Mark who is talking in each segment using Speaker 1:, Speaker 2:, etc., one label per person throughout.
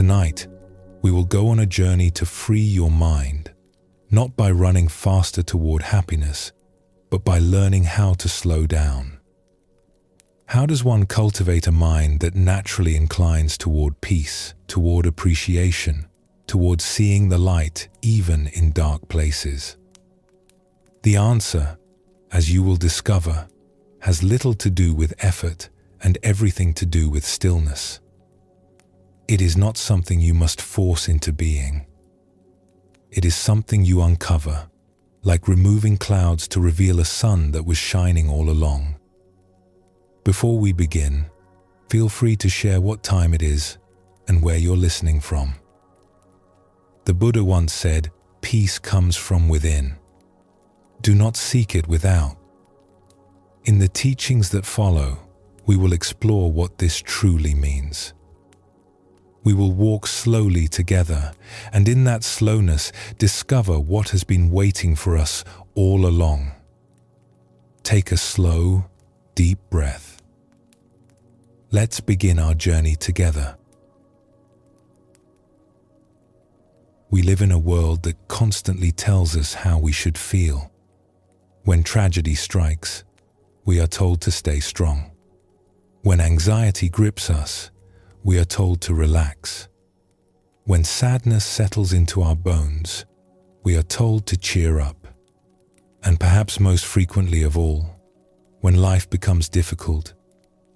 Speaker 1: Tonight, we will go on a journey to free your mind, not by running faster toward happiness, but by learning how to slow down. How does one cultivate a mind that naturally inclines toward peace, toward appreciation, toward seeing the light even in dark places? The answer, as you will discover, has little to do with effort and everything to do with stillness. It is not something you must force into being. It is something you uncover, like removing clouds to reveal a sun that was shining all along. Before we begin, feel free to share what time it is and where you're listening from. The Buddha once said, "Peace comes from within. Do not seek it without." In the teachings that follow, we will explore what this truly means. We will walk slowly together, and in that slowness, discover what has been waiting for us all along. Take a slow, deep breath. Let's begin our journey together. We live in a world that constantly tells us how we should feel. When tragedy strikes, we are told to stay strong. When anxiety grips us, we are told to relax. When sadness settles into our bones, we are told to cheer up. And perhaps most frequently of all, when life becomes difficult,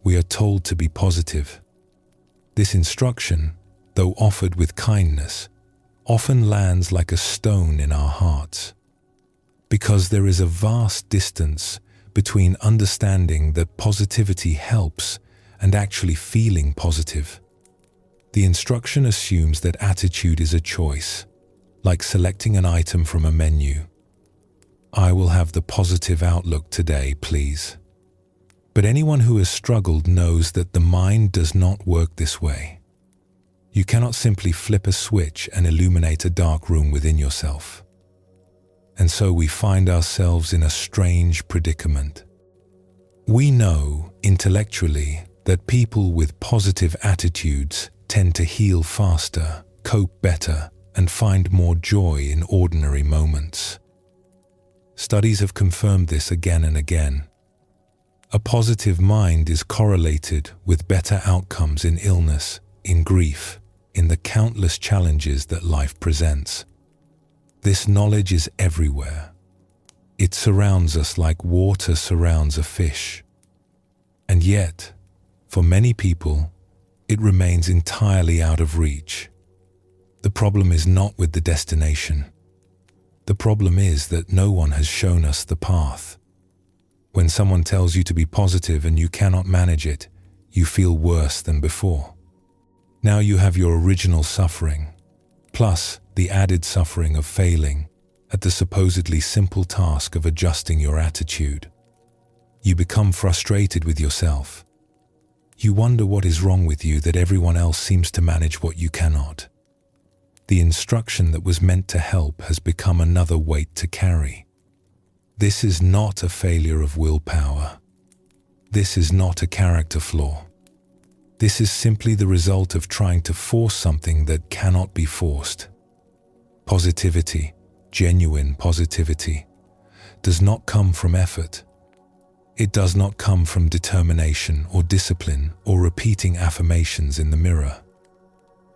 Speaker 1: we are told to be positive. This instruction, though offered with kindness, often lands like a stone in our hearts. Because there is a vast distance between understanding that positivity helps and actually feeling positive. The instruction assumes that attitude is a choice, like selecting an item from a menu. I will have the positive outlook today, please. But anyone who has struggled knows that the mind does not work this way. You cannot simply flip a switch and illuminate a dark room within yourself. And so we find ourselves in a strange predicament. We know, intellectually, that people with positive attitudes tend to heal faster, cope better, and find more joy in ordinary moments. Studies have confirmed this again and again. A positive mind is correlated with better outcomes in illness, in grief, in the countless challenges that life presents. This knowledge is everywhere. It surrounds us like water surrounds a fish. And yet, for many people, it remains entirely out of reach. The problem is not with the destination. The problem is that no one has shown us the path. When someone tells you to be positive and you cannot manage it, you feel worse than before. Now you have your original suffering, plus the added suffering of failing at the supposedly simple task of adjusting your attitude. You become frustrated with yourself. You wonder what is wrong with you that everyone else seems to manage what you cannot. The instruction that was meant to help has become another weight to carry. This is not a failure of willpower. This is not a character flaw. This is simply the result of trying to force something that cannot be forced. Positivity, genuine positivity, does not come from effort. It does not come from determination or discipline or repeating affirmations in the mirror.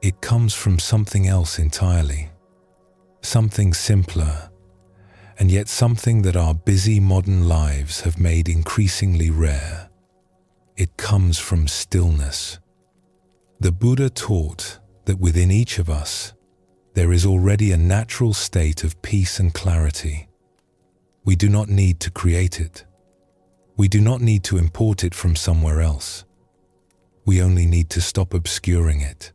Speaker 1: It comes from something else entirely. Something simpler, and yet something that our busy modern lives have made increasingly rare. It comes from stillness. The Buddha taught that within each of us, there is already a natural state of peace and clarity. We do not need to create it. We do not need to import it from somewhere else. We only need to stop obscuring it.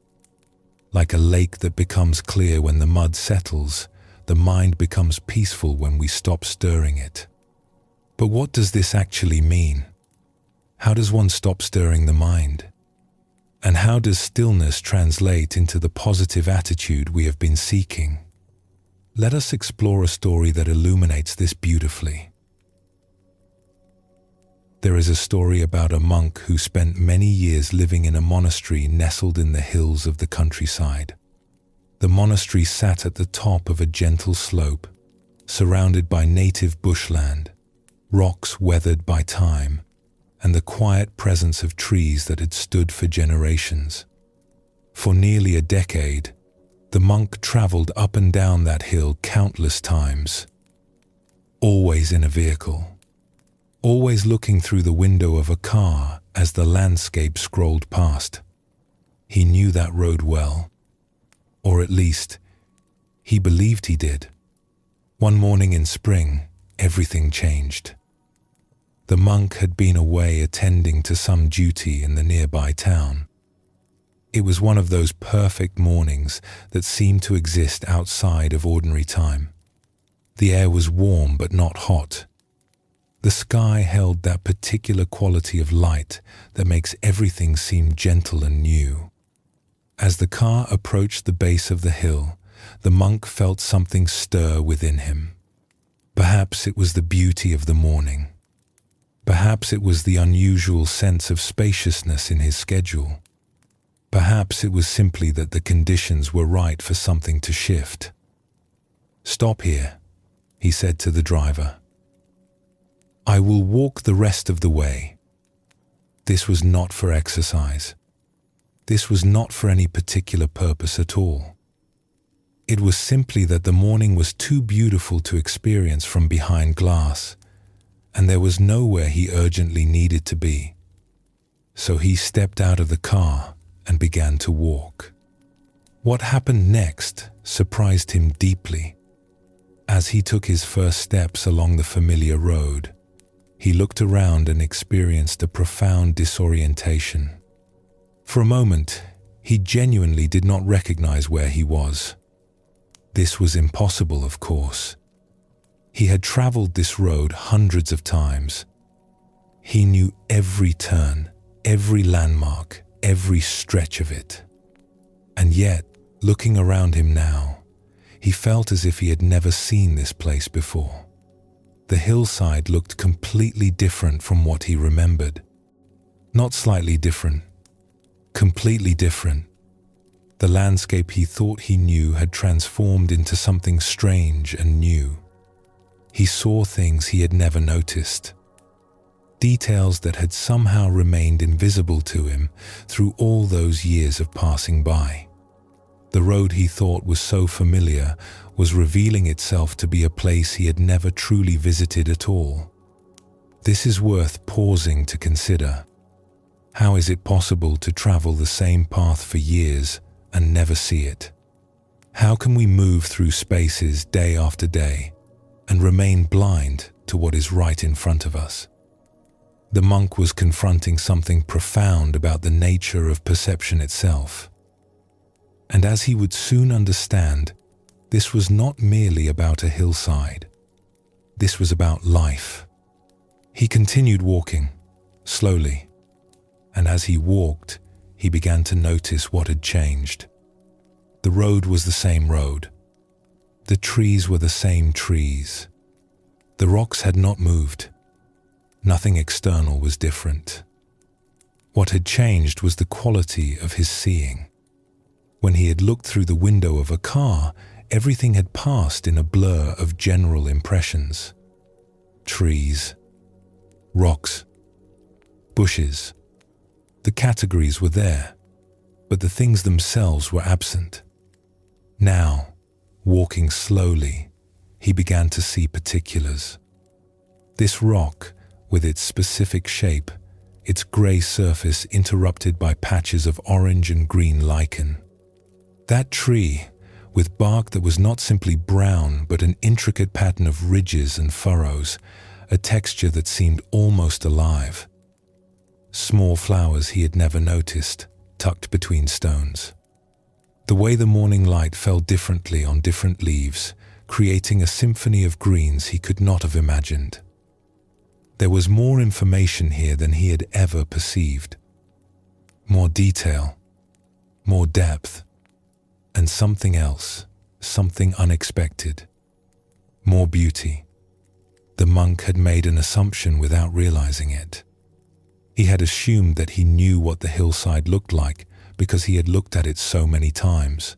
Speaker 1: Like a lake that becomes clear when the mud settles, the mind becomes peaceful when we stop stirring it. But what does this actually mean? How does one stop stirring the mind? And how does stillness translate into the positive attitude we have been seeking? Let us explore a story that illuminates this beautifully. There is a story about a monk who spent many years living in a monastery nestled in the hills of the countryside. The monastery sat at the top of a gentle slope, surrounded by native bushland, rocks weathered by time, and the quiet presence of trees that had stood for generations. For nearly a decade, the monk traveled up and down that hill countless times, always in a vehicle, always looking through the window of a car as the landscape scrolled past. He knew that road well, or at least, he believed he did. One morning in spring, everything changed. The monk had been away attending to some duty in the nearby town. It was one of those perfect mornings that seem to exist outside of ordinary time. The air was warm but not hot. The sky held that particular quality of light that makes everything seem gentle and new. As the car approached the base of the hill, the monk felt something stir within him. Perhaps it was the beauty of the morning. Perhaps it was the unusual sense of spaciousness in his schedule. Perhaps it was simply that the conditions were right for something to shift. "Stop here," he said to the driver. "I will walk the rest of the way." This was not for exercise. This was not for any particular purpose at all. It was simply that the morning was too beautiful to experience from behind glass, and there was nowhere he urgently needed to be. So he stepped out of the car and began to walk. What happened next surprised him deeply. As he took his first steps along the familiar road, he looked around and experienced a profound disorientation. For a moment, he genuinely did not recognize where he was. This was impossible, of course. He had traveled this road hundreds of times. He knew every turn, every landmark, every stretch of it. And yet, looking around him now, he felt as if he had never seen this place before. The hillside looked completely different from what he remembered. Not slightly different, completely different. The landscape he thought he knew had transformed into something strange and new. He saw things he had never noticed, details that had somehow remained invisible to him through all those years of passing by. The road he thought was so familiar was revealing itself to be a place he had never truly visited at all. This is worth pausing to consider. How is it possible to travel the same path for years and never see it? How can we move through spaces day after day and remain blind to what is right in front of us? The monk was confronting something profound about the nature of perception itself. And as he would soon understand, this was not merely about a hillside. This was about life. He continued walking, slowly, and as he walked, he began to notice what had changed. The road was the same road. The trees were the same trees. The rocks had not moved. Nothing external was different. What had changed was the quality of his seeing. When he had looked through the window of a car, everything had passed in a blur of general impressions. Trees, rocks, bushes. The categories were there, but the things themselves were absent. Now, walking slowly, he began to see particulars. This rock, with its specific shape, its grey surface interrupted by patches of orange and green lichen. That tree, with bark that was not simply brown but an intricate pattern of ridges and furrows, a texture that seemed almost alive. Small flowers he had never noticed, tucked between stones. The way the morning light fell differently on different leaves, creating a symphony of greens he could not have imagined. There was more information here than he had ever perceived. More detail, more depth, and something else, something unexpected. More beauty. The monk had made an assumption without realizing it. He had assumed that he knew what the hillside looked like because he had looked at it so many times.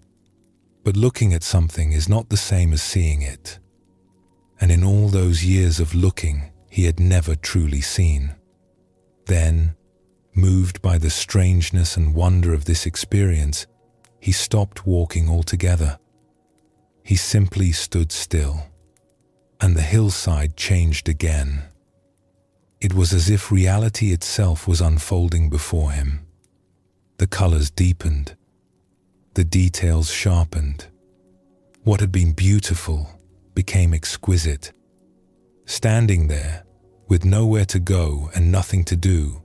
Speaker 1: But looking at something is not the same as seeing it. And in all those years of looking, he had never truly seen. Then, moved by the strangeness and wonder of this experience, he stopped walking altogether. He simply stood still, and the hillside changed again. It was as if reality itself was unfolding before him. The colors deepened, the details sharpened. What had been beautiful became exquisite. Standing there, with nowhere to go and nothing to do,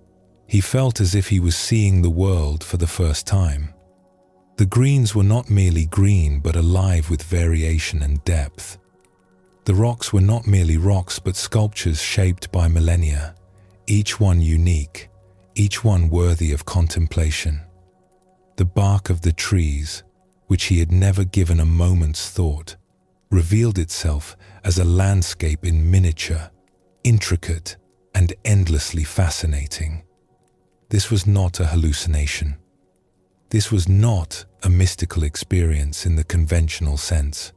Speaker 1: he felt as if he was seeing the world for the first time. The greens were not merely green but alive with variation and depth. The rocks were not merely rocks but sculptures shaped by millennia, each one unique, each one worthy of contemplation. The bark of the trees, which he had never given a moment's thought, revealed itself as a landscape in miniature, intricate and endlessly fascinating. This was not a hallucination. This was not a mystical experience in the conventional sense.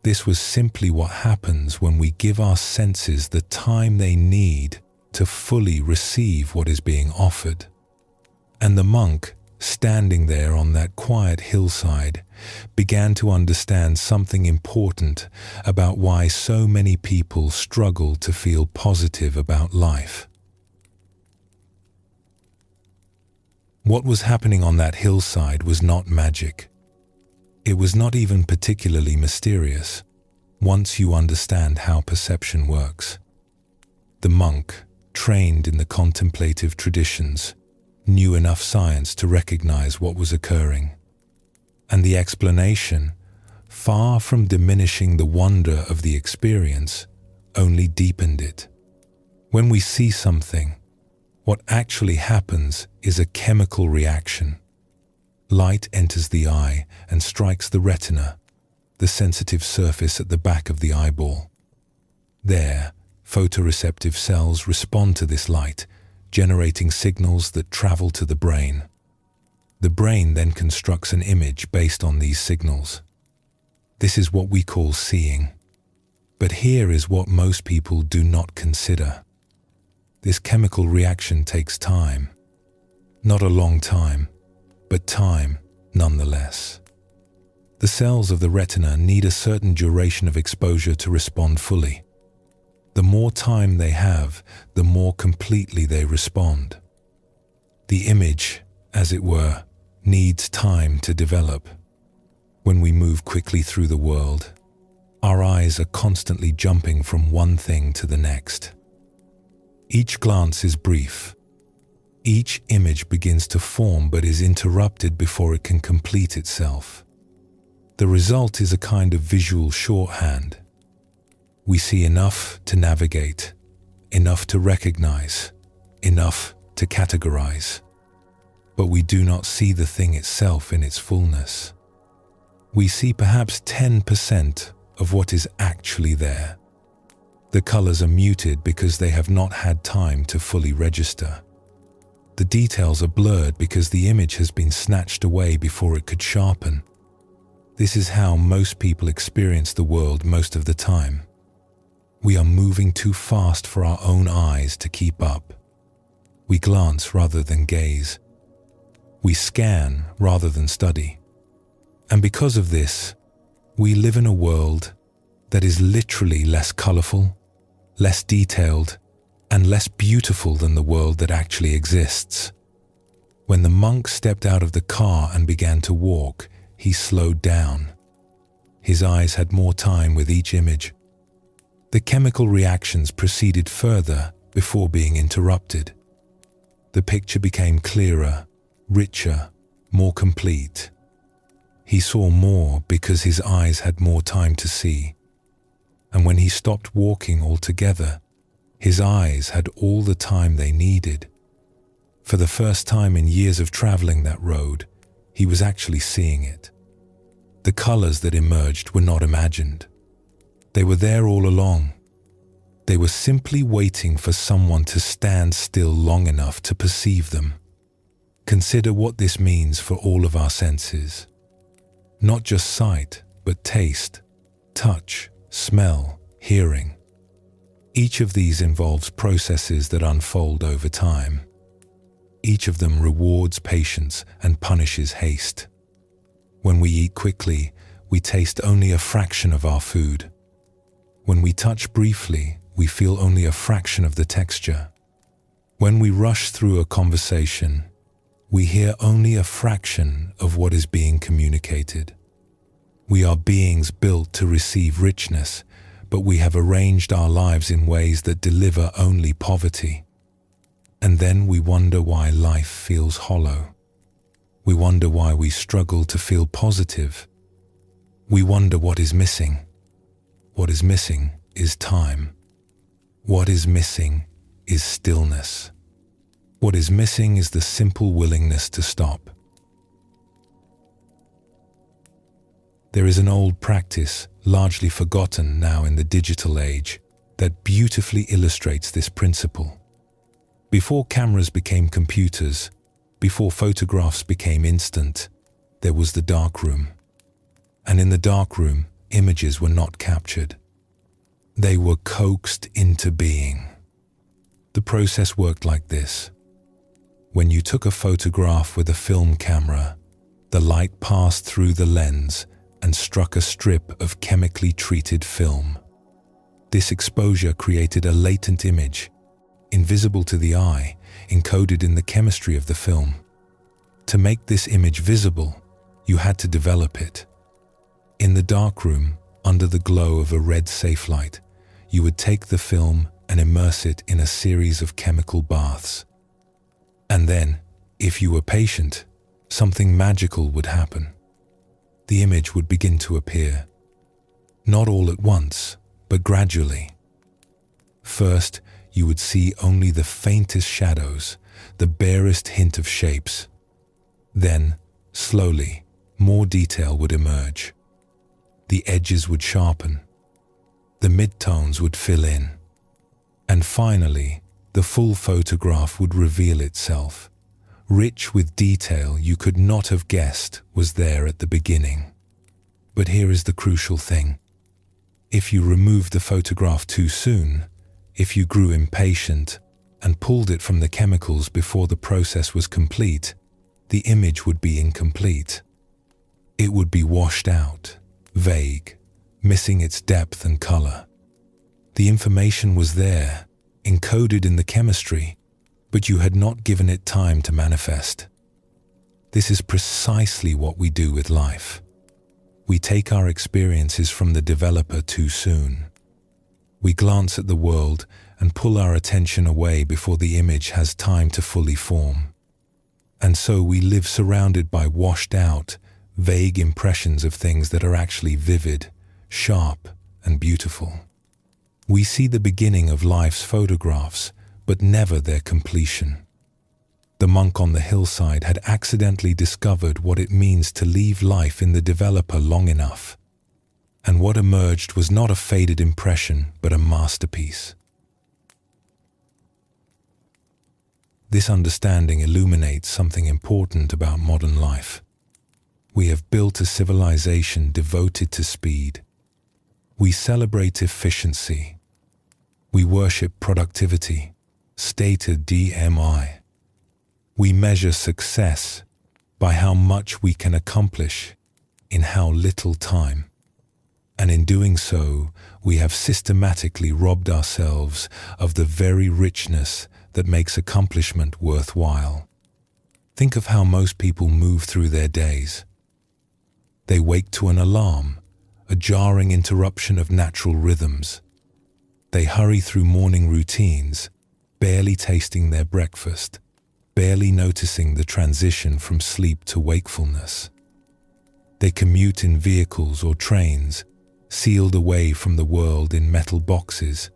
Speaker 1: This was simply what happens when we give our senses the time they need to fully receive what is being offered. And the monk, standing there on that quiet hillside, began to understand something important about why so many people struggle to feel positive about life. What was happening on that hillside was not magic. It was not even particularly mysterious, once you understand how perception works. The monk, trained in the contemplative traditions, knew enough science to recognize what was occurring. And the explanation, far from diminishing the wonder of the experience, only deepened it. When we see something, what actually happens is a chemical reaction. Light enters the eye and strikes the retina, the sensitive surface at the back of the eyeball. There, photoreceptive cells respond to this light, generating signals that travel to the brain. The brain then constructs an image based on these signals. This is what we call seeing. But here is what most people do not consider. This chemical reaction takes time. Not a long time, but time nonetheless. The cells of the retina need a certain duration of exposure to respond fully. The more time they have, the more completely they respond. The image, as it were, needs time to develop. When we move quickly through the world, our eyes are constantly jumping from one thing to the next. Each glance is brief. Each image begins to form but is interrupted before it can complete itself. The result is a kind of visual shorthand. We see enough to navigate, enough to recognize, enough to categorize. But we do not see the thing itself in its fullness. We see perhaps 10% of what is actually there. The colors are muted because they have not had time to fully register. The details are blurred because the image has been snatched away before it could sharpen. This is how most people experience the world most of the time. We are moving too fast for our own eyes to keep up. We glance rather than gaze. We scan rather than study. And because of this, we live in a world that is literally less colorful, less detailed, and less beautiful than the world that actually exists. When the monk stepped out of the car and began to walk, he slowed down. His eyes had more time with each image. The chemical reactions proceeded further before being interrupted. The picture became clearer, richer, more complete. He saw more because his eyes had more time to see. And when he stopped walking altogether, his eyes had all the time they needed. For the first time in years of traveling that road, he was actually seeing it. The colors that emerged were not imagined. They were there all along. They were simply waiting for someone to stand still long enough to perceive them. Consider what this means for all of our senses. Not just sight, but taste, touch, smell, hearing. Each of these involves processes that unfold over time. Each of them rewards patience and punishes haste. When we eat quickly, we taste only a fraction of our food. When we touch briefly, we feel only a fraction of the texture. When we rush through a conversation, we hear only a fraction of what is being communicated. We are beings built to receive richness, but we have arranged our lives in ways that deliver only poverty. And then we wonder why life feels hollow. We wonder why we struggle to feel positive. We wonder what is missing. What is missing is time. What is missing is stillness. What is missing is the simple willingness to stop. There is an old practice, largely forgotten now in the digital age, that beautifully illustrates this principle. Before cameras became computers, before photographs became instant, there was the dark room. And in the dark room, images were not captured. They were coaxed into being. The process worked like this. When you took a photograph with a film camera, the light passed through the lens and struck a strip of chemically treated film. This exposure created a latent image, invisible to the eye, encoded in the chemistry of the film. To make this image visible, you had to develop it. In the darkroom, under the glow of a red safe light, you would take the film and immerse it in a series of chemical baths. And then, if you were patient, something magical would happen. The image would begin to appear. Not all at once, but gradually. First, you would see only the faintest shadows, the barest hint of shapes. Then, slowly, more detail would emerge. The edges would sharpen. The midtones would fill in. And finally, the full photograph would reveal itself, rich with detail you could not have guessed was there at the beginning. But here is the crucial thing. If you removed the photograph too soon, if you grew impatient and pulled it from the chemicals before the process was complete, the image would be incomplete. It would be washed out, vague, missing its depth and color. The information was there, encoded in the chemistry, but you had not given it time to manifest. This is precisely what we do with life. We take our experiences from the developer too soon. We glance at the world and pull our attention away before the image has time to fully form. And so we live surrounded by washed out, vague impressions of things that are actually vivid, sharp, and beautiful. We see the beginning of life's photographs, but never their completion. The monk on the hillside had accidentally discovered what it means to leave life in the developer long enough. And what emerged was not a faded impression, but a masterpiece. This understanding illuminates something important about modern life. We have built a civilization devoted to speed. We celebrate efficiency. We worship productivity, stated DMI. We measure success by how much we can accomplish in how little time. And in doing so, we have systematically robbed ourselves of the very richness that makes accomplishment worthwhile. Think of how most people move through their days. They wake to an alarm, a jarring interruption of natural rhythms. They hurry through morning routines, barely tasting their breakfast, barely noticing the transition from sleep to wakefulness. They commute in vehicles or trains, sealed away from the world in metal boxes,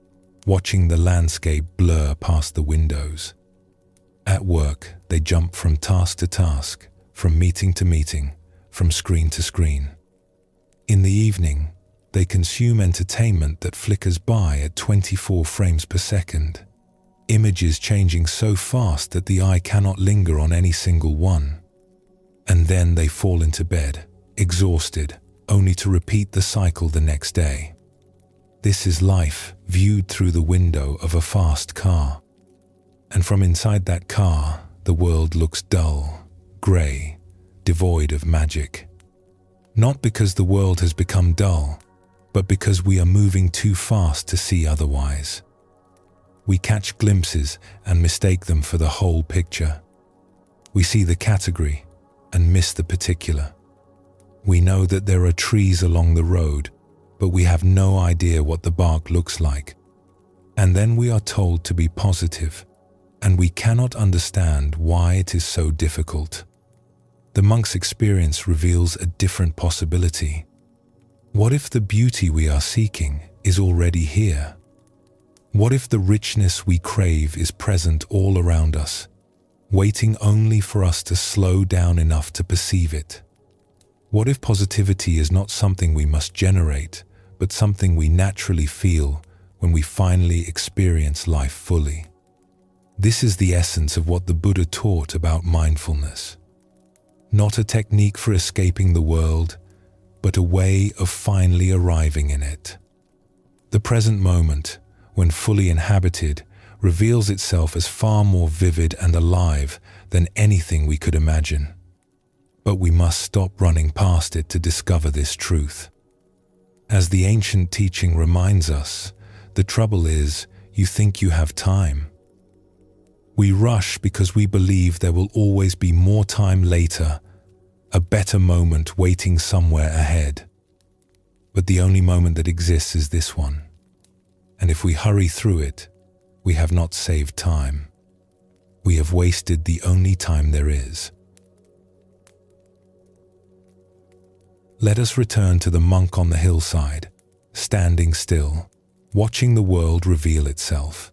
Speaker 1: watching the landscape blur past the windows. At work, they jump from task to task, from meeting to meeting, from screen to screen. In the evening, They consume entertainment that flickers by at 24 frames per second, images changing so fast that the eye cannot linger on any single one. And then they fall into bed, exhausted, only to repeat the cycle the next day. This is life viewed through the window of a fast car. And from inside that car, the world looks dull, grey, devoid of magic. Not because the world has become dull, but because we are moving too fast to see otherwise. We catch glimpses and mistake them for the whole picture. We see the category and miss the particular. We know that there are trees along the road, but we have no idea what the bark looks like. And then we are told to be positive, and we cannot understand why it is so difficult. The monk's experience reveals a different possibility. What if the beauty we are seeking is already here? What if the richness we crave is present all around us, waiting only for us to slow down enough to perceive it? What if positivity is not something we must generate, but something we naturally feel when we finally experience life fully? This is the essence of what the Buddha taught about mindfulness. Not a technique for escaping the world, but a way of finally arriving in it. The present moment, when fully inhabited, reveals itself as far more vivid and alive than anything we could imagine. But we must stop running past it to discover this truth. As the ancient teaching reminds us, the trouble is, you think you have time. We rush because we believe there will always be more time later, a better moment waiting somewhere ahead. But the only moment that exists is this one. And if we hurry through it, we have not saved time. We have wasted the only time there is. Let us return to the monk on the hillside, standing still, watching the world reveal itself.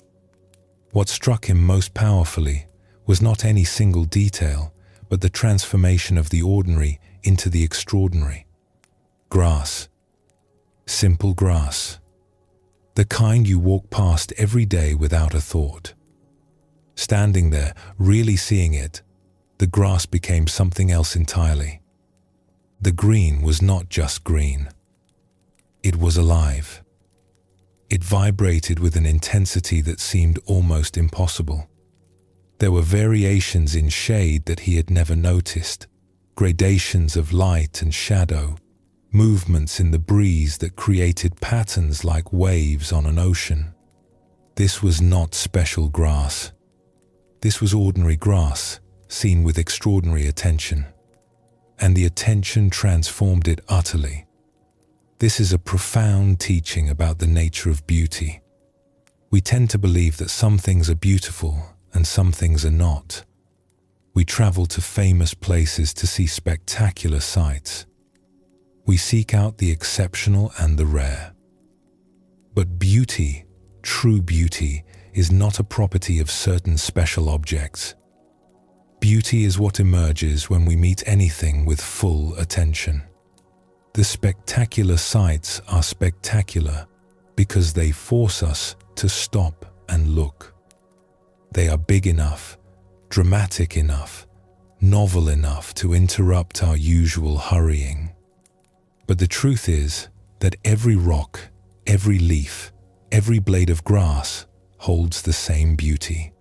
Speaker 1: What struck him most powerfully was not any single detail, but the transformation of the ordinary into the extraordinary. Grass. Simple grass. The kind you walk past every day without a thought. Standing there, really seeing it, the grass became something else entirely. The green was not just green. It was alive. It vibrated with an intensity that seemed almost impossible. There were variations in shade that he had never noticed, gradations of light and shadow, movements in the breeze that created patterns like waves on an ocean. This was not special grass. This was ordinary grass, seen with extraordinary attention. And the attention transformed it utterly. This is a profound teaching about the nature of beauty. We tend to believe that some things are beautiful and some things are not. We travel to famous places to see spectacular sights. We seek out the exceptional and the rare. But beauty, true beauty, is not a property of certain special objects. Beauty is what emerges when we meet anything with full attention. The spectacular sights are spectacular because they force us to stop and look. They are big enough, dramatic enough, novel enough to interrupt our usual hurrying. But the truth is that every rock, every leaf, every blade of grass holds the same beauty.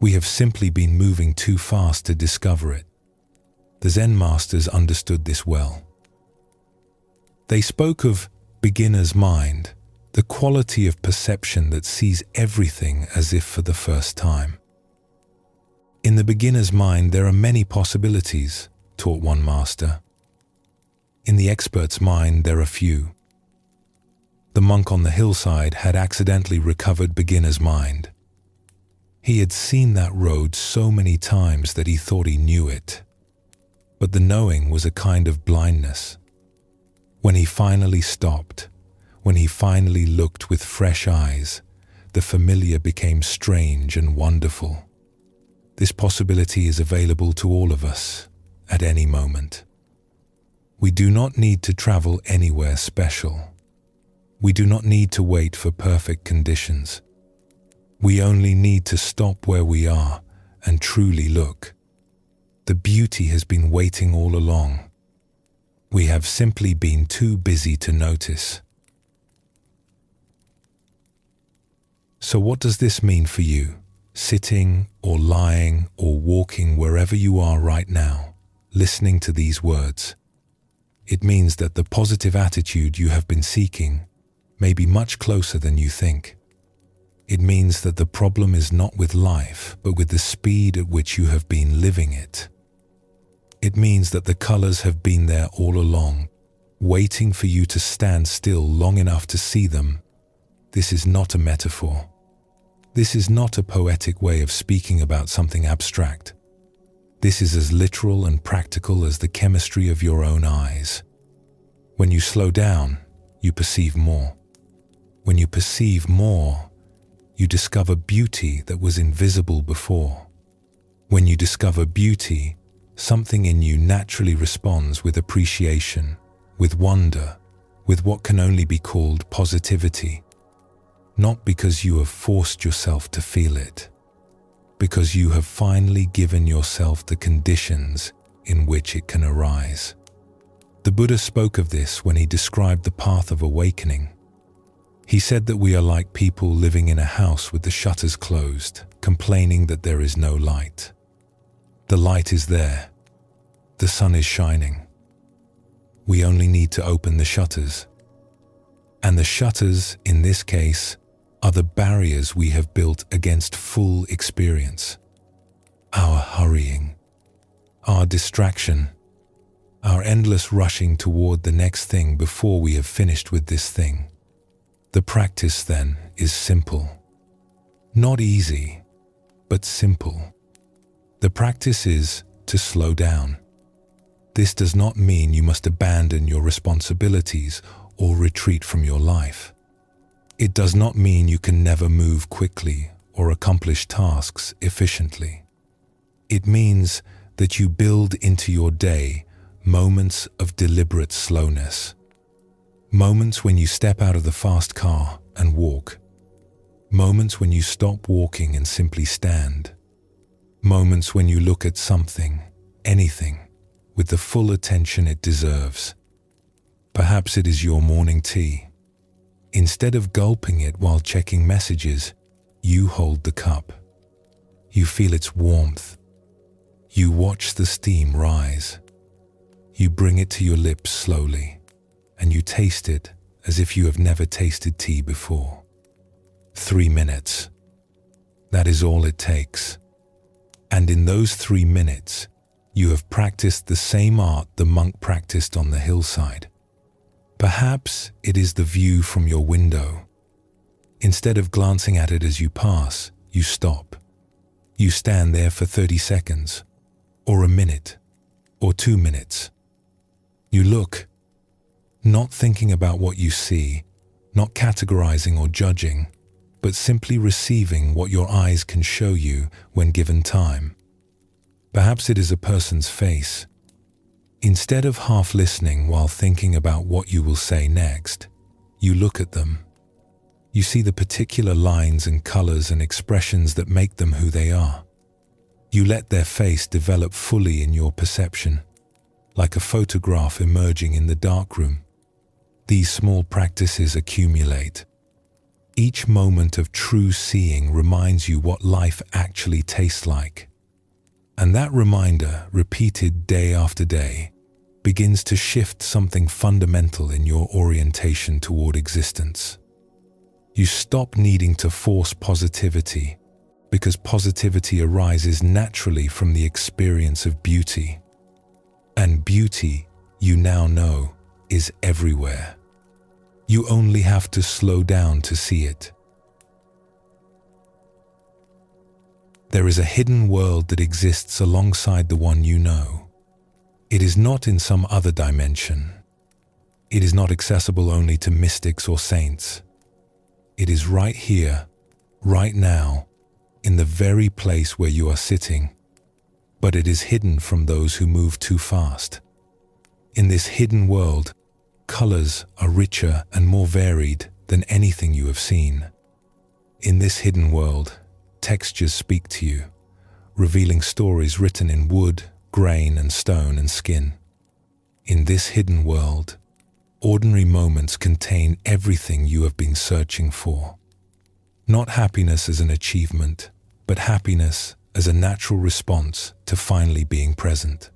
Speaker 1: We have simply been moving too fast to discover it. The Zen masters understood this well. They spoke of beginner's mind, the quality of perception that sees everything as if for the first time. In the beginner's mind, there are many possibilities, taught one master. In the expert's mind, there are few. The monk on the hillside had accidentally recovered beginner's mind. He had seen that road so many times that he thought he knew it. But the knowing was a kind of blindness. When he finally stopped, when he finally looked with fresh eyes, the familiar became strange and wonderful. This possibility is available to all of us at any moment. We do not need to travel anywhere special. We do not need to wait for perfect conditions. We only need to stop where we are and truly look. The beauty has been waiting all along. We have simply been too busy to notice. So what does this mean for you, sitting or lying or walking wherever you are right now, listening to these words? It means that the positive attitude you have been seeking may be much closer than you think. It means that the problem is not with life, but with the speed at which you have been living it. It means that the colors have been there all along, waiting for you to stand still long enough to see them. This is not a metaphor. This is not a poetic way of speaking about something abstract. This is as literal and practical as the chemistry of your own eyes. When you slow down, you perceive more. When you perceive more, you discover beauty that was invisible before. When you discover beauty, something in you naturally responds with appreciation, with wonder, with what can only be called positivity. Not because you have forced yourself to feel it, because you have finally given yourself the conditions in which it can arise. The Buddha spoke of this when he described the path of awakening. He said that we are like people living in a house with the shutters closed, complaining that there is no light. The light is there. The sun is shining. We only need to open the shutters. And the shutters, in this case, are the barriers we have built against full experience. Our hurrying, our distraction, our endless rushing toward the next thing before we have finished with this thing. The practice, then, is simple. Not easy, but simple. The practice is to slow down. This does not mean you must abandon your responsibilities or retreat from your life. It does not mean you can never move quickly or accomplish tasks efficiently. It means that you build into your day moments of deliberate slowness. Moments when you step out of the fast car and walk. Moments when you stop walking and simply stand. Moments when you look at something, anything, with the full attention it deserves. Perhaps it is your morning tea. Instead of gulping it while checking messages, you hold the cup. You feel its warmth. You watch the steam rise. You bring it to your lips slowly, and you taste it as if you have never tasted tea before. 3 minutes. That is all it takes. And in those 3 minutes, you have practiced the same art the monk practiced on the hillside. Perhaps it is the view from your window. Instead of glancing at it as you pass, you stop. You stand there for 30 seconds, or a minute, or 2 minutes. You look, not thinking about what you see, not categorizing or judging, but simply receiving what your eyes can show you when given time. Perhaps it is a person's face. Instead of half listening while thinking about what you will say next, you look at them. You see the particular lines and colors and expressions that make them who they are. You let their face develop fully in your perception, like a photograph emerging in the darkroom. These small practices accumulate. Each moment of true seeing reminds you what life actually tastes like. And that reminder, repeated day after day, begins to shift something fundamental in your orientation toward existence. You stop needing to force positivity, because positivity arises naturally from the experience of beauty. And beauty, you now know, is everywhere. You only have to slow down to see it. There is a hidden world that exists alongside the one you know. It is not in some other dimension. It is not accessible only to mystics or saints. It is right here, right now, in the very place where you are sitting. But it is hidden from those who move too fast. In this hidden world, colors are richer and more varied than anything you have seen. In this hidden world, textures speak to you, revealing stories written in wood, grain and stone and skin. In this hidden world, ordinary moments contain everything you have been searching for. Not happiness as an achievement, but happiness as a natural response to finally being present.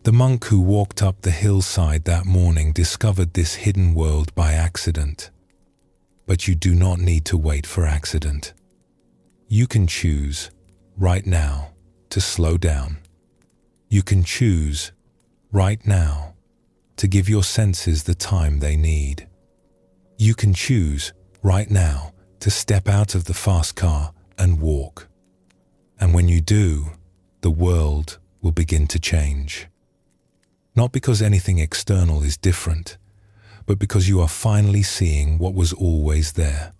Speaker 1: The monk who walked up the hillside that morning discovered this hidden world by accident. But you do not need to wait for accident. You can choose, right now, to slow down. You can choose, right now, to give your senses the time they need. You can choose, right now, to step out of the fast car and walk. And when you do, the world will begin to change. Not because anything external is different, but because you are finally seeing what was always there.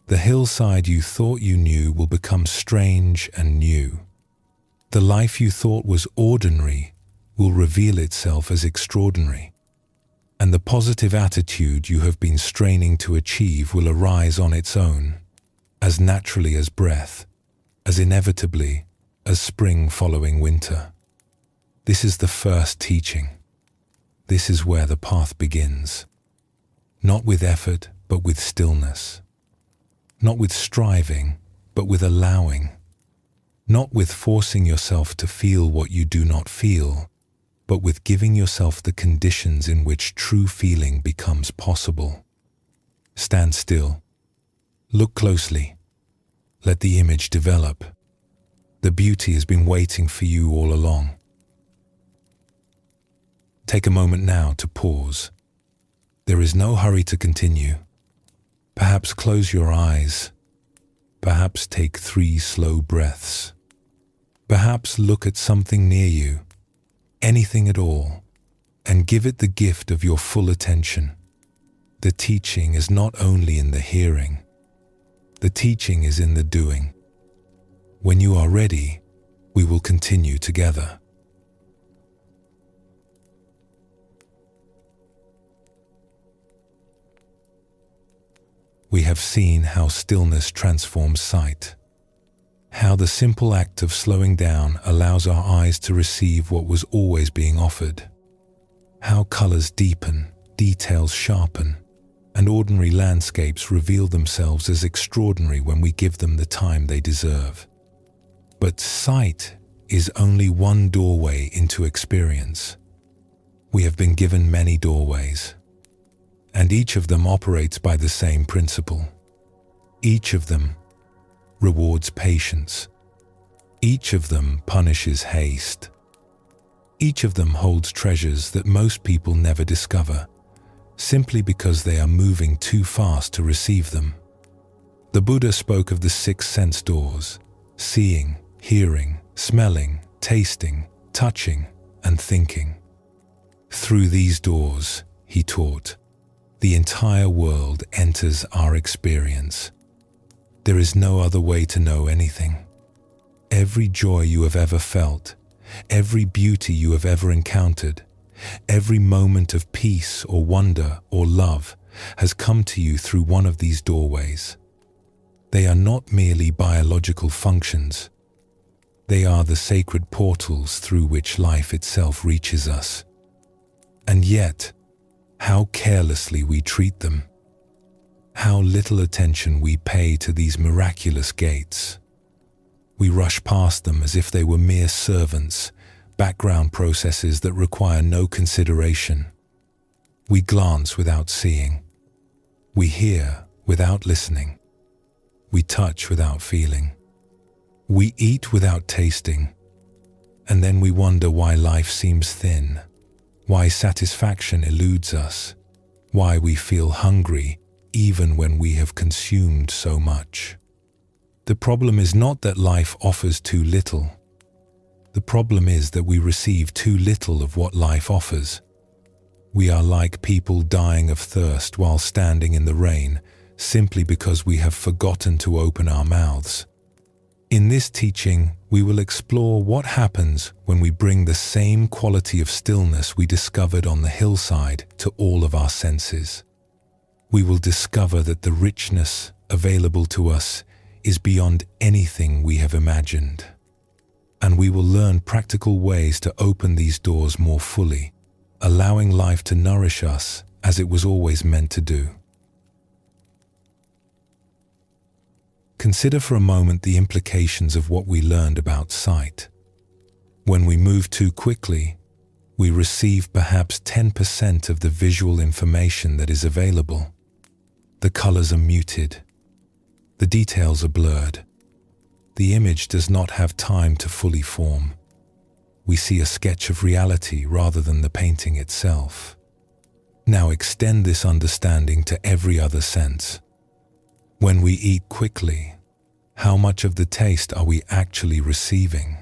Speaker 1: The hillside you thought you knew will become strange and new. The life you thought was ordinary will reveal itself as extraordinary. And the positive attitude you have been straining to achieve will arise on its own, as naturally as breath, as inevitably as spring following winter. This is the first teaching. This is where the path begins. Not with effort, but with stillness. Not with striving, but with allowing. Not with forcing yourself to feel what you do not feel, but with giving yourself the conditions in which true feeling becomes possible. Stand still. Look closely. Let the image develop. The beauty has been waiting for you all along. Take a moment now to pause. There is no hurry to continue. Perhaps close your eyes. Perhaps take 3 slow breaths. Perhaps look at something near you, anything at all, and give it the gift of your full attention. The teaching is not only in the hearing. The teaching is in the doing. When you are ready, we will continue together. We have seen how stillness transforms sight, how the simple act of slowing down allows our eyes to receive what was always being offered, how colors deepen, details sharpen, and ordinary landscapes reveal themselves as extraordinary when we give them the time they deserve. But sight is only one doorway into experience. We have been given many doorways, and each of them operates by the same principle. Each of them rewards patience. Each of them punishes haste. Each of them holds treasures that most people never discover, simply because they are moving too fast to receive them. The Buddha spoke of the 6 sense doors: seeing, hearing, smelling, tasting, touching, and thinking. Through these doors, he taught, the entire world enters our experience. There is no other way to know anything. Every joy you have ever felt, every beauty you have ever encountered, every moment of peace or wonder or love has come to you through one of these doorways. They are not merely biological functions. They are the sacred portals through which life itself reaches us. And yet, how carelessly we treat them. How little attention we pay to these miraculous gates. We rush past them as if they were mere servants, background processes that require no consideration. We glance without seeing. We hear without listening. We touch without feeling. We eat without tasting. And then we wonder why life seems thin, why satisfaction eludes us, why we feel hungry even when we have consumed so much. The problem is not that life offers too little. The problem is that we receive too little of what life offers. We are like people dying of thirst while standing in the rain, simply because we have forgotten to open our mouths. In this teaching, we will explore what happens when we bring the same quality of stillness we discovered on the hillside to all of our senses. We will discover that the richness available to us is beyond anything we have imagined. And we will learn practical ways to open these doors more fully, allowing life to nourish us as it was always meant to do. Consider for a moment the implications of what we learned about sight. When we move too quickly, we receive perhaps 10% of the visual information that is available. The colors are muted. The details are blurred. The image does not have time to fully form. We see a sketch of reality rather than the painting itself. Now extend this understanding to every other sense. When we eat quickly, how much of the taste are we actually receiving?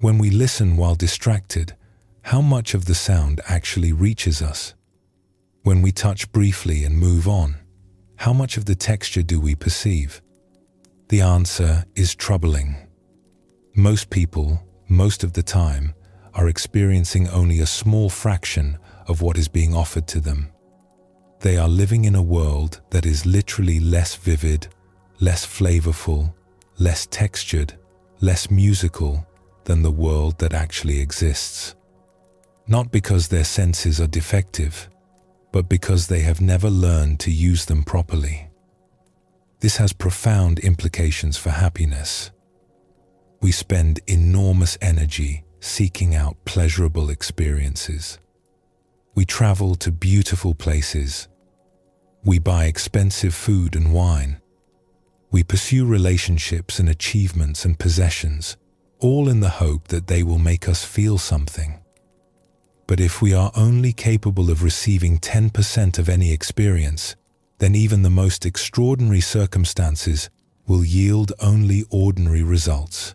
Speaker 1: When we listen while distracted, how much of the sound actually reaches us? When we touch briefly and move on, how much of the texture do we perceive? The answer is troubling. Most people, most of the time, are experiencing only a small fraction of what is being offered to them. They are living in a world that is literally less vivid, less flavorful, less textured, less musical than the world that actually exists. Not because their senses are defective, but because they have never learned to use them properly. This has profound implications for happiness. We spend enormous energy seeking out pleasurable experiences. We travel to beautiful places. We buy expensive food and wine. We pursue relationships and achievements and possessions, all in the hope that they will make us feel something. But if we are only capable of receiving 10% of any experience, then even the most extraordinary circumstances will yield only ordinary results.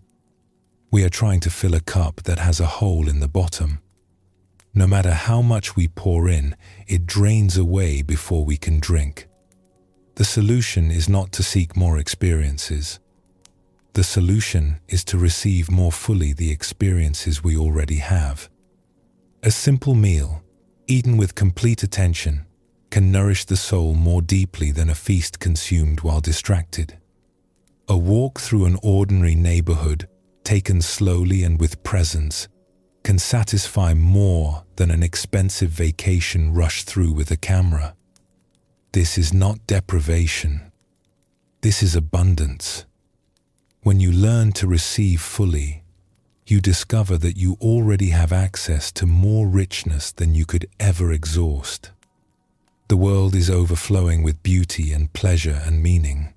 Speaker 1: We are trying to fill a cup that has a hole in the bottom. No matter how much we pour in, it drains away before we can drink. The solution is not to seek more experiences. The solution is to receive more fully the experiences we already have. A simple meal, eaten with complete attention, can nourish the soul more deeply than a feast consumed while distracted. A walk through an ordinary neighborhood, taken slowly and with presence, can satisfy more than an expensive vacation rushed through with a camera. This is not deprivation. This is abundance. When you learn to receive fully, you discover that you already have access to more richness than you could ever exhaust. The world is overflowing with beauty and pleasure and meaning.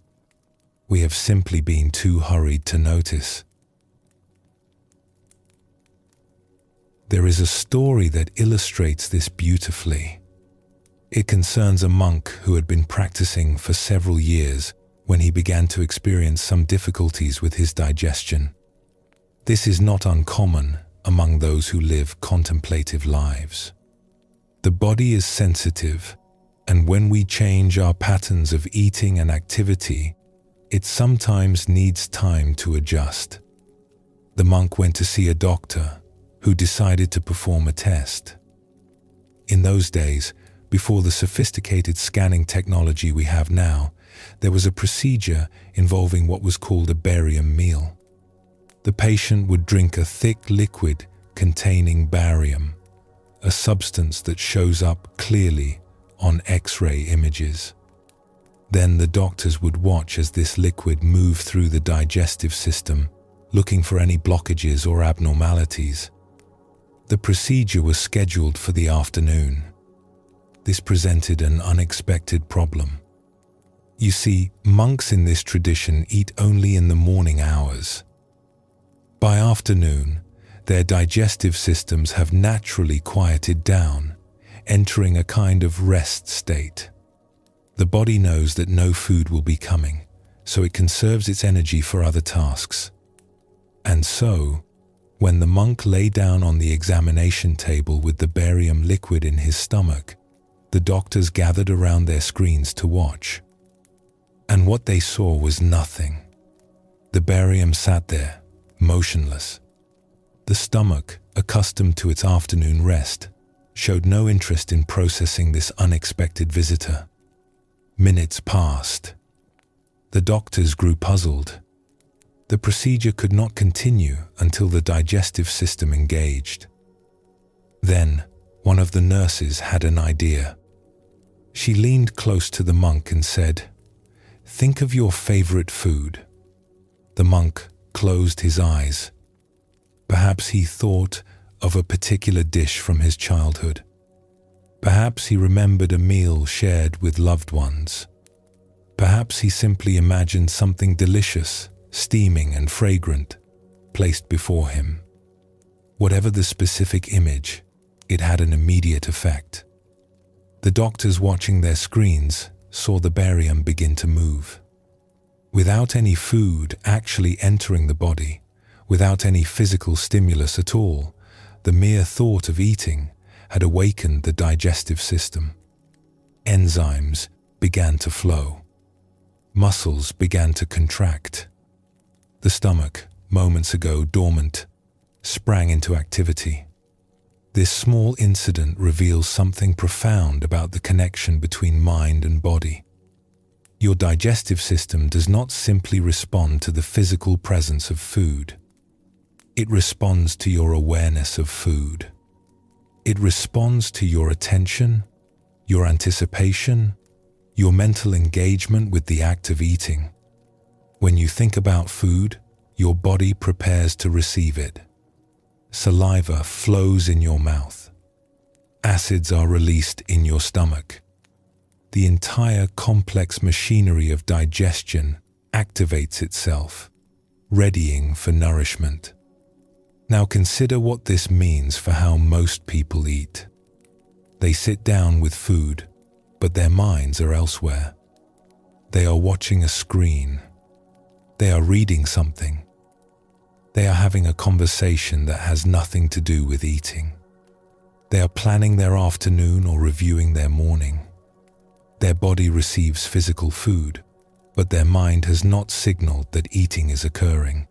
Speaker 1: We have simply been too hurried to notice. There is a story that illustrates this beautifully. It concerns a monk who had been practicing for several years when he began to experience some difficulties with his digestion. This is not uncommon among those who live contemplative lives. The body is sensitive, and when we change our patterns of eating and activity, it sometimes needs time to adjust. The monk went to see a doctor who decided to perform a test. In those days, before the sophisticated scanning technology we have now, there was a procedure involving what was called a barium meal. The patient would drink a thick liquid containing barium, a substance that shows up clearly on X-ray images. Then the doctors would watch as this liquid moved through the digestive system, looking for any blockages or abnormalities. The procedure was scheduled for the afternoon. This presented an unexpected problem. You see, monks in this tradition eat only in the morning hours. By afternoon, their digestive systems have naturally quieted down, entering a kind of rest state. The body knows that no food will be coming, so it conserves its energy for other tasks. And so, when the monk lay down on the examination table with the barium liquid in his stomach, the doctors gathered around their screens to watch. And what they saw was nothing. The barium sat there, motionless. The stomach, accustomed to its afternoon rest, showed no interest in processing this unexpected visitor. Minutes passed. The doctors grew puzzled. The procedure could not continue until the digestive system engaged. Then, one of the nurses had an idea. She leaned close to the monk and said, "Think of your favorite food." The monk closed his eyes. Perhaps he thought of a particular dish from his childhood. Perhaps he remembered a meal shared with loved ones. Perhaps he simply imagined something delicious, steaming and fragrant, placed before him. Whatever the specific image, it had an immediate effect. The doctors watching their screens saw the barium begin to move. Without any food actually entering the body, without any physical stimulus at all, the mere thought of eating had awakened the digestive system. Enzymes began to flow. Muscles began to contract. The stomach, moments ago dormant, sprang into activity. This small incident reveals something profound about the connection between mind and body. Your digestive system does not simply respond to the physical presence of food. It responds to your awareness of food. It responds to your attention, your anticipation, your mental engagement with the act of eating. When you think about food, your body prepares to receive it. Saliva flows in your mouth. Acids are released in your stomach. The entire complex machinery of digestion activates itself, readying for nourishment. Now consider what this means for how most people eat. They sit down with food, but their minds are elsewhere. They are watching a screen. They are reading something. They are having a conversation that has nothing to do with eating. They are planning their afternoon or reviewing their morning. Their body receives physical food, but their mind has not signaled that eating is occurring.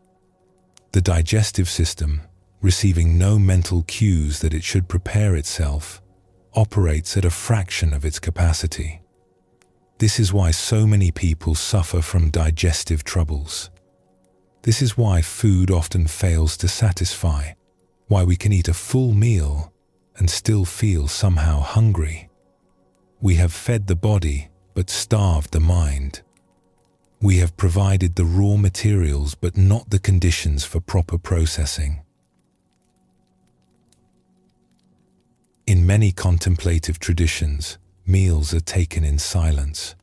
Speaker 1: The digestive system, receiving no mental cues that it should prepare itself, operates at a fraction of its capacity. This is why so many people suffer from digestive troubles. This is why food often fails to satisfy, why we can eat a full meal and still feel somehow hungry. We have fed the body but starved the mind. We have provided the raw materials but not the conditions for proper processing. In many contemplative traditions, meals are taken in silence.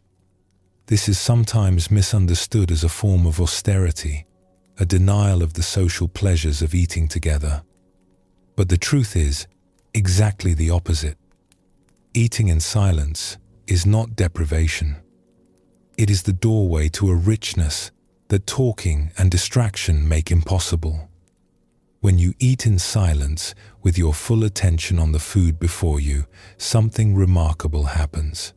Speaker 1: This is sometimes misunderstood as a form of austerity, a denial of the social pleasures of eating together. But the truth is exactly the opposite. Eating in silence is not deprivation. It is the doorway to a richness that talking and distraction make impossible. When you eat in silence with your full attention on the food before you, something remarkable happens.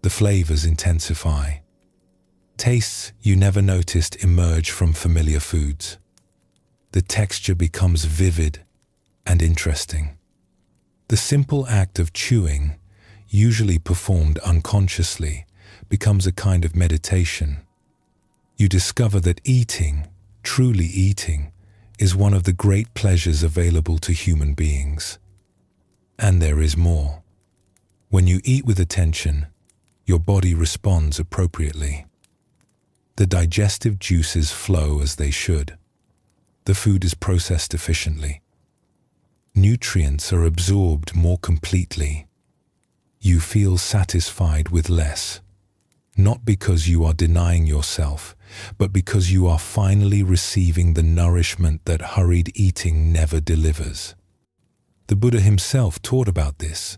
Speaker 1: The flavors intensify. Tastes you never noticed emerge from familiar foods. The texture becomes vivid and interesting. The simple act of chewing, usually performed unconsciously, becomes a kind of meditation. You discover that eating, truly eating, is one of the great pleasures available to human beings. And there is more. When you eat with attention, your body responds appropriately. The digestive juices flow as they should. The food is processed efficiently. Nutrients are absorbed more completely. You feel satisfied with less, not because you are denying yourself, but because you are finally receiving the nourishment that hurried eating never delivers. The Buddha himself taught about this.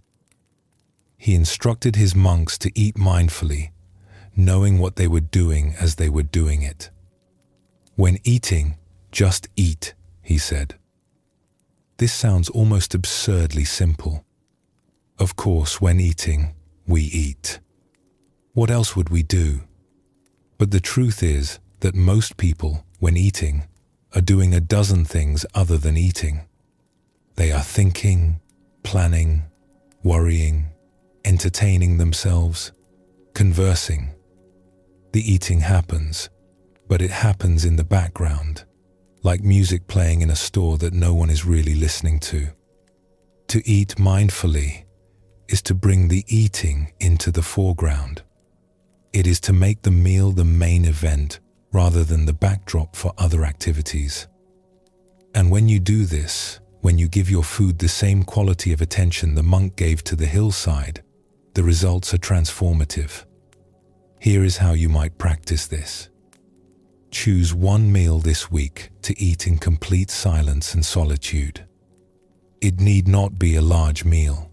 Speaker 1: He instructed his monks to eat mindfully, knowing what they were doing as they were doing it. When eating, just eat, he said. This sounds almost absurdly simple. Of course, when eating, we eat. What else would we do? But the truth is that most people, when eating, are doing a dozen things other than eating. They are thinking, planning, worrying, entertaining themselves, conversing. The eating happens, but it happens in the background, like music playing in a store that no one is really listening to. To eat mindfully is to bring the eating into the foreground. It is to make the meal the main event rather than the backdrop for other activities. And when you do this, when you give your food the same quality of attention the monk gave to the hillside, the results are transformative. Here is how you might practice this. Choose one meal this week to eat in complete silence and solitude. It need not be a large meal.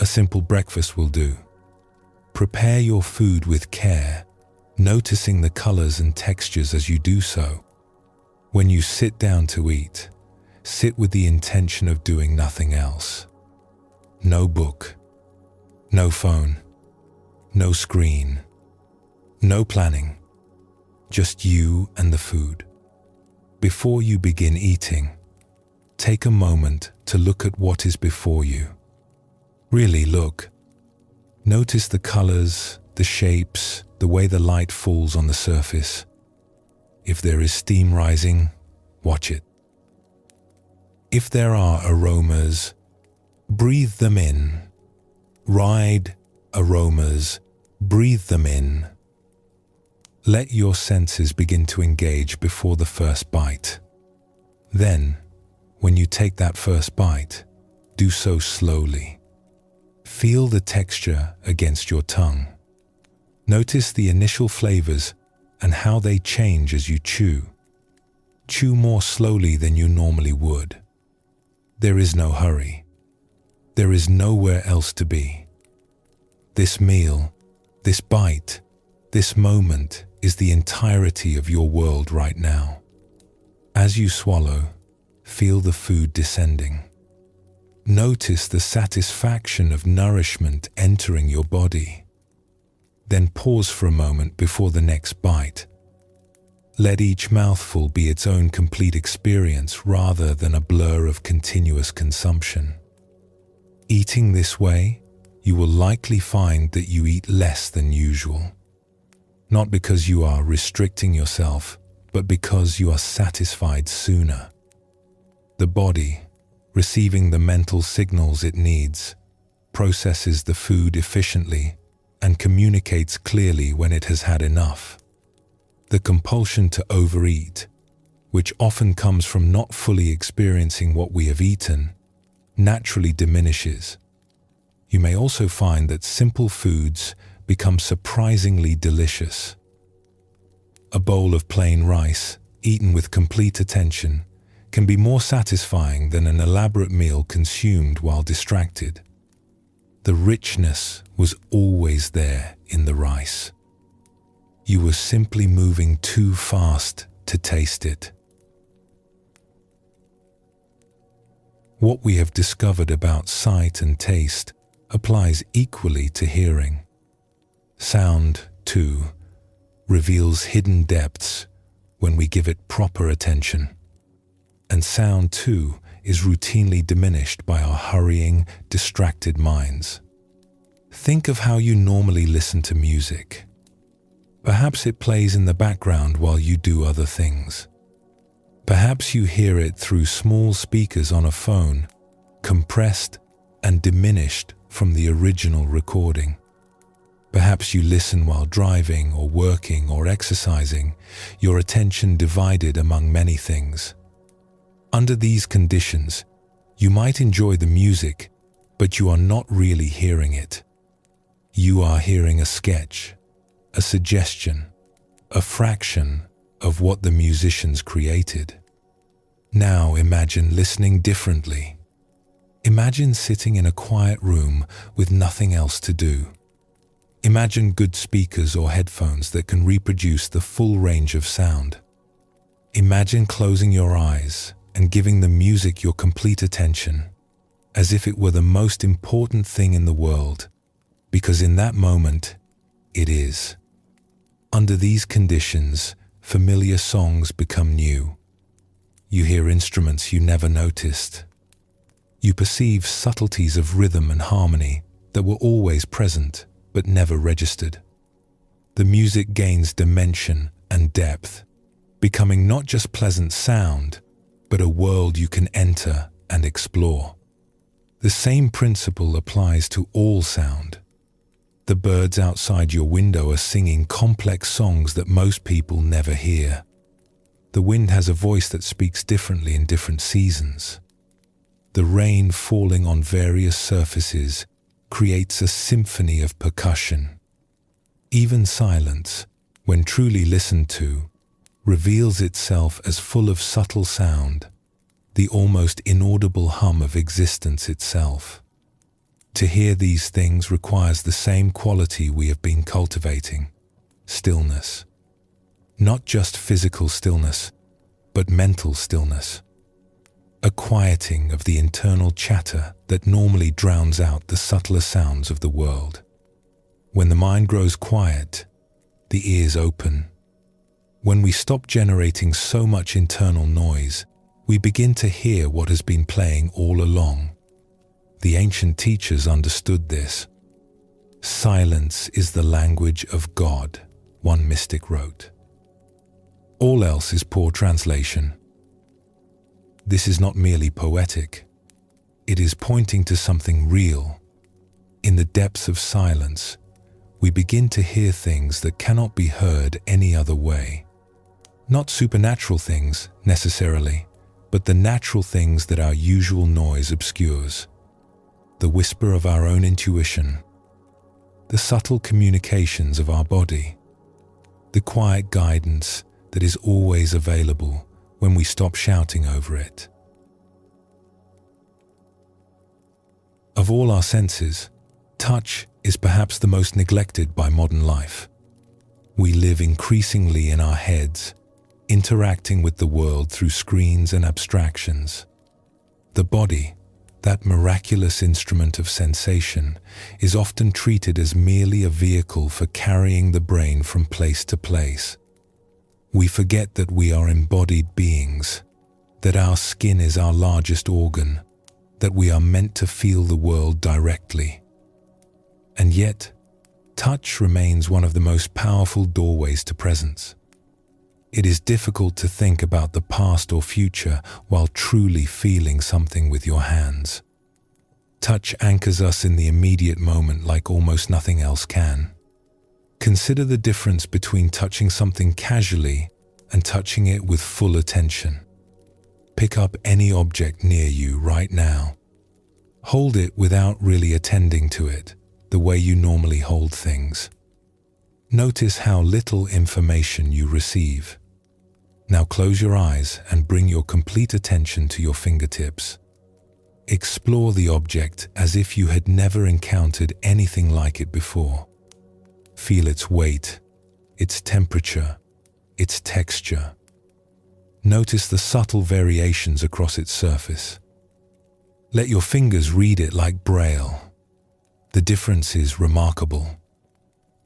Speaker 1: A simple breakfast will do. Prepare your food with care, noticing the colors and textures as you do so. When you sit down to eat, sit with the intention of doing nothing else. No book, no phone, no screen, no planning, just you and the food. Before you begin eating, take a moment to look at what is before you. Really look. Notice the colors, the shapes, the way the light falls on the surface. If there is steam rising, watch it. If there are aromas, breathe them in. Ride aromas, breathe them in. Let your senses begin to engage before the first bite. Then, when you take that first bite, do so slowly. Feel the texture against your tongue. Notice the initial flavors and how they change as you chew. Chew more slowly than you normally would. There is no hurry. There is nowhere else to be. This meal, this bite, this moment is the entirety of your world right now. As you swallow, feel the food descending. Notice the satisfaction of nourishment entering your body. Then pause for a moment before the next bite. Let each mouthful be its own complete experience rather than a blur of continuous consumption. Eating this way, you will likely find that you eat less than usual. Not because you are restricting yourself, but because you are satisfied sooner. The body, receiving the mental signals it needs, processes the food efficiently and communicates clearly when it has had enough. The compulsion to overeat, which often comes from not fully experiencing what we have eaten, naturally diminishes. You may also find that simple foods become surprisingly delicious. A bowl of plain rice, eaten with complete attention, can be more satisfying than an elaborate meal consumed while distracted. The richness was always there in the rice. You were simply moving too fast to taste it. What we have discovered about sight and taste applies equally to hearing. Sound, too, reveals hidden depths when we give it proper attention. And sound, too, is routinely diminished by our hurrying, distracted minds. Think of how you normally listen to music. Perhaps it plays in the background while you do other things. Perhaps you hear it through small speakers on a phone, compressed and diminished from the original recording. Perhaps you listen while driving or working or exercising, your attention divided among many things. Under these conditions, you might enjoy the music, but you are not really hearing it. You are hearing a sketch, a suggestion, a fraction of what the musicians created. Now imagine listening differently. Imagine sitting in a quiet room with nothing else to do. Imagine good speakers or headphones that can reproduce the full range of sound. Imagine closing your eyes and giving the music your complete attention, as if it were the most important thing in the world, because in that moment, it is. Under these conditions, familiar songs become new. You hear instruments you never noticed. You perceive subtleties of rhythm and harmony that were always present but never registered. The music gains dimension and depth, becoming not just pleasant sound, but a world you can enter and explore. The same principle applies to all sound. The birds outside your window are singing complex songs that most people never hear. The wind has a voice that speaks differently in different seasons. The rain falling on various surfaces creates a symphony of percussion. Even silence, when truly listened to, reveals itself as full of subtle sound, the almost inaudible hum of existence itself. To hear these things requires the same quality we have been cultivating: stillness. Not just physical stillness, but mental stillness. A quieting of the internal chatter that normally drowns out the subtler sounds of the world. When the mind grows quiet, the ears open. When we stop generating so much internal noise, we begin to hear what has been playing all along. The ancient teachers understood this. Silence is the language of God, one mystic wrote. All else is poor translation. This is not merely poetic. It is pointing to something real. In the depths of silence, we begin to hear things that cannot be heard any other way. Not supernatural things, necessarily, but the natural things that our usual noise obscures. The whisper of our own intuition, the subtle communications of our body, the quiet guidance that is always available when we stop shouting over it. Of all our senses, touch is perhaps the most neglected by modern life. We live increasingly in our heads, interacting with the world through screens and abstractions. The body, that miraculous instrument of sensation, is often treated as merely a vehicle for carrying the brain from place to place. We forget that we are embodied beings, that our skin is our largest organ, that we are meant to feel the world directly. And yet, touch remains one of the most powerful doorways to presence. It is difficult to think about the past or future while truly feeling something with your hands. Touch anchors us in the immediate moment like almost nothing else can. Consider the difference between touching something casually and touching it with full attention. Pick up any object near you right now. Hold it without really attending to it, the way you normally hold things. Notice how little information you receive. Now close your eyes and bring your complete attention to your fingertips. Explore the object as if you had never encountered anything like it before. Feel its weight, its temperature, its texture. Notice the subtle variations across its surface. Let your fingers read it like braille. The difference is remarkable.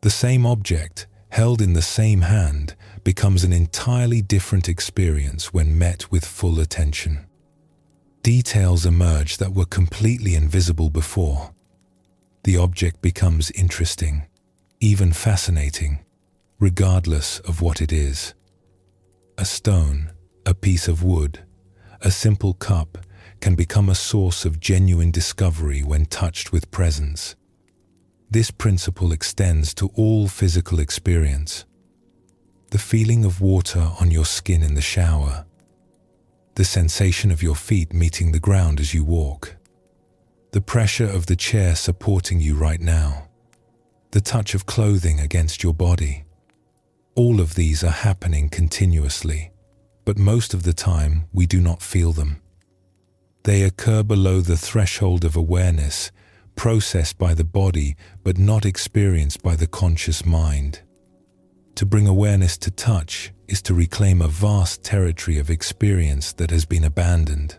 Speaker 1: The same object, held in the same hand, becomes an entirely different experience when met with full attention. Details emerge that were completely invisible before. The object becomes interesting, even fascinating, regardless of what it is. A stone, a piece of wood, a simple cup can become a source of genuine discovery when touched with presence. This principle extends to all physical experience. The feeling of water on your skin in the shower, the sensation of your feet meeting the ground as you walk, the pressure of the chair supporting you right now, the touch of clothing against your body. All of these are happening continuously, but most of the time we do not feel them. They occur below the threshold of awareness, processed by the body but not experienced by the conscious mind. To bring awareness to touch is to reclaim a vast territory of experience that has been abandoned.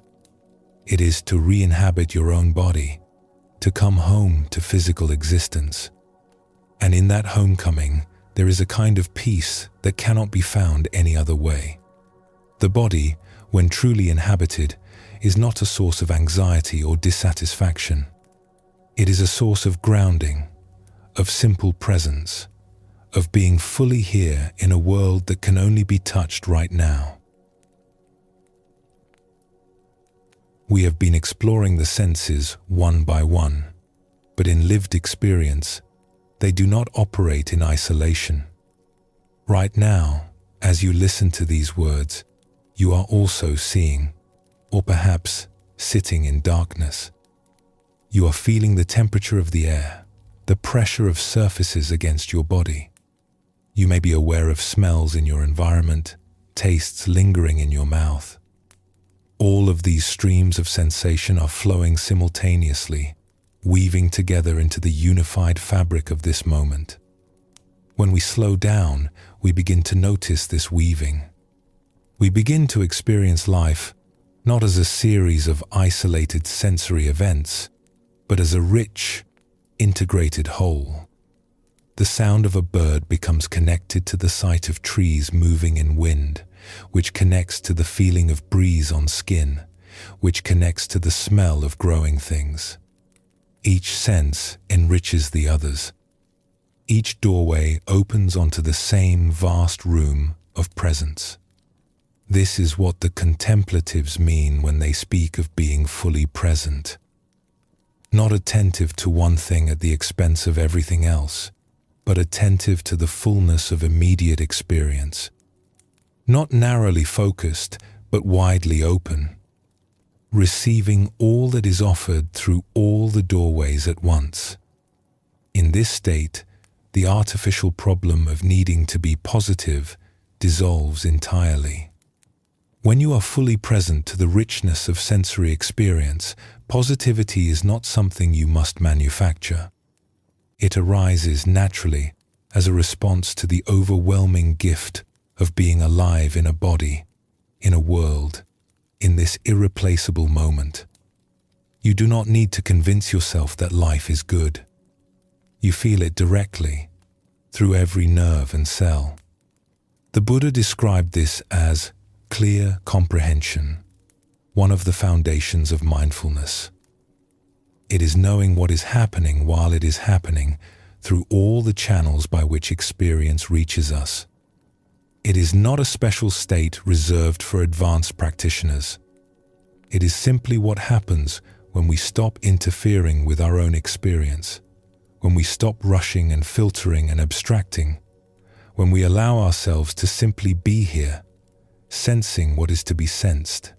Speaker 1: It is to re-inhabit your own body, to come home to physical existence. And in that homecoming, there is a kind of peace that cannot be found any other way. The body, when truly inhabited, is not a source of anxiety or dissatisfaction. It is a source of grounding, of simple presence, of being fully here in a world that can only be touched right now. We have been exploring the senses one by one, but in lived experience, they do not operate in isolation. Right now, as you listen to these words, you are also seeing, or perhaps sitting in darkness. You are feeling the temperature of the air, the pressure of surfaces against your body. You may be aware of smells in your environment, tastes lingering in your mouth. All of these streams of sensation are flowing simultaneously, weaving together into the unified fabric of this moment. When we slow down, we begin to notice this weaving. We begin to experience life not as a series of isolated sensory events, but as a rich, integrated whole. The sound of a bird becomes connected to the sight of trees moving in wind, which connects to the feeling of breeze on skin, which connects to the smell of growing things. Each sense enriches the others. Each doorway opens onto the same vast room of presence. This is what the contemplatives mean when they speak of being fully present. Not attentive to one thing at the expense of everything else, but attentive to the fullness of immediate experience. Not narrowly focused, but widely open. Receiving all that is offered through all the doorways at once. In this state, the artificial problem of needing to be positive dissolves entirely. When you are fully present to the richness of sensory experience, positivity is not something you must manufacture. It arises naturally as a response to the overwhelming gift of being alive in a body, in a world, in this irreplaceable moment. You do not need to convince yourself that life is good. You feel it directly, through every nerve and cell. The Buddha described this as clear comprehension, one of the foundations of mindfulness. It is knowing what is happening while it is happening through all the channels by which experience reaches us. It is not a special state reserved for advanced practitioners. It is simply what happens when we stop interfering with our own experience, when we stop rushing and filtering and abstracting, when we allow ourselves to simply be here, sensing what is to be sensed.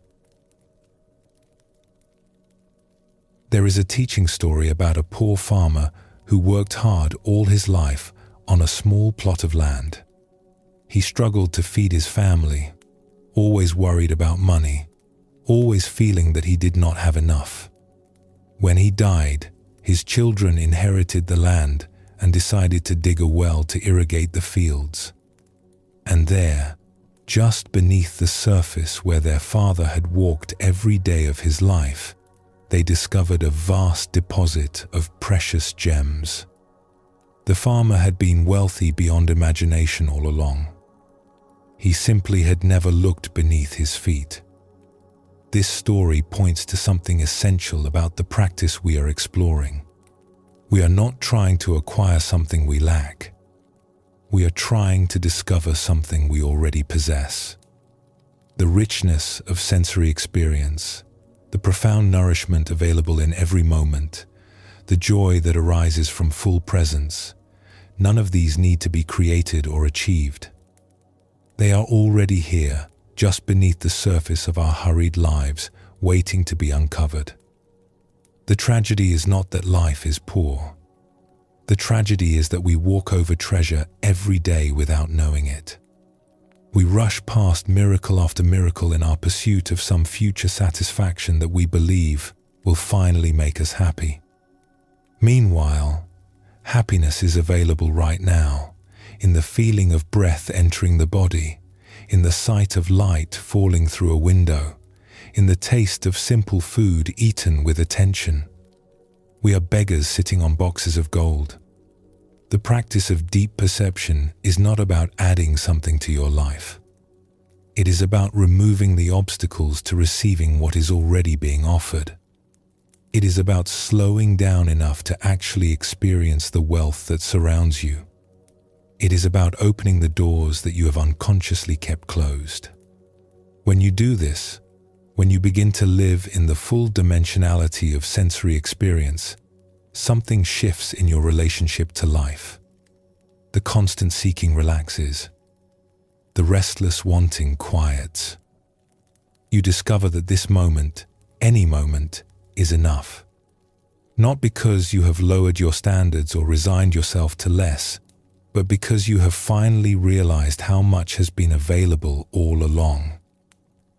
Speaker 1: There is a teaching story about a poor farmer who worked hard all his life on a small plot of land. He struggled to feed his family, always worried about money, always feeling that he did not have enough. When he died, his children inherited the land and decided to dig a well to irrigate the fields. And there, just beneath the surface where their father had walked every day of his life, they discovered a vast deposit of precious gems. The farmer had been wealthy beyond imagination all along. He simply had never looked beneath his feet. This story points to something essential about the practice we are exploring. We are not trying to acquire something we lack. We are trying to discover something we already possess. The richness of sensory experience, the profound nourishment available in every moment, the joy that arises from full presence, none of these need to be created or achieved. They are already here, just beneath the surface of our hurried lives, waiting to be uncovered. The tragedy is not that life is poor. The tragedy is that we walk over treasure every day without knowing it. We rush past miracle after miracle in our pursuit of some future satisfaction that we believe will finally make us happy. Meanwhile, happiness is available right now, in the feeling of breath entering the body, in the sight of light falling through a window, in the taste of simple food eaten with attention. We are beggars sitting on boxes of gold. The practice of deep perception is not about adding something to your life. It is about removing the obstacles to receiving what is already being offered. It is about slowing down enough to actually experience the wealth that surrounds you. It is about opening the doors that you have unconsciously kept closed. When you do this, when you begin to live in the full dimensionality of sensory experience, something shifts in your relationship to life. The constant seeking relaxes. The restless wanting quiets. You discover that this moment, any moment, is enough. Not because you have lowered your standards or resigned yourself to less, but because you have finally realized how much has been available all along.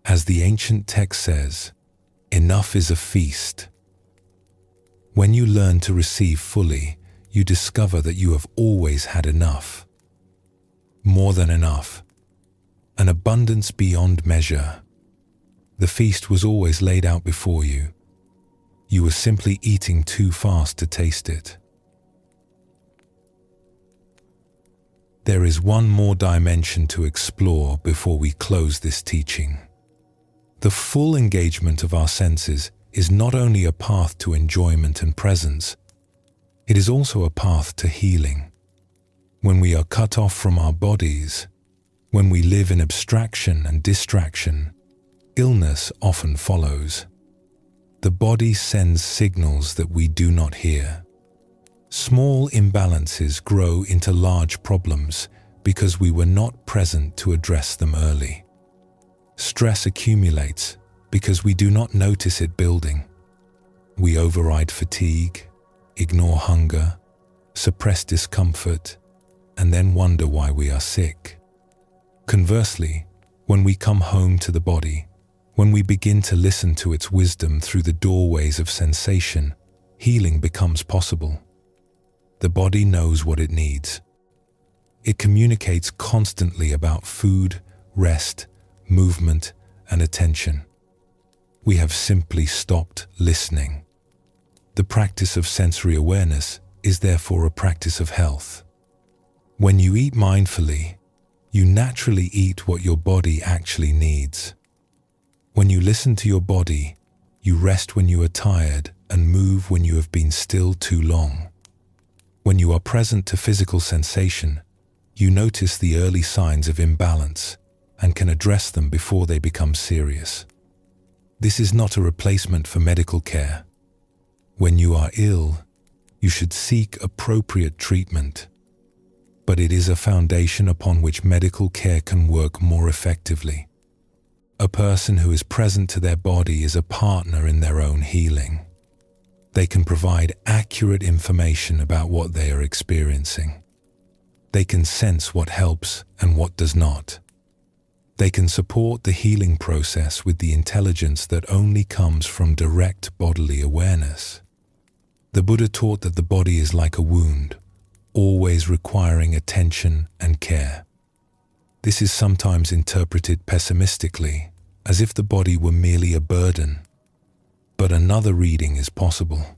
Speaker 1: As the ancient text says, enough is a feast. When you learn to receive fully, you discover that you have always had enough. More than enough. An abundance beyond measure. The feast was always laid out before you. You were simply eating too fast to taste it. There is one more dimension to explore before we close this teaching. The full engagement of our senses is not only a path to enjoyment and presence, it is also a path to healing. When we are cut off from our bodies, when we live in abstraction and distraction, illness often follows. The body sends signals that we do not hear. Small imbalances grow into large problems because we were not present to address them early. Stress accumulates because we do not notice it building. We override fatigue, ignore hunger, suppress discomfort, and then wonder why we are sick. Conversely, when we come home to the body, when we begin to listen to its wisdom through the doorways of sensation, healing becomes possible. The body knows what it needs. It communicates constantly about food, rest, movement, and attention. We have simply stopped listening. The practice of sensory awareness is therefore a practice of health. When you eat mindfully, you naturally eat what your body actually needs. When you listen to your body, you rest when you are tired and move when you have been still too long. When you are present to physical sensation, you notice the early signs of imbalance and can address them before they become serious. This is not a replacement for medical care. When you are ill, you should seek appropriate treatment, but it is a foundation upon which medical care can work more effectively. A person who is present to their body is a partner in their own healing. They can provide accurate information about what they are experiencing. They can sense what helps and what does not. They can support the healing process with the intelligence that only comes from direct bodily awareness. The Buddha taught that the body is like a wound, always requiring attention and care. This is sometimes interpreted pessimistically, as if the body were merely a burden. But another reading is possible.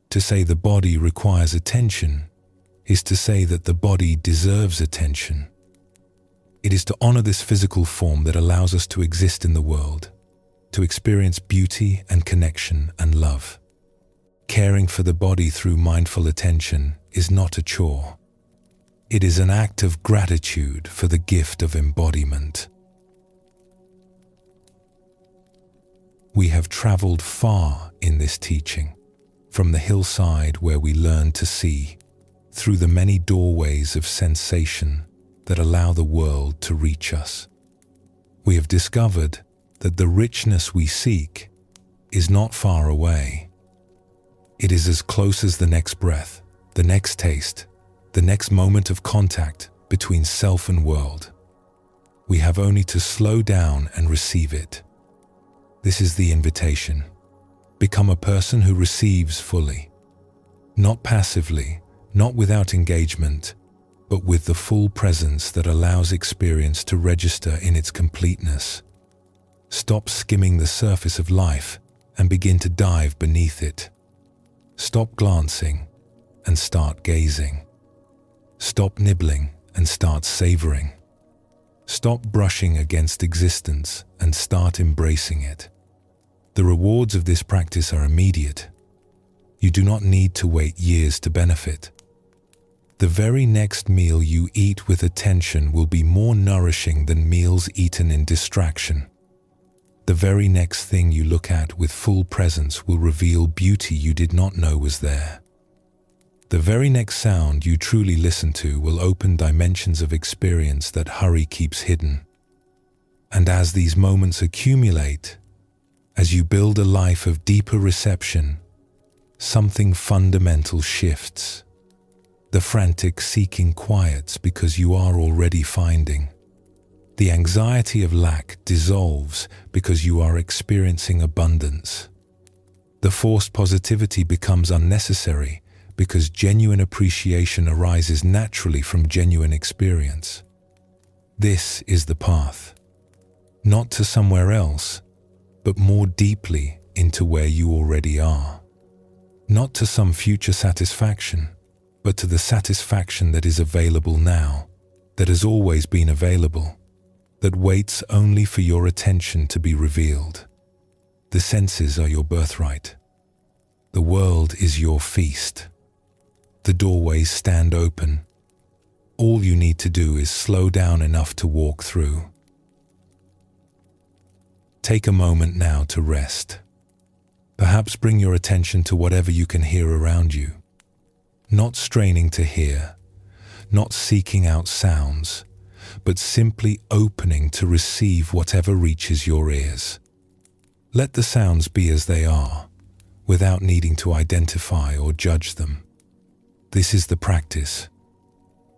Speaker 1: To say the body requires attention is to say that the body deserves attention. It is to honor this physical form that allows us to exist in the world, to experience beauty and connection and love. Caring for the body through mindful attention is not a chore. It is an act of gratitude for the gift of embodiment. We have traveled far in this teaching, from the hillside where we learn to see, through the many doorways of sensation that allow the world to reach us. We have discovered that the richness we seek is not far away. It is as close as the next breath, the next taste, the next moment of contact between self and world. We have only to slow down and receive it. This is the invitation. Become a person who receives fully, not passively, not without engagement, but with the full presence that allows experience to register in its completeness. Stop skimming the surface of life and begin to dive beneath it. Stop glancing and start gazing. Stop nibbling and start savoring. Stop brushing against existence and start embracing it. The rewards of this practice are immediate. You do not need to wait years to benefit. The very next meal you eat with attention will be more nourishing than meals eaten in distraction. The very next thing you look at with full presence will reveal beauty you did not know was there. The very next sound you truly listen to will open dimensions of experience that hurry keeps hidden. And as these moments accumulate, as you build a life of deeper reception, something fundamental shifts. The frantic seeking quiets because you are already finding. The anxiety of lack dissolves because you are experiencing abundance. The forced positivity becomes unnecessary because genuine appreciation arises naturally from genuine experience. This is the path, not to somewhere else, but more deeply into where you already are. Not to some future satisfaction, but to the satisfaction that is available now, that has always been available, that waits only for your attention to be revealed. The senses are your birthright. The world is your feast. The doorways stand open. All you need to do is slow down enough to walk through. Take a moment now to rest. Perhaps bring your attention to whatever you can hear around you. Not straining to hear, not seeking out sounds, but simply opening to receive whatever reaches your ears. Let the sounds be as they are, without needing to identify or judge them. This is the practice.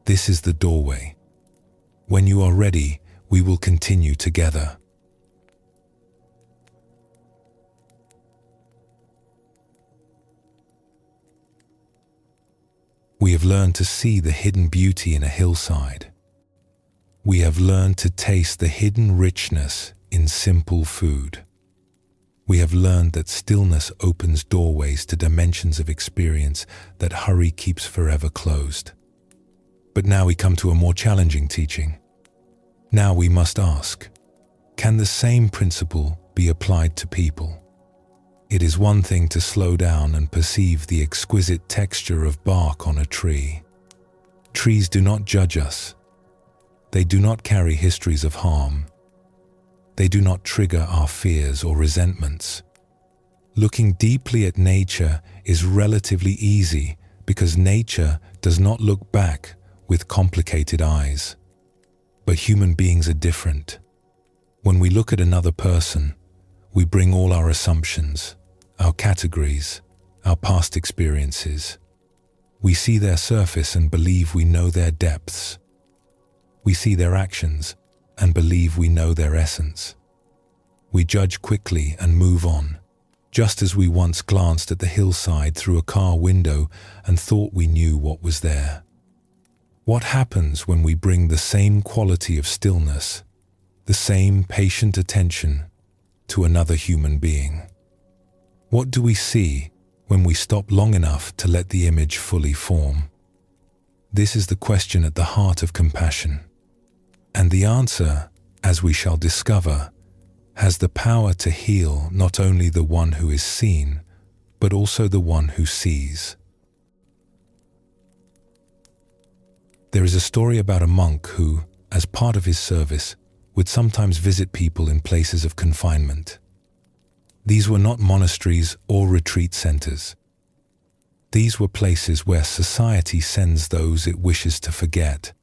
Speaker 1: This is the doorway. When you are ready, we will continue together. We have learned to see the hidden beauty in a hillside. We have learned to taste the hidden richness in simple food. We have learned that stillness opens doorways to dimensions of experience that hurry keeps forever closed. But now we come to a more challenging teaching. Now we must ask, can the same principle be applied to people? It is one thing to slow down and perceive the exquisite texture of bark on a tree. Trees do not judge us. They do not carry histories of harm. They do not trigger our fears or resentments. Looking deeply at nature is relatively easy because nature does not look back with complicated eyes. But human beings are different. When we look at another person, we bring all our assumptions, our categories, our past experiences. We see their surface and believe we know their depths. We see their actions and believe we know their essence. We judge quickly and move on, just as we once glanced at the hillside through a car window and thought we knew what was there. What happens when we bring the same quality of stillness, the same patient attention, to another human being? What do we see when we stop long enough to let the image fully form? This is the question at the heart of compassion. And the answer, as we shall discover, has the power to heal not only the one who is seen, but also the one who sees. There is a story about a monk who, as part of his service, would sometimes visit people in places of confinement. These were not monasteries or retreat centers. These were places where society sends those it wishes to forget.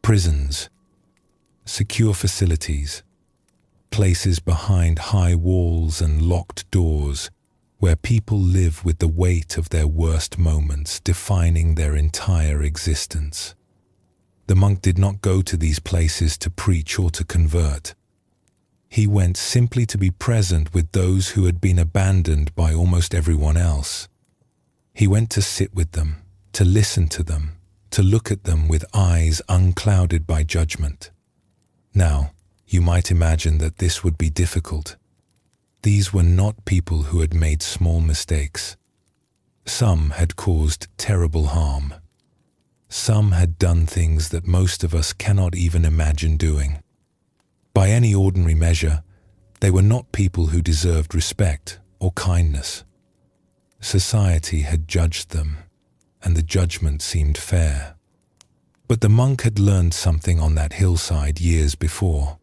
Speaker 1: Prisons, secure facilities, places behind high walls and locked doors where people live with the weight of their worst moments defining their entire existence. The monk did not go to these places to preach or to convert. He went simply to be present with those who had been abandoned by almost everyone else. He went to sit with them, to listen to them, to look at them with eyes unclouded by judgment. Now, you might imagine that this would be difficult. These were not people who had made small mistakes. Some had caused terrible harm. Some had done things that most of us cannot even imagine doing. By any ordinary measure, they were not people who deserved respect or kindness. Society had judged them, and the judgment seemed fair. But the monk had learned something on that hillside years before.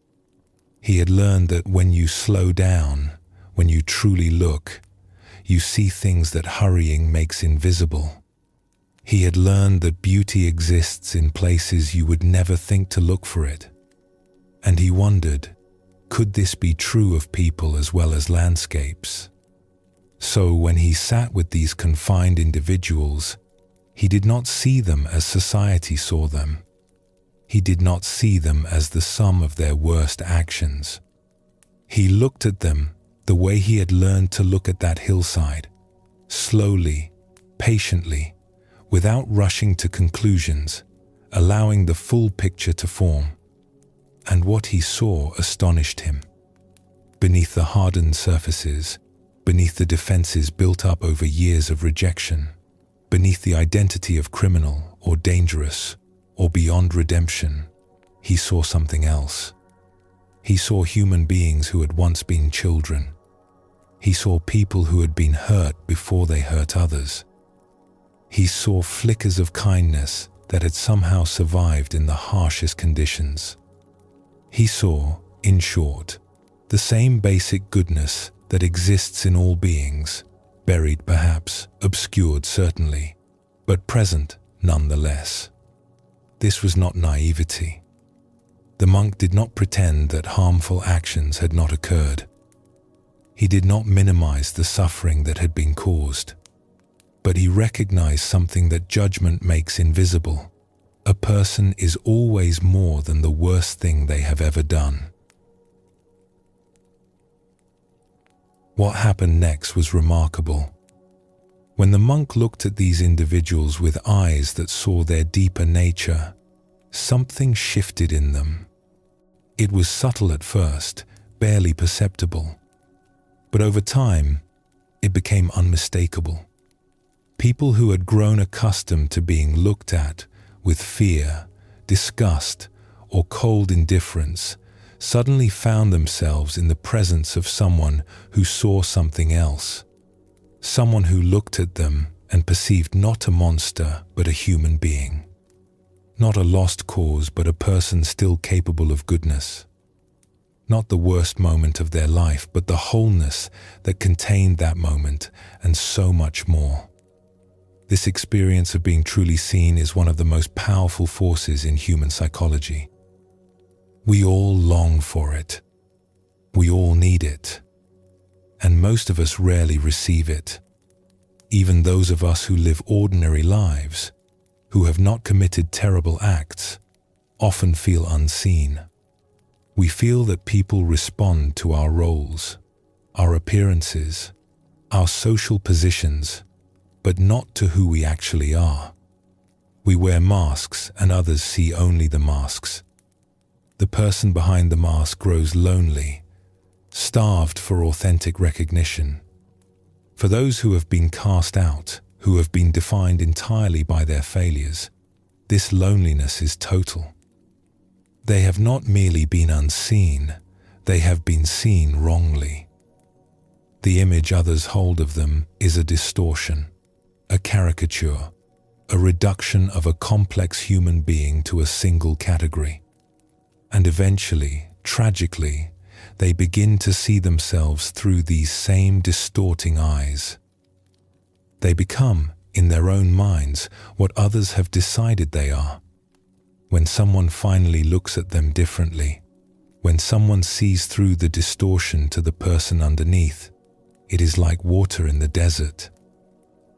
Speaker 1: He had learned that when you slow down, when you truly look, you see things that hurrying makes invisible. He had learned that beauty exists in places you would never think to look for it. And he wondered, could this be true of people as well as landscapes? So when he sat with these confined individuals, he did not see them as society saw them. He did not see them as the sum of their worst actions. He looked at them the way he had learned to look at that hillside, slowly, patiently, without rushing to conclusions, allowing the full picture to form. And what he saw astonished him. Beneath the hardened surfaces, beneath the defenses built up over years of rejection, beneath the identity of criminal or dangerous or beyond redemption, he saw something else. He saw human beings who had once been children. He saw people who had been hurt before they hurt others. He saw flickers of kindness that had somehow survived in the harshest conditions. He saw, in short, the same basic goodness that exists in all beings, buried perhaps, obscured certainly, but present nonetheless. This was not naivety. The monk did not pretend that harmful actions had not occurred. He did not minimize the suffering that had been caused, but he recognized something that judgment makes invisible. A person is always more than the worst thing they have ever done. What happened next was remarkable. When the monk looked at these individuals with eyes that saw their deeper nature, something shifted in them. It was subtle at first, barely perceptible, but over time, it became unmistakable. People who had grown accustomed to being looked at with fear, disgust, or cold indifference suddenly found themselves in the presence of someone who saw something else, someone who looked at them and perceived not a monster but a human being, not a lost cause but a person still capable of goodness, not the worst moment of their life but the wholeness that contained that moment and so much more. This experience of being truly seen is one of the most powerful forces in human psychology. We all long for it. We all need it. And most of us rarely receive it. Even those of us who live ordinary lives, who have not committed terrible acts, often feel unseen. We feel that people respond to our roles, our appearances, our social positions, but not to who we actually are. We wear masks and others see only the masks. The person behind the mask grows lonely, starved for authentic recognition. For those who have been cast out, who have been defined entirely by their failures, this loneliness is total. They have not merely been unseen, they have been seen wrongly. The image others hold of them is a distortion, a caricature, a reduction of a complex human being to a single category. And eventually, tragically, they begin to see themselves through these same distorting eyes. They become, in their own minds, what others have decided they are. When someone finally looks at them differently, when someone sees through the distortion to the person underneath, it is like water in the desert.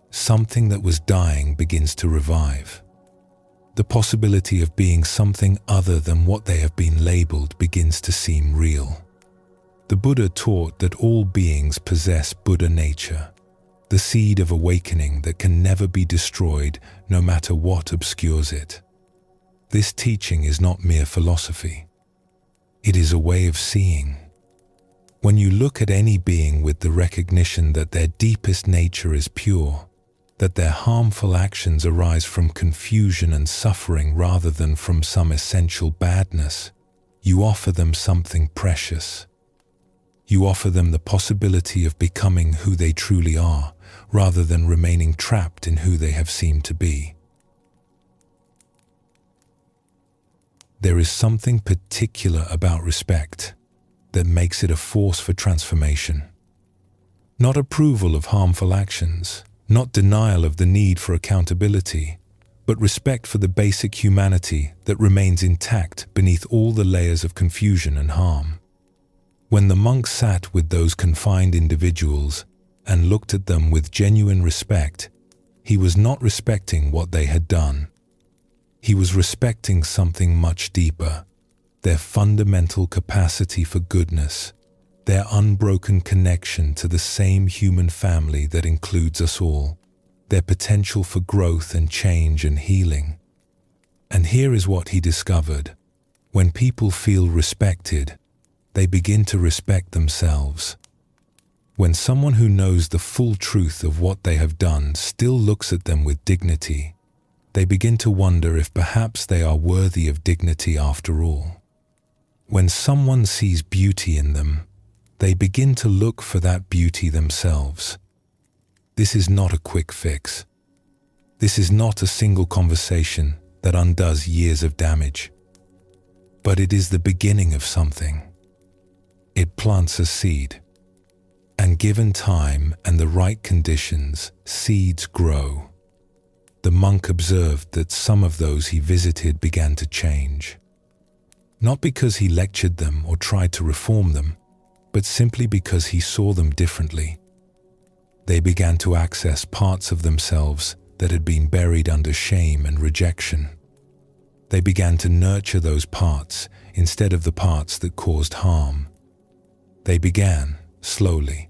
Speaker 1: Something that was dying begins to revive. The possibility of being something other than what they have been labeled begins to seem real. The Buddha taught that all beings possess Buddha nature, the seed of awakening that can never be destroyed no matter what obscures it. This teaching is not mere philosophy. It is a way of seeing. When you look at any being with the recognition that their deepest nature is pure, that their harmful actions arise from confusion and suffering rather than from some essential badness, you offer them something precious. You offer them the possibility of becoming who they truly are, rather than remaining trapped in who they have seemed to be. There is something particular about respect that makes it a force for transformation. Not approval of harmful actions, not denial of the need for accountability, but respect for the basic humanity that remains intact beneath all the layers of confusion and harm. When the monk sat with those confined individuals and looked at them with genuine respect, he was not respecting what they had done. He was respecting something much deeper, their fundamental capacity for goodness, their unbroken connection to the same human family that includes us all, their potential for growth and change and healing. And here is what he discovered. When people feel respected, they begin to respect themselves. When someone who knows the full truth of what they have done still looks at them with dignity, they begin to wonder if perhaps they are worthy of dignity after all. When someone sees beauty in them, they begin to look for that beauty themselves. This is not a quick fix. This is not a single conversation that undoes years of damage. But it is the beginning of something. It plants a seed. And given time and the right conditions, seeds grow. The monk observed that some of those he visited began to change. Not because he lectured them or tried to reform them, but simply because he saw them differently. They began to access parts of themselves that had been buried under shame and rejection. They began to nurture those parts instead of the parts that caused harm. They began, slowly,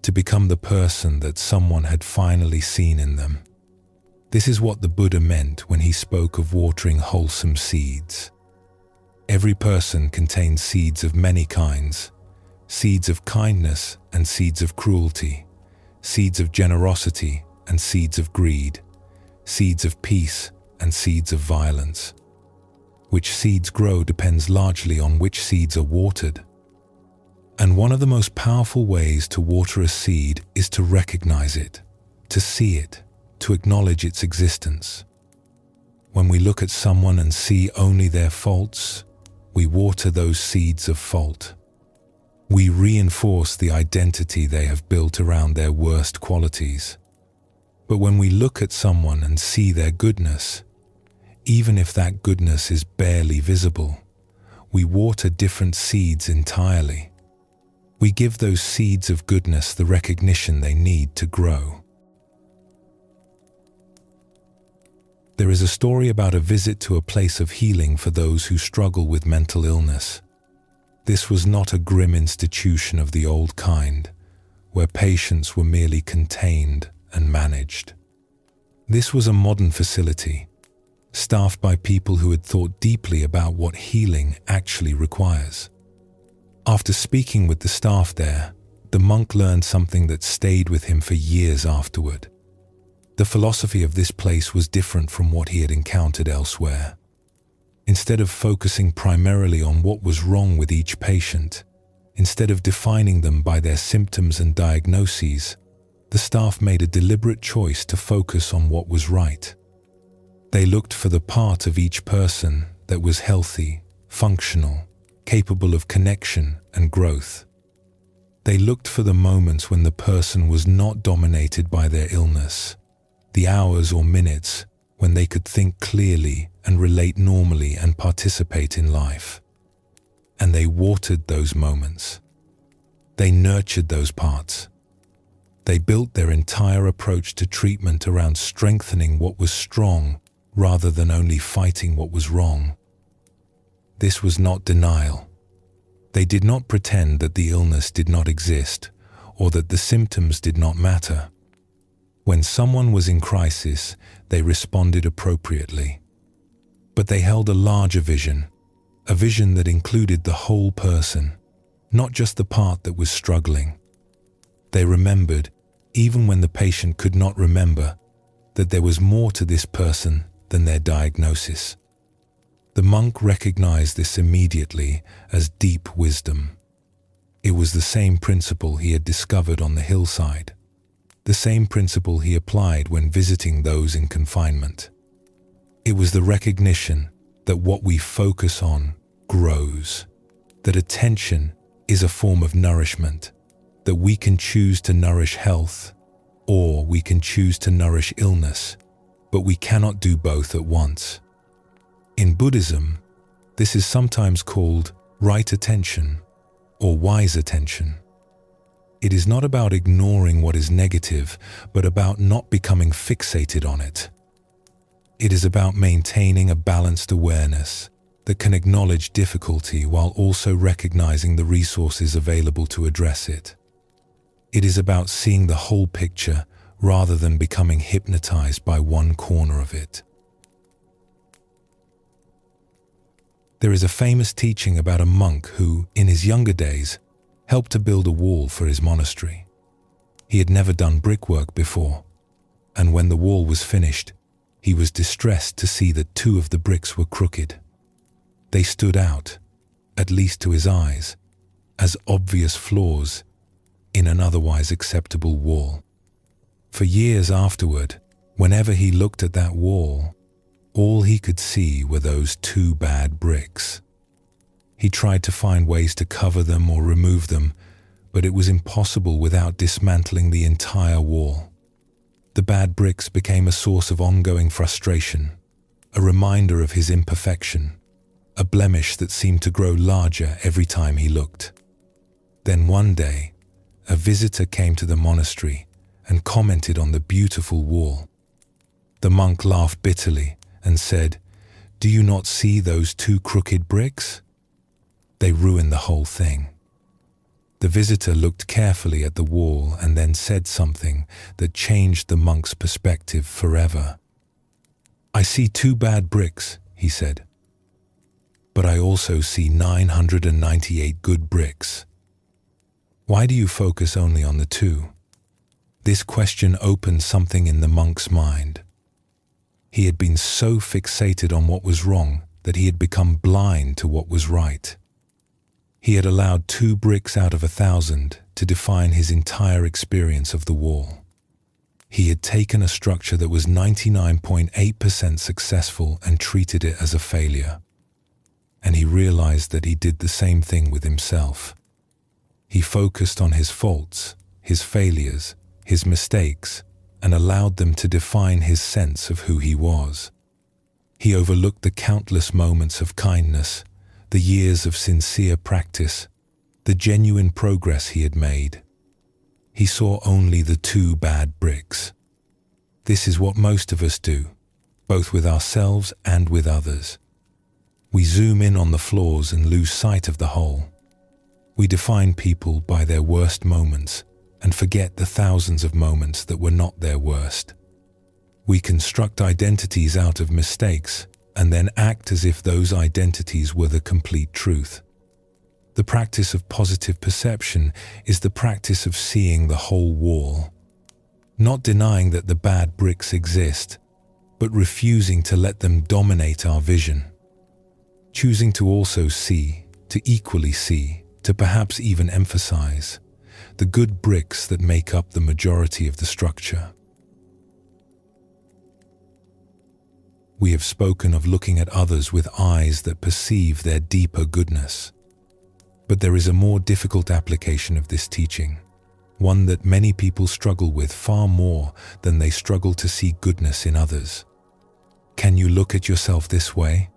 Speaker 1: to become the person that someone had finally seen in them. This is what the Buddha meant when he spoke of watering wholesome seeds. Every person contains seeds of many kinds, seeds of kindness and seeds of cruelty, seeds of generosity and seeds of greed, seeds of peace and seeds of violence. Which seeds grow depends largely on which seeds are watered. And one of the most powerful ways to water a seed is to recognize it, to see it, to acknowledge its existence. When we look at someone and see only their faults, we water those seeds of fault. We reinforce the identity they have built around their worst qualities. But when we look at someone and see their goodness, even if that goodness is barely visible, we water different seeds entirely. We give those seeds of goodness the recognition they need to grow. There is a story about a visit to a place of healing for those who struggle with mental illness. This was not a grim institution of the old kind, where patients were merely contained and managed. This was a modern facility, staffed by people who had thought deeply about what healing actually requires. After speaking with the staff there, the monk learned something that stayed with him for years afterward. The philosophy of this place was different from what he had encountered elsewhere. Instead of focusing primarily on what was wrong with each patient, instead of defining them by their symptoms and diagnoses, the staff made a deliberate choice to focus on what was right. They looked for the part of each person that was healthy, functional, capable of connection and growth. They looked for the moments when the person was not dominated by their illness, the hours or minutes when they could think clearly and relate normally and participate in life. And they watered those moments. They nurtured those parts. They built their entire approach to treatment around strengthening what was strong rather than only fighting what was wrong. This was not denial. They did not pretend that the illness did not exist or that the symptoms did not matter. When someone was in crisis, they responded appropriately. But they held a larger vision, a vision that included the whole person, not just the part that was struggling. They remembered, even when the patient could not remember, that there was more to this person than their diagnosis. The monk recognized this immediately as deep wisdom. It was the same principle he had discovered on the hillside, the same principle he applied when visiting those in confinement. It was the recognition that what we focus on grows, that attention is a form of nourishment, that we can choose to nourish health or we can choose to nourish illness, but we cannot do both at once. In Buddhism, this is sometimes called right attention or wise attention. It is not about ignoring what is negative, but about not becoming fixated on it. It is about maintaining a balanced awareness that can acknowledge difficulty while also recognizing the resources available to address it. It is about seeing the whole picture rather than becoming hypnotized by one corner of it. There is a famous teaching about a monk who, in his younger days, helped to build a wall for his monastery. He had never done brickwork before, and when the wall was finished, he was distressed to see that 2 of the bricks were crooked. They stood out, at least to his eyes, as obvious flaws in an otherwise acceptable wall. For years afterward, whenever he looked at that wall, all he could see were those 2 bad bricks. He tried to find ways to cover them or remove them, but it was impossible without dismantling the entire wall. The bad bricks became a source of ongoing frustration, a reminder of his imperfection, a blemish that seemed to grow larger every time he looked. Then one day, a visitor came to the monastery and commented on the beautiful wall. The monk laughed bitterly and said, "Do you not see those 2 crooked bricks? They ruin the whole thing." The visitor looked carefully at the wall and then said something that changed the monk's perspective forever. "I see 2 bad bricks," he said, "but I also see 998 good bricks. Why do you focus only on the 2? This question opened something in the monk's mind. He had been so fixated on what was wrong that he had become blind to what was right. He had allowed 2 bricks out of 1,000 to define his entire experience of the wall. He had taken a structure that was 99.8% successful and treated it as a failure. And he realized that he did the same thing with himself. He focused on his faults, his failures, his mistakes, and allowed them to define his sense of who he was. He overlooked the countless moments of kindness, the years of sincere practice, the genuine progress he had made. He saw only the 2 bad bricks. This is what most of us do, both with ourselves and with others. We zoom in on the flaws and lose sight of the whole. We define people by their worst moments and forget the thousands of moments that were not their worst. We construct identities out of mistakes and then act as if those identities were the complete truth. The practice of positive perception is the practice of seeing the whole wall, not denying that the bad bricks exist, but refusing to let them dominate our vision. Choosing to also see, to equally see, to perhaps even emphasize the good bricks that make up the majority of the structure. We have spoken of looking at others with eyes that perceive their deeper goodness. But there is a more difficult application of this teaching, one that many people struggle with far more than they struggle to see goodness in others. Can you look at yourself this way?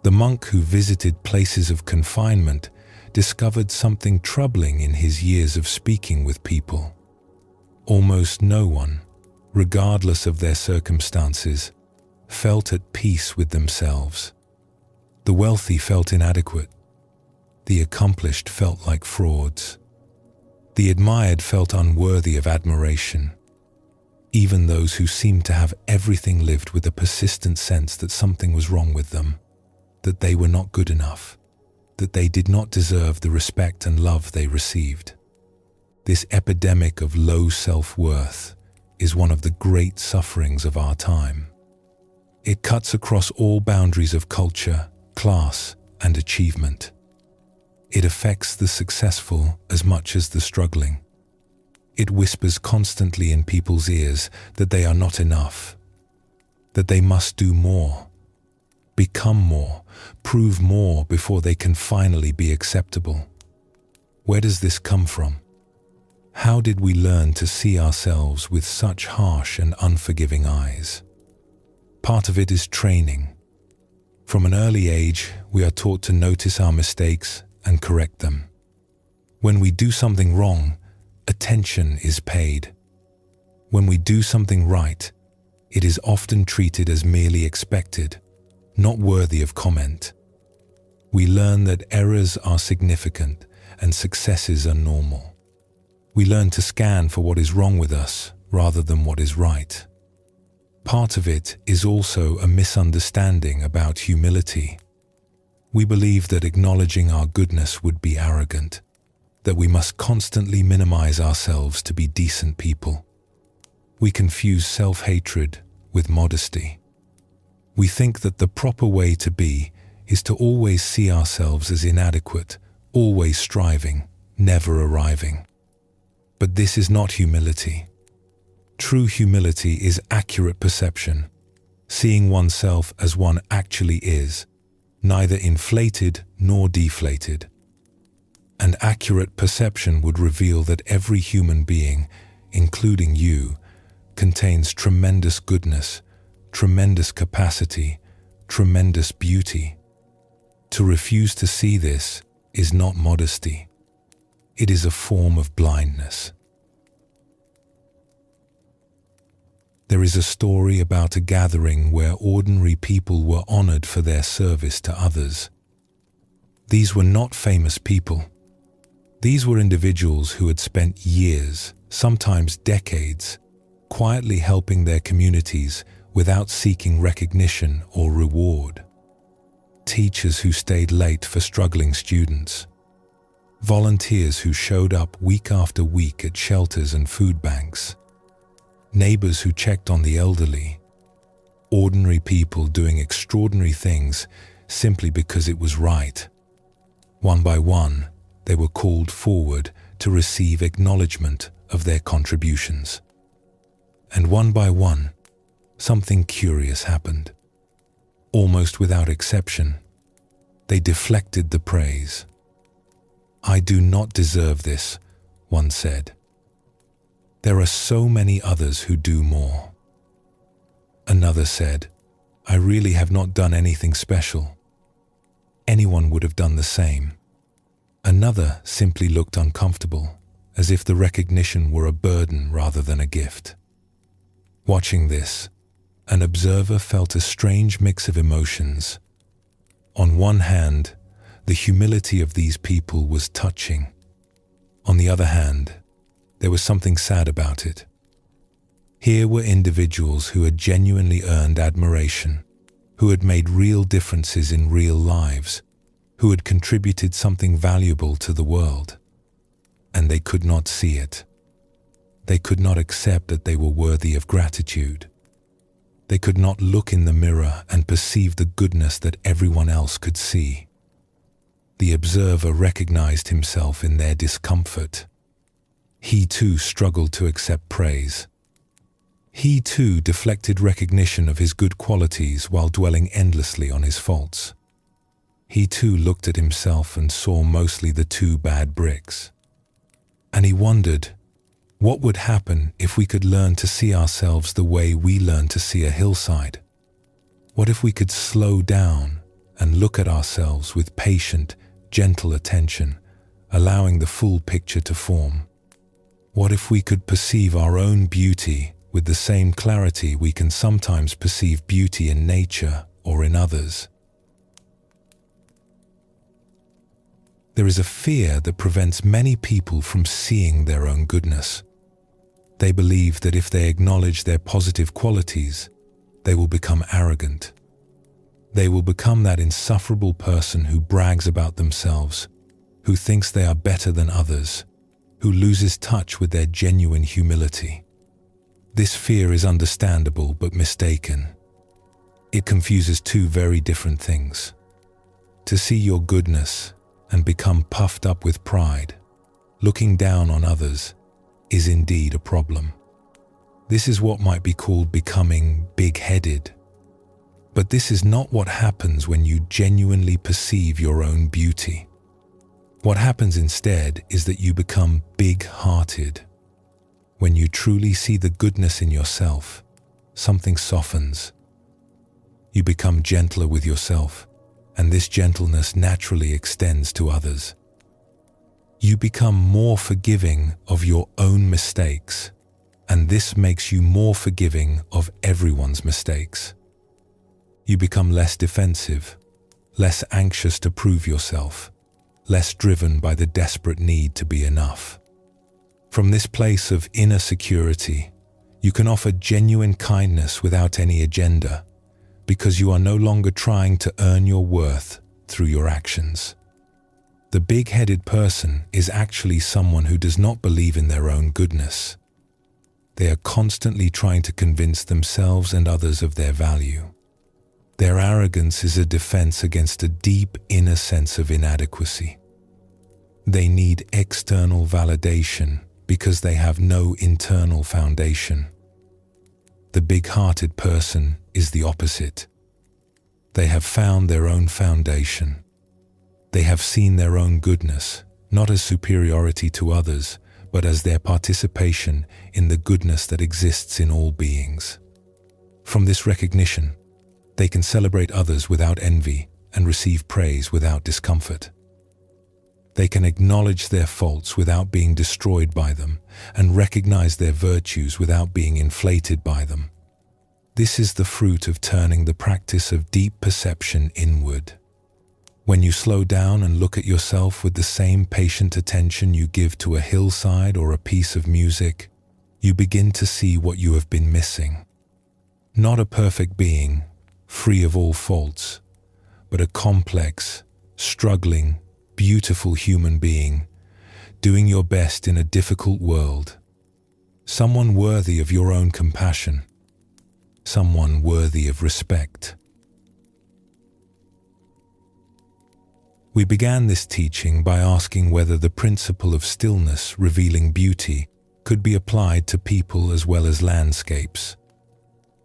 Speaker 1: The monk who visited places of confinement discovered something troubling in his years of speaking with people. Almost no one, regardless of their circumstances, felt at peace with themselves. The wealthy felt inadequate. The accomplished felt like frauds. The admired felt unworthy of admiration. Even those who seemed to have everything lived with a persistent sense that something was wrong with them, that they were not good enough, that they did not deserve the respect and love they received. This epidemic of low self-worth is one of the great sufferings of our time. It cuts across all boundaries of culture, class, and achievement. It affects the successful as much as the struggling. It whispers constantly in people's ears that they are not enough, that they must do more, become more, prove more before they can finally be acceptable. Where does this come from? How did we learn to see ourselves with such harsh and unforgiving eyes? Part of it is training. From an early age, we are taught to notice our mistakes and correct them. When we do something wrong, attention is paid. When we do something right, it is often treated as merely expected, not worthy of comment. We learn that errors are significant and successes are normal. We learn to scan for what is wrong with us rather than what is right. Part of it is also a misunderstanding about humility. We believe that acknowledging our goodness would be arrogant, that we must constantly minimize ourselves to be decent people. We confuse self-hatred with modesty. We think that the proper way to be is to always see ourselves as inadequate, always striving, never arriving. But this is not humility. True humility is accurate perception, seeing oneself as one actually is, neither inflated nor deflated. An accurate perception would reveal that every human being, including you, contains tremendous goodness, tremendous capacity, tremendous beauty. To refuse to see this is not modesty. It is a form of blindness. There is a story about a gathering where ordinary people were honored for their service to others. These were not famous people. These were individuals who had spent years, sometimes decades, quietly helping their communities without seeking recognition or reward. Teachers who stayed late for struggling students. Volunteers who showed up week after week at shelters and food banks. Neighbors who checked on the elderly. Ordinary people doing extraordinary things simply because it was right. One by one, they were called forward to receive acknowledgement of their contributions. And one by one, something curious happened. Almost without exception, they deflected the praise. "I do not deserve this," one said. "There are so many others who do more." Another said, "I really have not done anything special. Anyone would have done the same." Another simply looked uncomfortable, as if the recognition were a burden rather than a gift. Watching this, an observer felt a strange mix of emotions. On one hand, the humility of these people was touching. On the other hand, there was something sad about it. Here were individuals who had genuinely earned admiration, who had made real differences in real lives, who had contributed something valuable to the world. And they could not see it. They could not accept that they were worthy of gratitude. They could not look in the mirror and perceive the goodness that everyone else could see. The observer recognized himself in their discomfort. He too struggled to accept praise. He too deflected recognition of his good qualities while dwelling endlessly on his faults. He too looked at himself and saw mostly the two bad bricks. And he wondered, what would happen if we could learn to see ourselves the way we learn to see a hillside? What if we could slow down and look at ourselves with patient, gentle attention, allowing the full picture to form? What if we could perceive our own beauty with the same clarity we can sometimes perceive beauty in nature or in others? There is a fear that prevents many people from seeing their own goodness. They believe that if they acknowledge their positive qualities, they will become arrogant. They will become that insufferable person who brags about themselves, who thinks they are better than others, who loses touch with their genuine humility. This fear is understandable but mistaken. It confuses two very different things. To see your goodness and become puffed up with pride, looking down on others, is indeed a problem. This is what might be called becoming big-headed. But this is not what happens when you genuinely perceive your own beauty. What happens instead is that you become big-hearted. When you truly see the goodness in yourself, something softens. You become gentler with yourself, and this gentleness naturally extends to others. You become more forgiving of your own mistakes, and this makes you more forgiving of everyone's mistakes. You become less defensive, less anxious to prove yourself, less driven by the desperate need to be enough. From this place of inner security, you can offer genuine kindness without any agenda, because you are no longer trying to earn your worth through your actions. The big-headed person is actually someone who does not believe in their own goodness. They are constantly trying to convince themselves and others of their value. Their arrogance is a defense against a deep inner sense of inadequacy. They need external validation because they have no internal foundation. The big-hearted person is the opposite. They have found their own foundation. They have seen their own goodness, not as superiority to others, but as their participation in the goodness that exists in all beings. From this recognition, they can celebrate others without envy and receive praise without discomfort. They can acknowledge their faults without being destroyed by them and recognize their virtues without being inflated by them. This is the fruit of turning the practice of deep perception inward. When you slow down and look at yourself with the same patient attention you give to a hillside or a piece of music, you begin to see what you have been missing. Not a perfect being, free of all faults, but a complex, struggling, beautiful human being, doing your best in a difficult world. Someone worthy of your own compassion. Someone worthy of respect. We began this teaching by asking whether the principle of stillness revealing beauty could be applied to people as well as landscapes.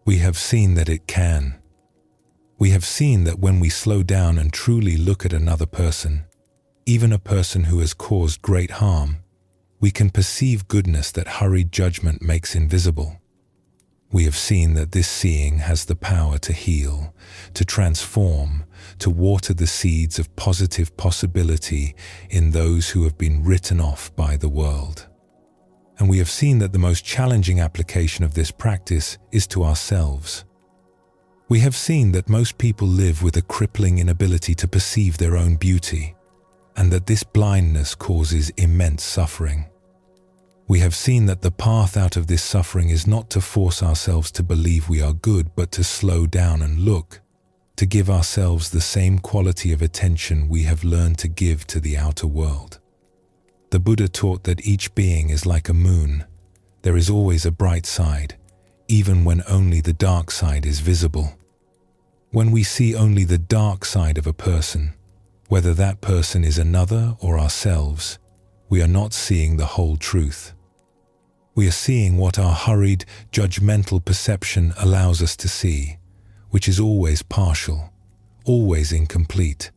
Speaker 1: We have seen that it can. We have seen that when we slow down and truly look at another person, even a person who has caused great harm, we can perceive goodness that hurried judgment makes invisible. We have seen that this seeing has the power to heal, to transform, to water the seeds of positive possibility in those who have been written off by the world. And we have seen that the most challenging application of this practice is to ourselves. We have seen that most people live with a crippling inability to perceive their own beauty, and that this blindness causes immense suffering. We have seen that the path out of this suffering is not to force ourselves to believe we are good, but to slow down and look, to give ourselves the same quality of attention we have learned to give to the outer world. The Buddha taught that each being is like a moon. There is always a bright side, even when only the dark side is visible. When we see only the dark side of a person, whether that person is another or ourselves, we are not seeing the whole truth. We are seeing what our hurried, judgmental perception allows us to see, which is always partial, always incomplete.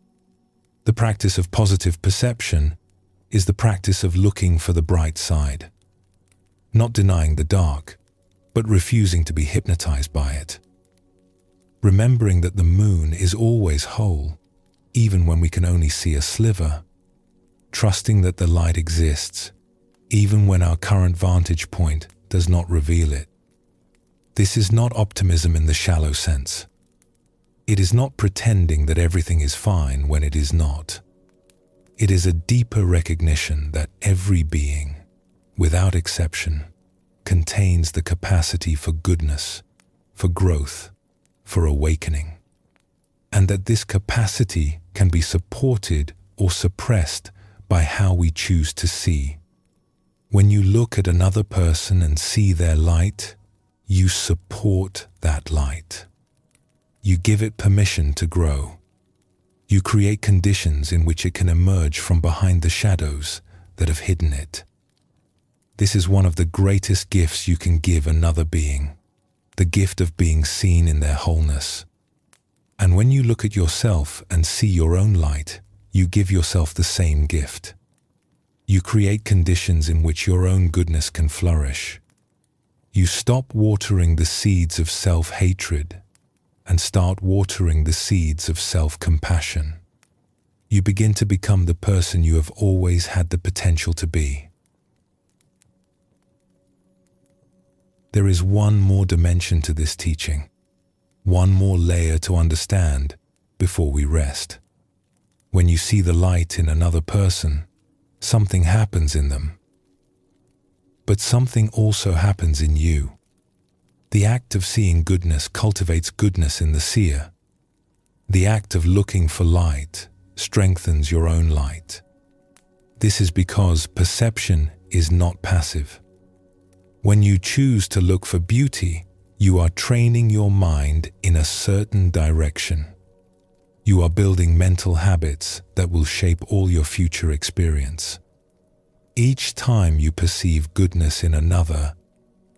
Speaker 1: The practice of positive perception is the practice of looking for the bright side, not denying the dark, but refusing to be hypnotized by it. Remembering that the moon is always whole, even when we can only see a sliver. Trusting that the light exists, even when our current vantage point does not reveal it. This is not optimism in the shallow sense. It is not pretending that everything is fine when it is not. It is a deeper recognition that every being, without exception, contains the capacity for goodness, for growth, for awakening. And that this capacity can be supported or suppressed by how we choose to see. When you look at another person and see their light, you support that light. You give it permission to grow. You create conditions in which it can emerge from behind the shadows that have hidden it. This is one of the greatest gifts you can give another being, the gift of being seen in their wholeness. And when you look at yourself and see your own light, you give yourself the same gift. You create conditions in which your own goodness can flourish. You stop watering the seeds of self-hatred and start watering the seeds of self-compassion. You begin to become the person you have always had the potential to be. There is one more dimension to this teaching, one more layer to understand before we rest. When you see the light in another person, something happens in them. But something also happens in you. The act of seeing goodness cultivates goodness in the seer. The act of looking for light strengthens your own light. This is because perception is not passive. When you choose to look for beauty, you are training your mind in a certain direction. You are building mental habits that will shape all your future experience. Each time you perceive goodness in another,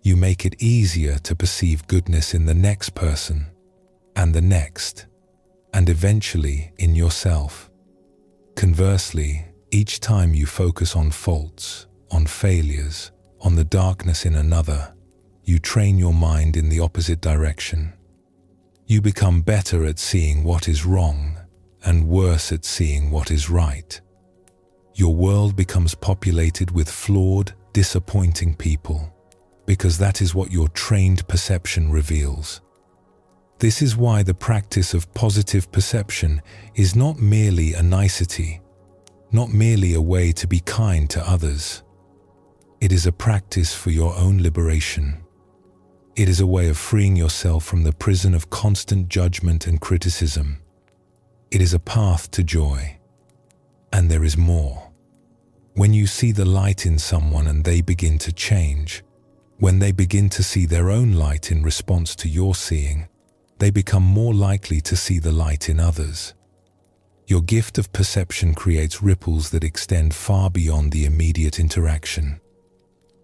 Speaker 1: you make it easier to perceive goodness in the next person, and the next, and eventually in yourself. Conversely, each time you focus on faults, on failures, on the darkness in another, you train your mind in the opposite direction. You become better at seeing what is wrong and worse at seeing what is right. Your world becomes populated with flawed, disappointing people, because that is what your trained perception reveals. This is why the practice of positive perception is not merely a nicety, not merely a way to be kind to others. It is a practice for your own liberation. It is a way of freeing yourself from the prison of constant judgment and criticism. It is a path to joy. And there is more. When you see the light in someone and they begin to change, when they begin to see their own light in response to your seeing, they become more likely to see the light in others. Your gift of perception creates ripples that extend far beyond the immediate interaction.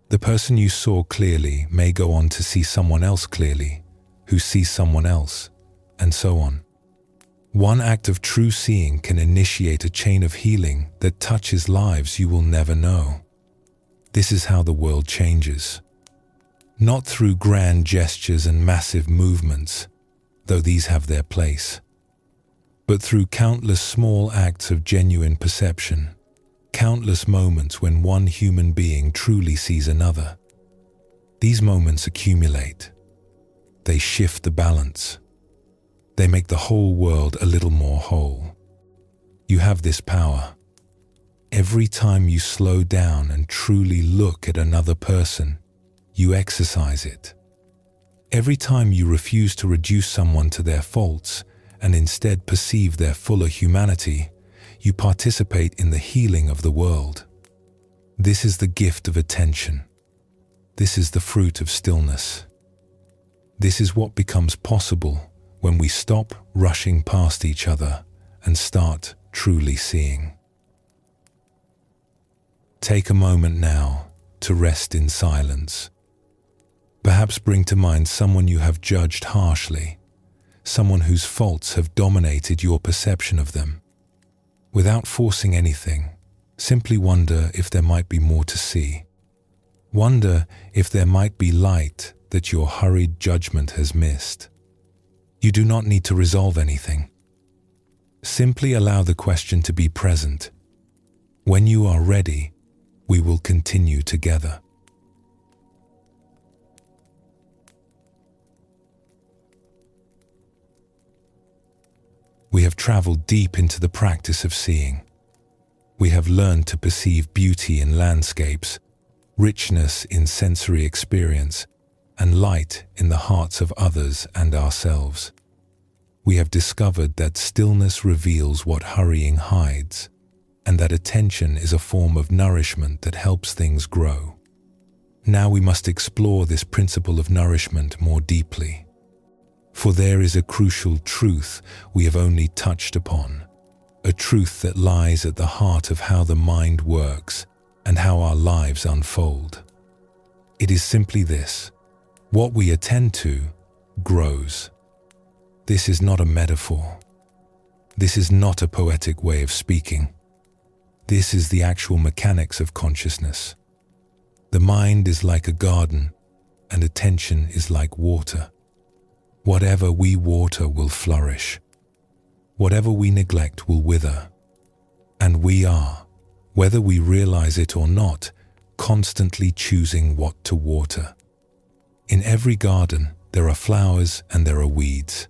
Speaker 1: The person you saw clearly may go on to see someone else clearly, who sees someone else, and so on. One act of true seeing can initiate a chain of healing that touches lives you will never know. This is how the world changes. Not through grand gestures and massive movements, though these have their place, but through countless small acts of genuine perception. Countless moments when one human being truly sees another. These moments accumulate. They shift the balance. They make the whole world a little more whole. You have this power. Every time you slow down and truly look at another person, you exercise it. Every time you refuse to reduce someone to their faults and instead perceive their fuller humanity, you participate in the healing of the world. This is the gift of attention. This is the fruit of stillness. This is what becomes possible when we stop rushing past each other and start truly seeing. Take a moment now to rest in silence. Perhaps bring to mind someone you have judged harshly, someone whose faults have dominated your perception of them. Without forcing anything, simply wonder if there might be more to see. Wonder if there might be light that your hurried judgment has missed. You do not need to resolve anything. Simply allow the question to be present. When you are ready, we will continue together. We have traveled deep into the practice of seeing. We have learned to perceive beauty in landscapes, richness in sensory experience, and light in the hearts of others and ourselves. We have discovered that stillness reveals what hurrying hides, and that attention is a form of nourishment that helps things grow. Now we must explore this principle of nourishment more deeply. For there is a crucial truth we have only touched upon, a truth that lies at the heart of how the mind works and how our lives unfold. It is simply this: what we attend to grows. This is not a metaphor. This is not a poetic way of speaking. This is the actual mechanics of consciousness. The mind is like a garden, and attention is like water. Whatever we water will flourish. Whatever we neglect will wither. And we are, whether we realize it or not, constantly choosing what to water. In every garden, there are flowers and there are weeds.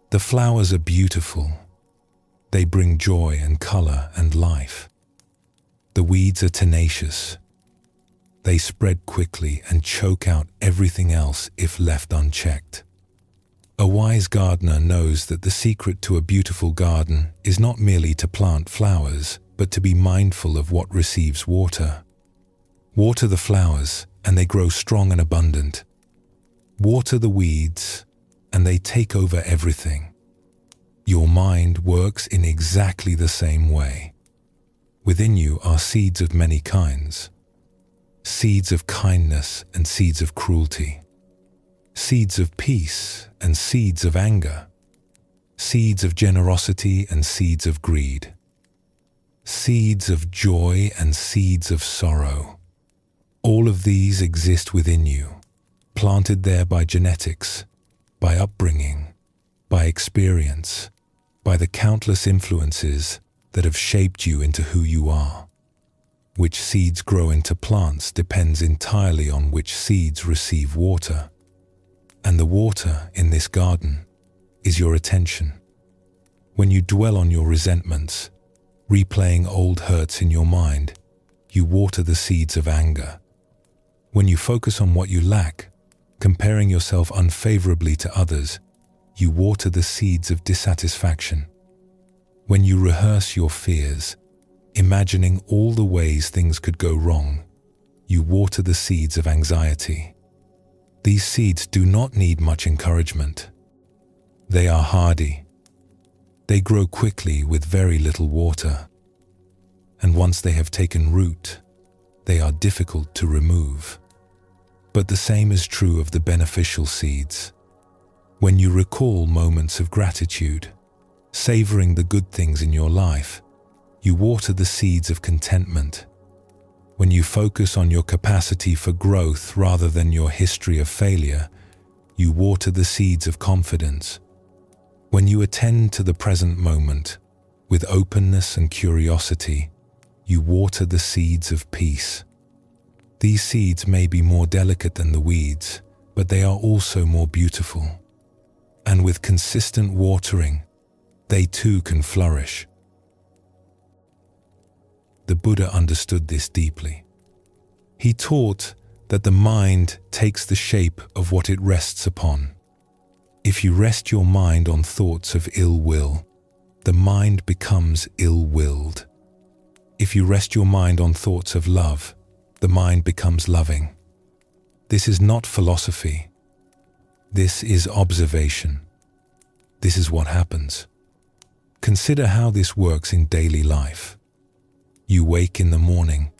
Speaker 1: The flowers are beautiful. They bring joy and color and life. The weeds are tenacious. They spread quickly and choke out everything else if left unchecked. A wise gardener knows that the secret to a beautiful garden is not merely to plant flowers, but to be mindful of what receives water. Water the flowers, and they grow strong and abundant. Water the weeds, and they take over everything. Your mind works in exactly the same way. Within you are seeds of many kinds. Seeds of kindness and seeds of cruelty. Seeds of peace and seeds of anger. Seeds of generosity and seeds of greed. Seeds of joy and seeds of sorrow. All of these exist within you, planted there by genetics, by upbringing, by experience, by the countless influences that have shaped you into who you are. Which seeds grow into plants depends entirely on which seeds receive water. And the water in this garden is your attention. When you dwell on your resentments, replaying old hurts in your mind, you water the seeds of anger. When you focus on what you lack, comparing yourself unfavorably to others, you water the seeds of dissatisfaction. When you rehearse your fears, imagining all the ways things could go wrong, you water the seeds of anxiety. These seeds do not need much encouragement. They are hardy. They grow quickly with very little water. And once they have taken root, they are difficult to remove. But the same is true of the beneficial seeds. When you recall moments of gratitude, savoring the good things in your life, you water the seeds of contentment. When you focus on your capacity for growth rather than your history of failure, you water the seeds of confidence. When you attend to the present moment with openness and curiosity, you water the seeds of peace. These seeds may be more delicate than the weeds, but they are also more beautiful. And with consistent watering, they too can flourish. The Buddha understood this deeply. He taught that the mind takes the shape of what it rests upon. If you rest your mind on thoughts of ill will, the mind becomes ill-willed. If you rest your mind on thoughts of love, the mind becomes loving. This is not philosophy. This is observation. This is what happens. Consider how this works in daily life. You wake in the morning,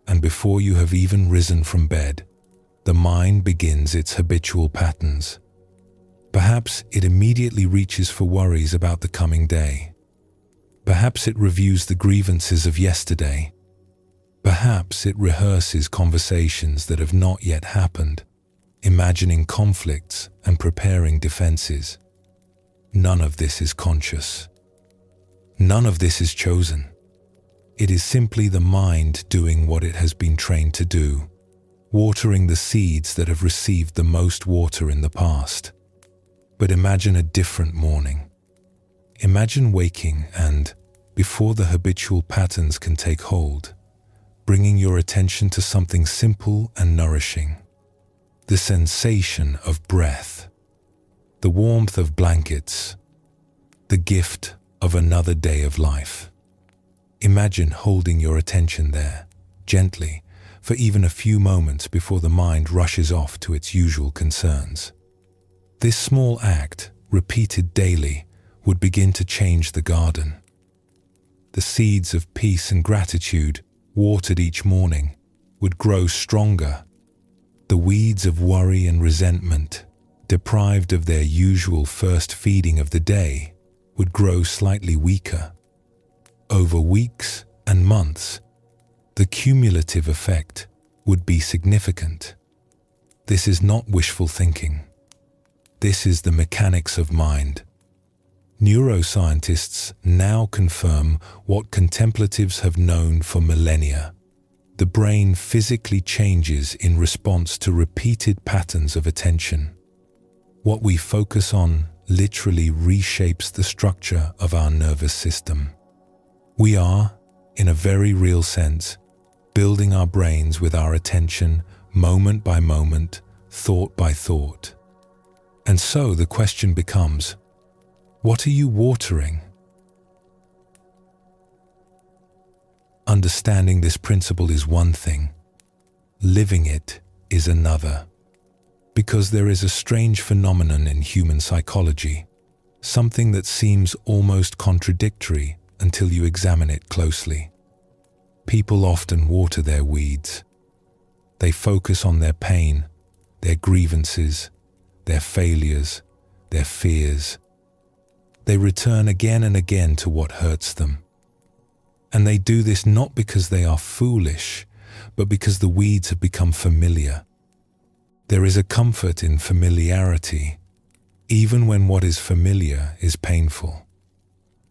Speaker 1: and before you have even risen from bed, the mind begins its habitual patterns. Perhaps it immediately reaches for worries about the coming day. Perhaps it reviews the grievances of yesterday. Perhaps it rehearses conversations that have not yet happened, imagining conflicts and preparing defenses. None of this is conscious. None of this is chosen. It is simply the mind doing what it has been trained to do, watering the seeds that have received the most water in the past. But imagine a different morning. Imagine waking and, before the habitual patterns can take hold, bringing your attention to something simple and nourishing. The sensation of breath, the warmth of blankets, the gift of another day of life. Imagine holding your attention there, gently, for even a few moments before the mind rushes off to its usual concerns. This small act, repeated daily, would begin to change the garden. The seeds of peace and gratitude, watered each morning, would grow stronger. The weeds of worry and resentment, deprived of their usual first feeding of the day, would grow slightly weaker. Over weeks and months, the cumulative effect would be significant. This is not wishful thinking. This is the mechanics of mind. Neuroscientists now confirm what contemplatives have known for millennia. The brain physically changes in response to repeated patterns of attention. What we focus on literally reshapes the structure of our nervous system. We are, in a very real sense, building our brains with our attention, moment by moment, thought by thought. And so the question becomes, what are you watering? Understanding this principle is one thing. Living it is another. Because there is a strange phenomenon in human psychology, something that seems almost contradictory until you examine it closely. People often water their weeds. They focus on their pain, their grievances, their failures, their fears. They return again and again to what hurts them. And they do this not because they are foolish, but because the weeds have become familiar. There is a comfort in familiarity, even when what is familiar is painful.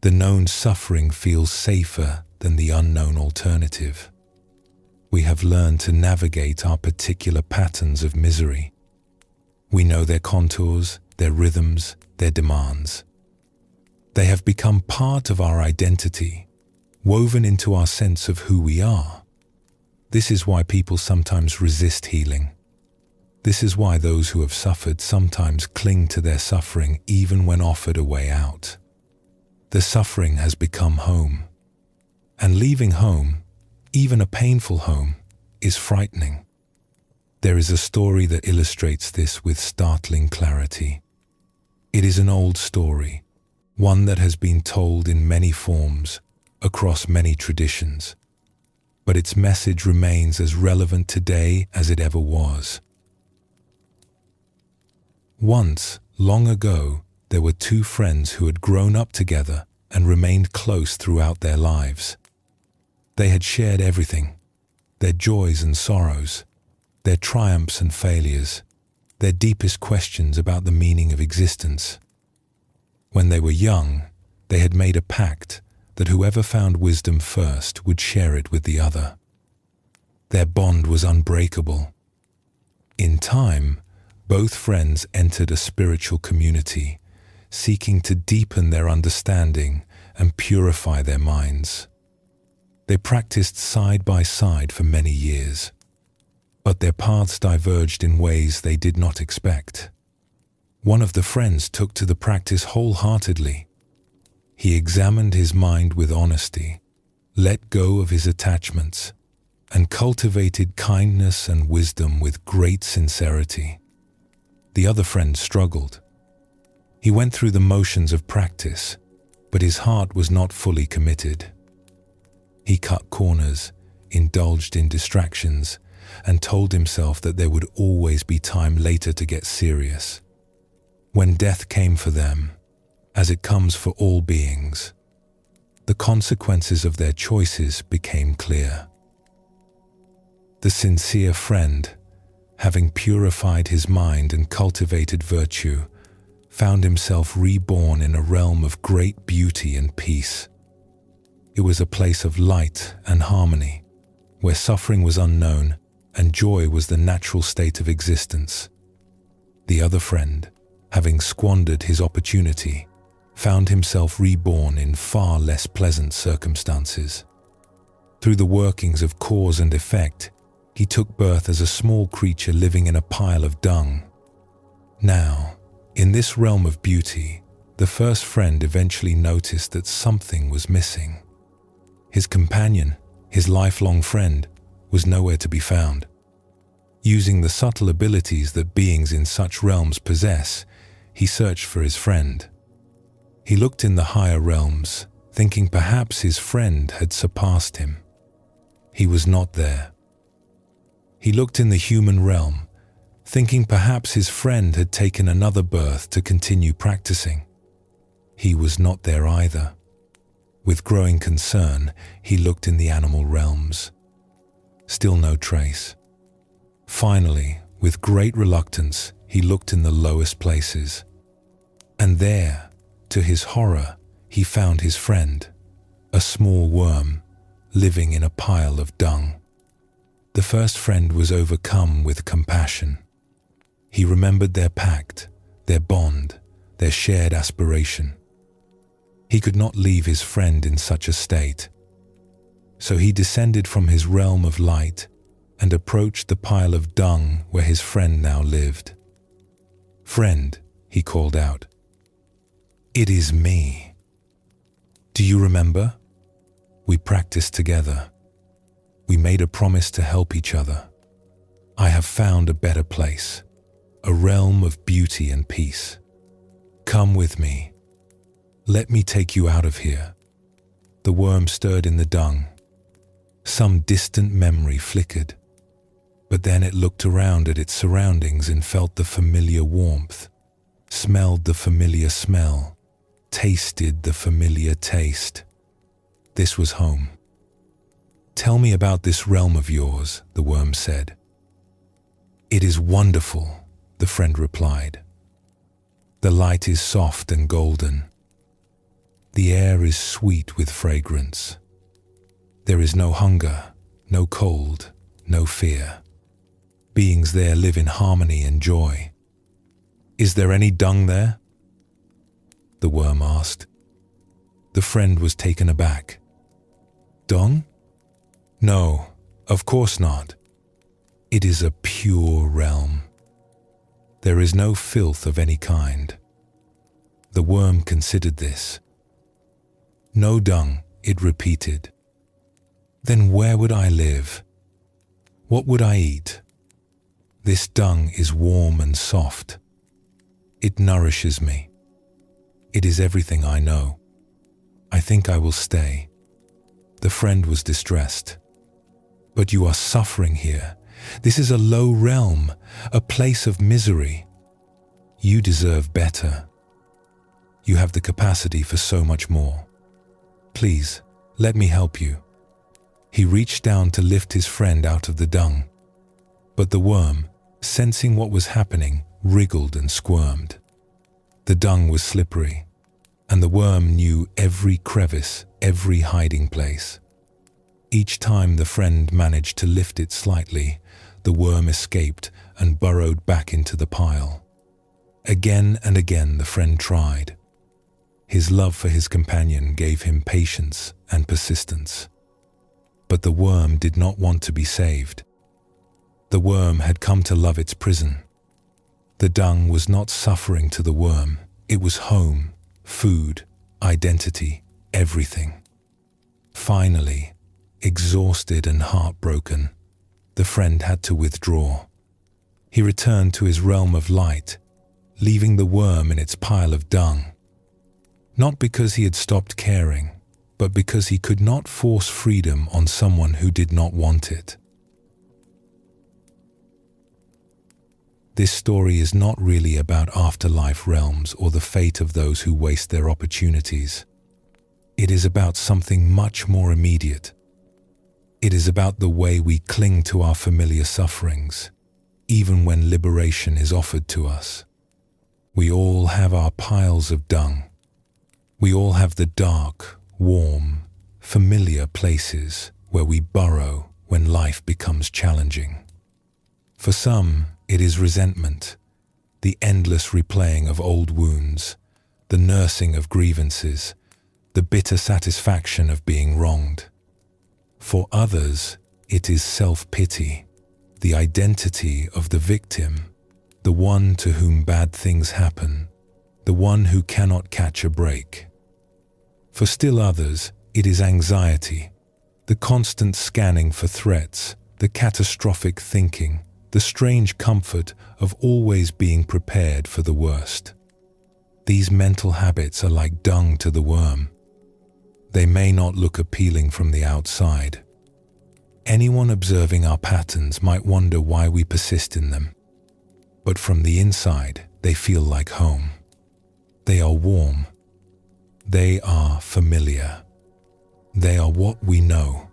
Speaker 1: The known suffering feels safer than the unknown alternative. We have learned to navigate our particular patterns of misery. We know their contours, their rhythms, their demands. They have become part of our identity, woven into our sense of who we are. This is why people sometimes resist healing. This is why those who have suffered sometimes cling to their suffering even when offered a way out. The suffering has become home. And leaving home, even a painful home, is frightening. There is a story that illustrates this with startling clarity. It is an old story, one that has been told in many forms, across many traditions. But its message remains as relevant today as it ever was. Once, long ago, there were two friends who had grown up together and remained close throughout their lives. They had shared everything, their joys and sorrows, their triumphs and failures, their deepest questions about the meaning of existence. When they were young, they had made a pact that whoever found wisdom first would share it with the other. Their bond was unbreakable. In time, both friends entered a spiritual community, seeking to deepen their understanding and purify their minds. They practiced side by side for many years, but their paths diverged in ways they did not expect. One of the friends took to the practice wholeheartedly. He examined his mind with honesty, let go of his attachments, and cultivated kindness and wisdom with great sincerity. The other friend struggled. He went through the motions of practice, but his heart was not fully committed. He cut corners, indulged in distractions, and told himself that there would always be time later to get serious. When death came for them, as it comes for all beings, the consequences of their choices became clear. The sincere friend, having purified his mind and cultivated virtue, found himself reborn in a realm of great beauty and peace. It was a place of light and harmony, where suffering was unknown and joy was the natural state of existence. The other friend, having squandered his opportunity, found himself reborn in far less pleasant circumstances. Through the workings of cause and effect, he took birth as a small creature living in a pile of dung. Now, in this realm of beauty, the first friend eventually noticed that something was missing. His companion, his lifelong friend, was nowhere to be found. Using the subtle abilities that beings in such realms possess, he searched for his friend. He looked in the higher realms, thinking perhaps his friend had surpassed him. He was not there. He looked in the human realm, thinking perhaps his friend had taken another birth to continue practicing. He was not there either. With growing concern, he looked in the animal realms. Still no trace. Finally, with great reluctance, he looked in the lowest places. And there, to his horror, he found his friend, a small worm, living in a pile of dung. The first friend was overcome with compassion. He remembered their pact, their bond, their shared aspiration. He could not leave his friend in such a state. So he descended from his realm of light and approached the pile of dung where his friend now lived. "Friend," he called out, "it is me. Do you remember? We practiced together. We made a promise to help each other. I have found a better place, a realm of beauty and peace. Come with me. Let me take you out of here." The worm stirred in the dung. Some distant memory flickered, but then it looked around at its surroundings and felt the familiar warmth, smelled the familiar smell, tasted the familiar taste. This was home. "Tell me about this realm of yours," the worm said. "It is wonderful," the friend replied. "The light is soft and golden. The air is sweet with fragrance. There is no hunger, no cold, no fear. Beings there live in harmony and joy. Is there any dung there?" the worm asked. The friend was taken aback. "Dung? No, of course not. It is a pure realm. There is no filth of any kind." The worm considered this. "No dung," it repeated. "Then where would I live? What would I eat? This dung is warm and soft. It nourishes me. It is everything I know. I think I will stay." The friend was distressed. "But you are suffering here. This is a low realm, a place of misery. You deserve better. You have the capacity for so much more. Please, let me help you." He reached down to lift his friend out of the dung. But the worm, sensing what was happening, wriggled and squirmed. The dung was slippery, and the worm knew every crevice, every hiding place. Each time the friend managed to lift it slightly, the worm escaped and burrowed back into the pile. Again and again the friend tried. His love for his companion gave him patience and persistence. But the worm did not want to be saved. The worm had come to love its prison. The dung was not suffering to the worm. It was home, food, identity, everything. Finally, exhausted and heartbroken, the friend had to withdraw. He returned to his realm of light, leaving the worm in its pile of dung. Not because he had stopped caring, but because he could not force freedom on someone who did not want it. This story is not really about afterlife realms or the fate of those who waste their opportunities. It is about something much more immediate. It is about the way we cling to our familiar sufferings, even when liberation is offered to us. We all have our piles of dung. We all have the dark, warm, familiar places where we burrow when life becomes challenging. For some, it is resentment, the endless replaying of old wounds, the nursing of grievances, the bitter satisfaction of being wronged. For others, it is self-pity, the identity of the victim, the one to whom bad things happen, the one who cannot catch a break. For still others, it is anxiety, the constant scanning for threats, the catastrophic thinking, the strange comfort of always being prepared for the worst. These mental habits are like dung to the worm. They may not look appealing from the outside. Anyone observing our patterns might wonder why we persist in them. But from the inside, they feel like home. They are warm. They are familiar. They are what we know.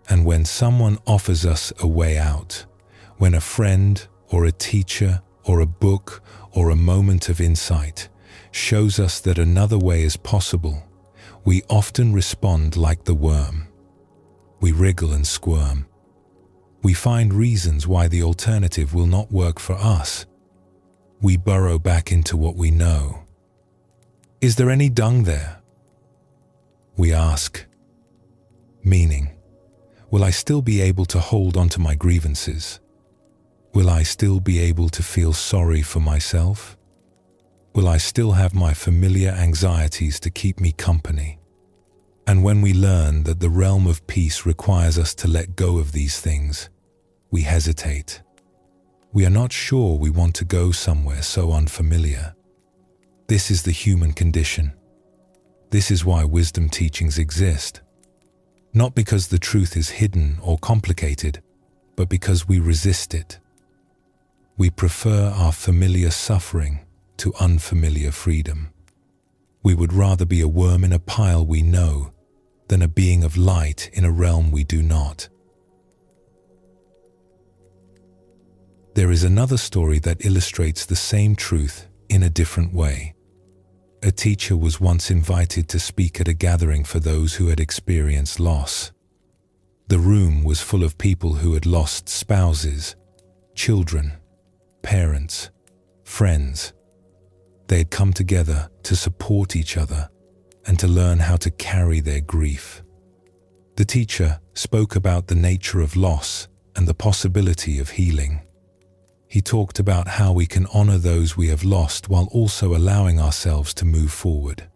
Speaker 1: And when someone offers us a way out, when a friend or a teacher or a book or a moment of insight shows us that another way is possible, we often respond like the worm. We wriggle and squirm. We find reasons why the alternative will not work for us. We burrow back into what we know. Is there any dung there? We ask. Meaning, will I still be able to hold on to my grievances? Will I still be able to feel sorry for myself? Will I still have my familiar anxieties to keep me company? And when we learn that the realm of peace requires us to let go of these things, we hesitate. We are not sure we want to go somewhere so unfamiliar. This is the human condition. This is why wisdom teachings exist. Not because the truth is hidden or complicated, but because we resist it. We prefer our familiar suffering to unfamiliar freedom. We would rather be a worm in a pile we know than a being of light in a realm we do not. There is another story that illustrates the same truth in a different way. A teacher was once invited to speak at a gathering for those who had experienced loss. The room was full of people who had lost spouses, children, parents, friends. They had come together to support each other and to learn how to carry their grief. The teacher spoke about the nature of loss and the possibility of healing. He talked about how we can honor those we have lost while also allowing ourselves to move forward.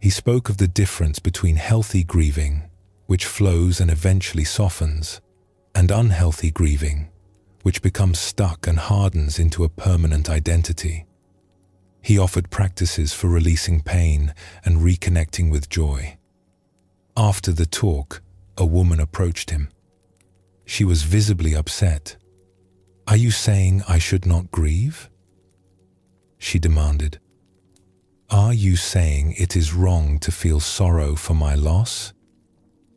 Speaker 1: He spoke of the difference between healthy grieving, which flows and eventually softens, and unhealthy grieving, which becomes stuck and hardens into a permanent identity. He offered practices for releasing pain and reconnecting with joy. After the talk, a woman approached him. She was visibly upset. "Are you saying I should not grieve?" she demanded. "Are you saying it is wrong to feel sorrow for my loss?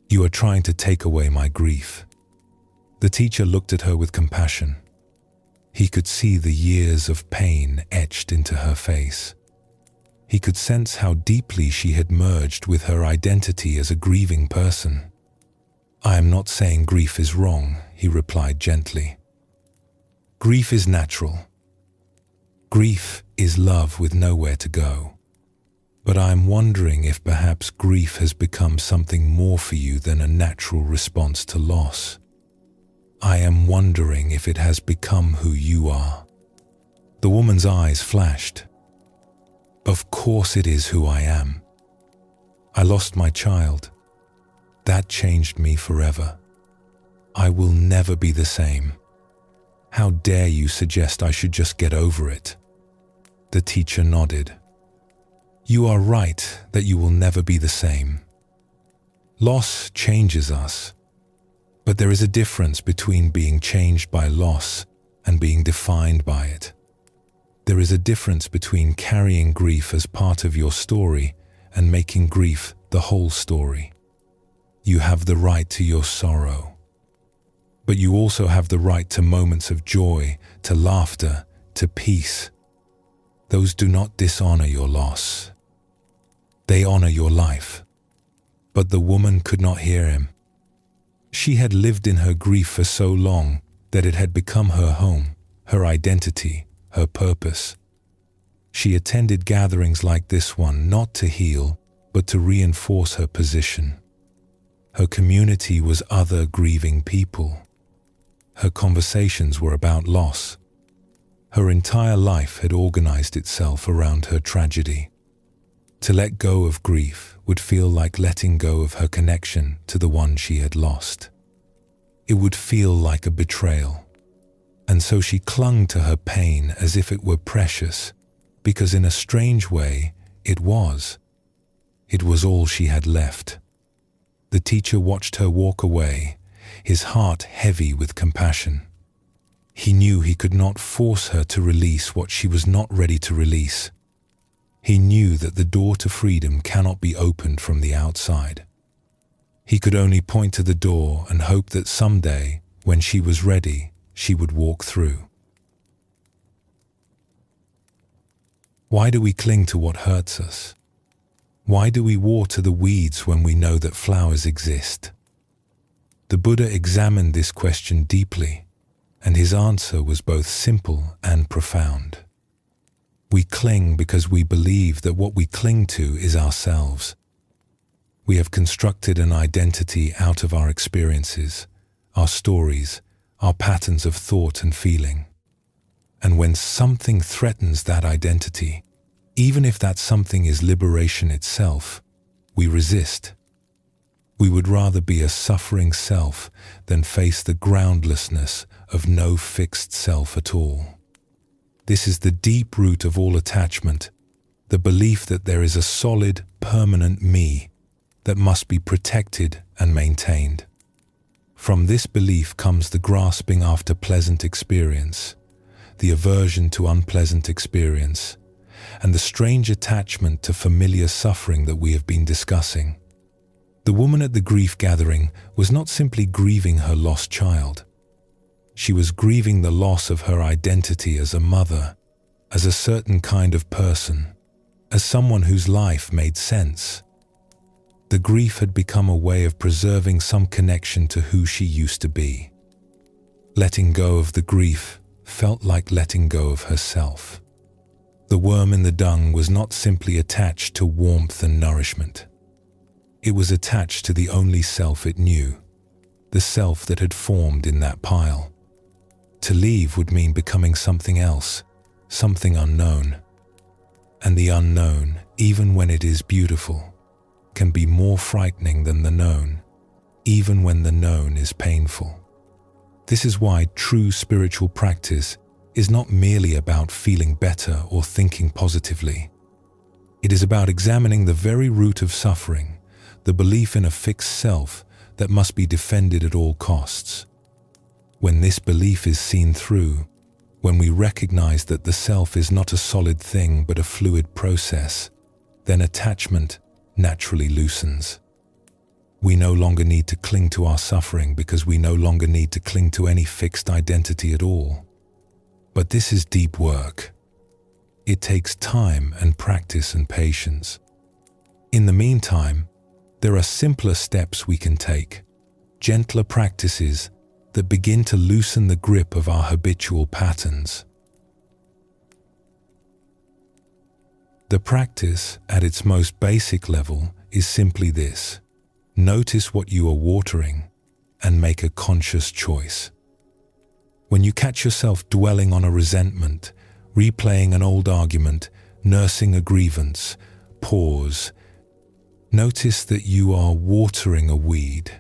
Speaker 1: You are trying to take away my grief." The teacher looked at her with compassion. He could see the years of pain etched into her face. He could sense how deeply she had merged with her identity as a grieving person. "I am not saying grief is wrong," he replied gently. "Grief is natural. Grief is love with nowhere to go. But I am wondering if perhaps grief has become something more for you than a natural response to loss. I am wondering if it has become who you are." The woman's eyes flashed. "Of course it is who I am. I lost my child. That changed me forever. I will never be the same. How dare you suggest I should just get over it?" The teacher nodded. "You are right that you will never be the same. Loss changes us. But there is a difference between being changed by loss and being defined by it. There is a difference between carrying grief as part of your story and making grief the whole story. You have the right to your sorrow. But you also have the right to moments of joy, to laughter, to peace. Those do not dishonor your loss. They honor your life." But the woman could not hear him. She had lived in her grief for so long that it had become her home, her identity, her purpose. She attended gatherings like this one not to heal, but to reinforce her position. Her community was other grieving people. Her conversations were about loss. Her entire life had organized itself around her tragedy. To let go of grief would feel like letting go of her connection to the one she had lost. it would feel like a betrayal. And so she clung to her pain as if it were precious, because in a strange way, it was. It was all she had left. The teacher watched her walk away, his heart heavy with compassion. He knew he could not force her to release what she was not ready to release. He knew that the door to freedom cannot be opened from the outside. He could only point to the door and hope that someday, when she was ready, she would walk through. Why do we cling to what hurts us? Why do we water the weeds when we know that flowers exist? The Buddha examined this question deeply, and his answer was both simple and profound. We cling because we believe that what we cling to is ourselves. We have constructed an identity out of our experiences, our stories, our patterns of thought and feeling. And when something threatens that identity, even if that something is liberation itself, we resist. We would rather be a suffering self than face the groundlessness of no fixed self at all. This is the deep root of all attachment, the belief that there is a solid, permanent me that must be protected and maintained. From this belief comes the grasping after pleasant experience, the aversion to unpleasant experience, and the strange attachment to familiar suffering that we have been discussing. The woman at the grief gathering was not simply grieving her lost child. She was grieving the loss of her identity as a mother, as a certain kind of person, as someone whose life made sense. The grief had become a way of preserving some connection to who she used to be. Letting go of the grief felt like letting go of herself. The worm in the dung was not simply attached to warmth and nourishment. It was attached to the only self it knew, the self that had formed in that pile. To leave would mean becoming something else, something unknown. And the unknown, even when it is beautiful, can be more frightening than the known, even when the known is painful. This is why true spiritual practice is not merely about feeling better or thinking positively. It is about examining the very root of suffering, the belief in a fixed self that must be defended at all costs. When this belief is seen through, when we recognize that the self is not a solid thing but a fluid process, then attachment naturally loosens. We no longer need to cling to our suffering because we no longer need to cling to any fixed identity at all. But this is deep work. It takes time and practice and patience. In the meantime, there are simpler steps we can take, gentler practices that begin to loosen the grip of our habitual patterns. The practice, at its most basic level, is simply this: notice what you are watering and make a conscious choice. When you catch yourself dwelling on a resentment, replaying an old argument, nursing a grievance, pause. Notice that you are watering a weed.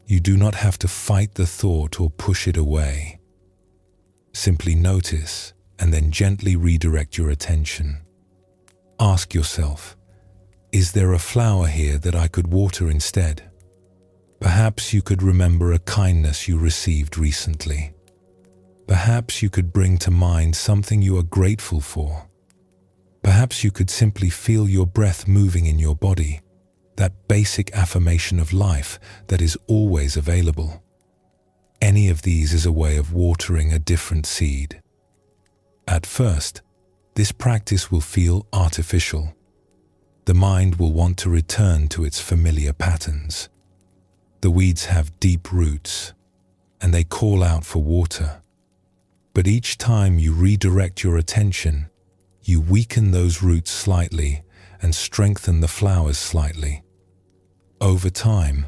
Speaker 1: You do not have to fight the thought or push it away. Simply notice and then gently redirect your attention. Ask yourself, is there a flower here that I could water instead? Perhaps you could remember a kindness you received recently. Perhaps you could bring to mind something you are grateful for. Perhaps you could simply feel your breath moving in your body, that basic affirmation of life that is always available. Any of these is a way of watering a different seed. At first, this practice will feel artificial. The mind will want to return to its familiar patterns. The weeds have deep roots, and they call out for water. But each time you redirect your attention, you weaken those roots slightly and strengthen the flowers slightly. Over time,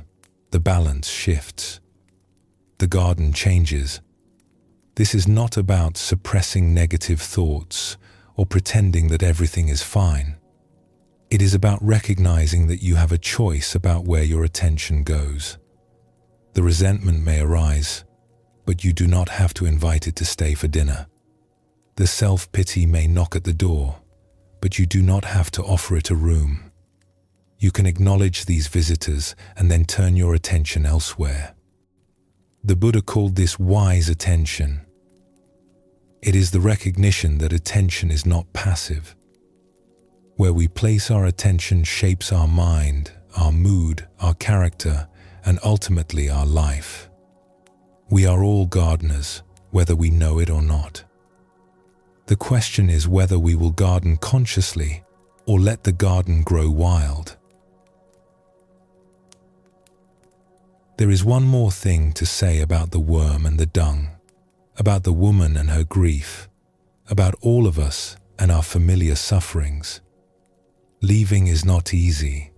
Speaker 1: the balance shifts. The garden changes. This is not about suppressing negative thoughts or pretending that everything is fine. It is about recognizing that you have a choice about where your attention goes. The resentment may arise, but you do not have to invite it to stay for dinner. The self-pity may knock at the door, but you do not have to offer it a room. You can acknowledge these visitors and then turn your attention elsewhere. The Buddha called this wise attention. It is the recognition that attention is not passive. Where we place our attention shapes our mind, our mood, our character, and ultimately our life. We are all gardeners, whether we know it or not. The question is whether we will garden consciously or let the garden grow wild. There is one more thing to say about the worm and the dung, about the woman and her grief, about all of us and our familiar sufferings. Leaving is not easy.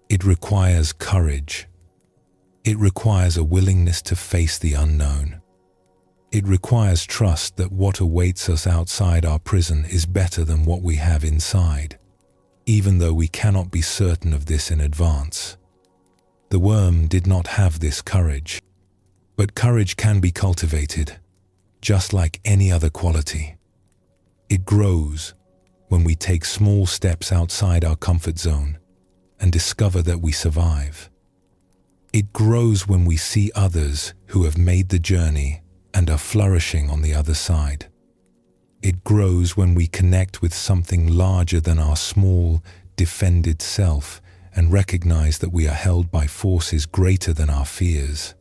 Speaker 1: It requires courage. It requires a willingness to face the unknown. It requires trust that what awaits us outside our prison is better than what we have inside, even though we cannot be certain of this in advance. The worm did not have this courage, but courage can be cultivated, just like any other quality. It grows when we take small steps outside our comfort zone and discover that we survive. It grows when we see others who have made the journey and are flourishing on the other side. It grows when we connect with something larger than our small, defended self and recognize that we are held by forces greater than our fears.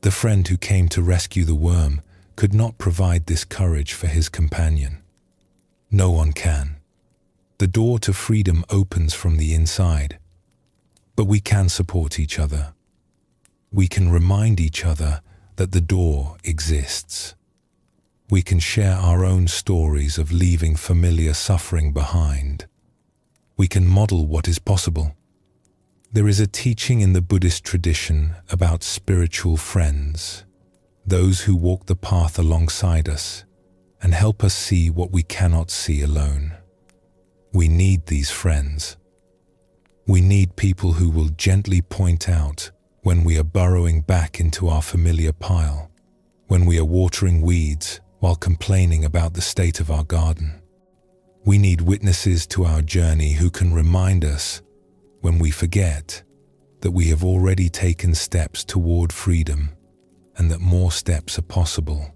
Speaker 1: The friend who came to rescue the worm could not provide this courage for his companion. No one can. The door to freedom opens from the inside, but we can support each other. We can remind each other that the door exists. We can share our own stories of leaving familiar suffering behind. We can model what is possible. There is a teaching in the Buddhist tradition about spiritual friends, those who walk the path alongside us and help us see what we cannot see alone. We need these friends. We need people who will gently point out when we are burrowing back into our familiar pile, when we are watering weeds while complaining about the state of our garden. We need witnesses to our journey who can remind us, when we forget, that we have already taken steps toward freedom and that more steps are possible.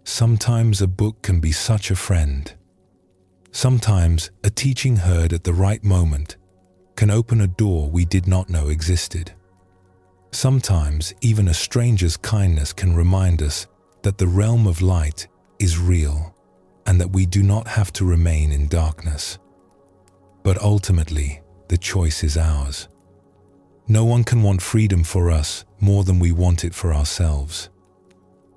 Speaker 1: Sometimes a book can be such a friend. Sometimes a teaching heard at the right moment can open a door we did not know existed. Sometimes even a stranger's kindness can remind us that the realm of light is real and that we do not have to remain in darkness. But ultimately, the choice is ours. No one can want freedom for us more than we want it for ourselves.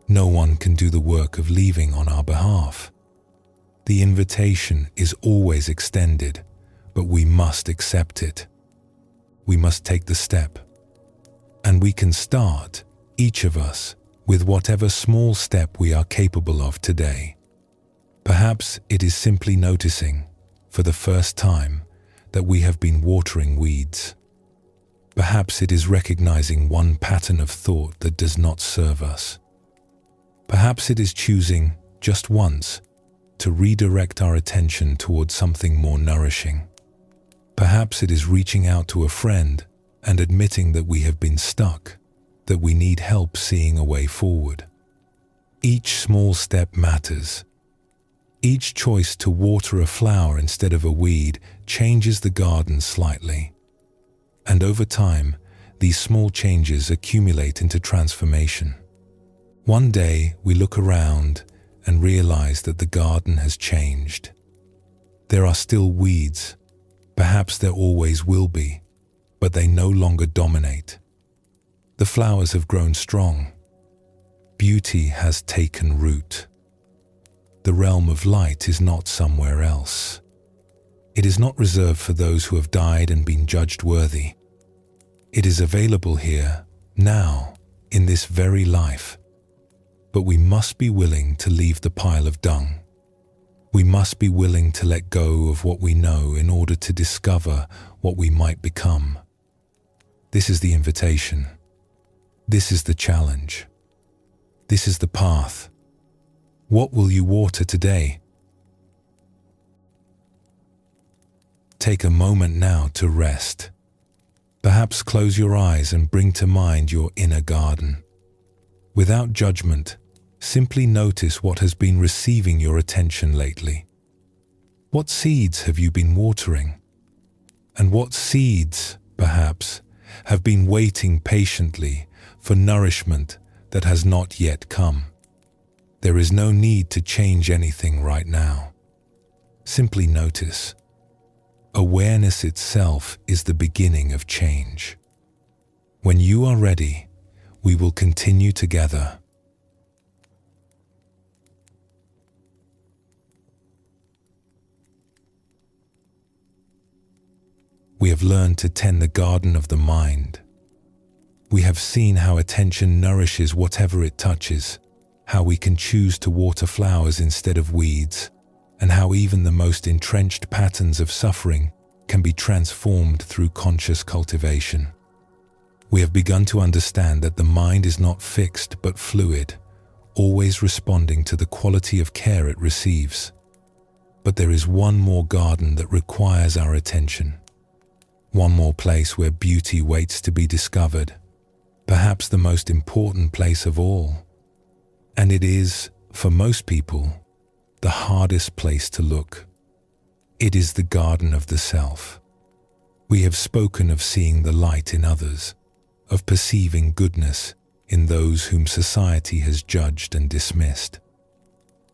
Speaker 1: No one can do the work of leaving on our behalf. The invitation is always extended, but we must accept it. We must take the step. And we can start, each of us, with whatever small step we are capable of today. Perhaps it is simply noticing, for the first time, that we have been watering weeds. Perhaps it is recognizing one pattern of thought that does not serve us. Perhaps it is choosing, just once, to redirect our attention towards something more nourishing. Perhaps it is reaching out to a friend and admitting that we have been stuck, that we need help seeing a way forward. Each small step matters. Each choice to water a flower instead of a weed changes the garden slightly. And over time, these small changes accumulate into transformation. One day, we look around and realize that the garden has changed. There are still weeds. Perhaps there always will be, but they no longer dominate. The flowers have grown strong. Beauty has taken root. The realm of light is not somewhere else. It is not reserved for those who have died and been judged worthy. It is available here, now, in this very life. But we must be willing to leave the pile of dung. We must be willing to let go of what we know in order to discover what we might become. This is the invitation. This is the challenge. This is the path. What will you water today? Take a moment now to rest. Perhaps close your eyes and bring to mind your inner garden. Without judgment, simply notice what has been receiving your attention lately. What seeds have you been watering? And what seeds, perhaps, have been waiting patiently for nourishment that has not yet come? There is no need to change anything right now. Simply notice. Awareness itself is the beginning of change. When you are ready, we will continue together. We have learned to tend the garden of the mind. We have seen how attention nourishes whatever it touches, how we can choose to water flowers instead of weeds, and how even the most entrenched patterns of suffering can be transformed through conscious cultivation. We have begun to understand that the mind is not fixed but fluid, always responding to the quality of care it receives. But there is one more garden that requires our attention. One more place where beauty waits to be discovered, perhaps the most important place of all. And it is, for most people, the hardest place to look. It is the garden of the self. We have spoken of seeing the light in others, of perceiving goodness in those whom society has judged and dismissed.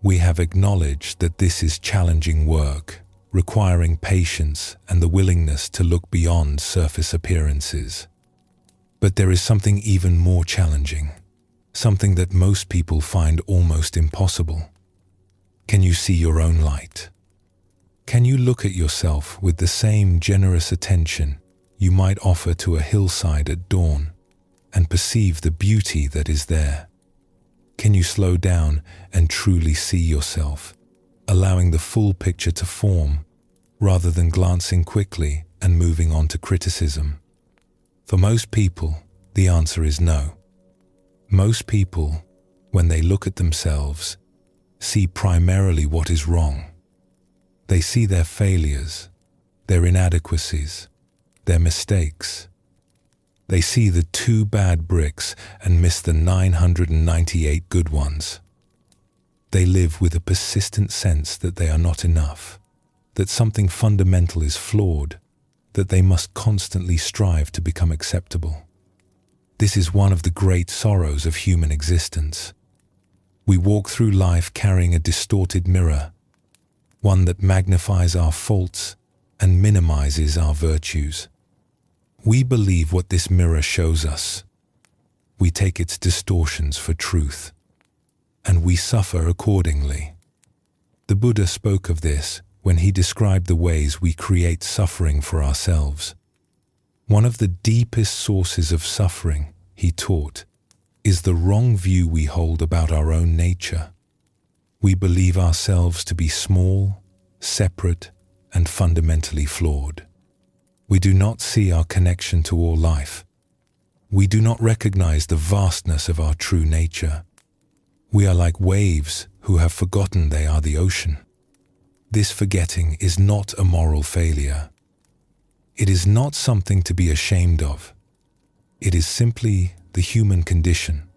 Speaker 1: We have acknowledged that this is challenging work, requiring patience and the willingness to look beyond surface appearances. But there is something even more challenging, something that most people find almost impossible. Can you see your own light? Can you look at yourself with the same generous attention you might offer to a hillside at dawn and perceive the beauty that is there? Can you slow down and truly see yourself, allowing the full picture to form, rather than glancing quickly and moving on to criticism? For most people, the answer is no. Most people, when they look at themselves, see primarily what is wrong. They see their failures, their inadequacies, their mistakes. They see the 2 bad bricks and miss the 998 good ones. They live with a persistent sense that they are not enough, that something fundamental is flawed, that they must constantly strive to become acceptable. This is one of the great sorrows of human existence. We walk through life carrying a distorted mirror, one that magnifies our faults and minimizes our virtues. We believe what this mirror shows us. We take its distortions for truth, and we suffer accordingly. The Buddha spoke of this when he described the ways we create suffering for ourselves. One of the deepest sources of suffering, he taught, is the wrong view we hold about our own nature. We believe ourselves to be small, separate, and fundamentally flawed. We do not see our connection to all life. We do not recognize the vastness of our true nature. We are like waves who have forgotten they are the ocean. This forgetting is not a moral failure. It is not something to be ashamed of. It is simply the human condition,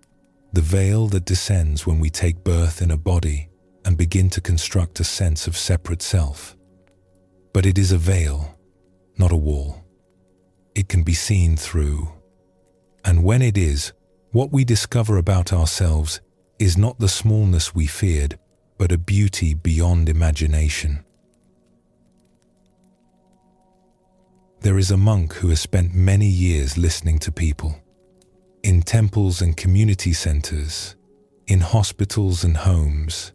Speaker 1: the veil that descends when we take birth in a body and begin to construct a sense of separate self. But it is a veil, not a wall. It can be seen through. And when it is, what we discover about ourselves is not the smallness we feared, but a beauty beyond imagination. There is a monk who has spent many years listening to people. In temples and community centers, in hospitals and homes,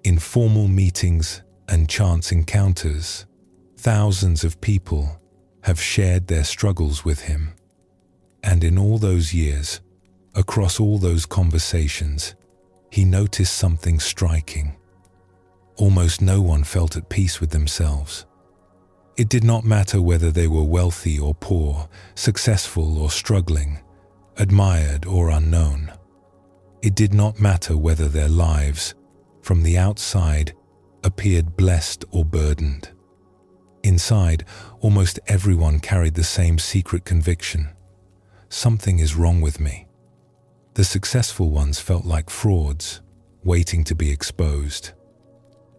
Speaker 1: in formal meetings and chance encounters, thousands of people have shared their struggles with him. And in all those years, across all those conversations, he noticed something striking. Almost no one felt at peace with themselves. It did not matter whether they were wealthy or poor, successful or struggling, admired or unknown. It did not matter whether their lives, from the outside, appeared blessed or burdened. Inside, almost everyone carried the same secret conviction: something is wrong with me. The successful ones felt like frauds, waiting to be exposed.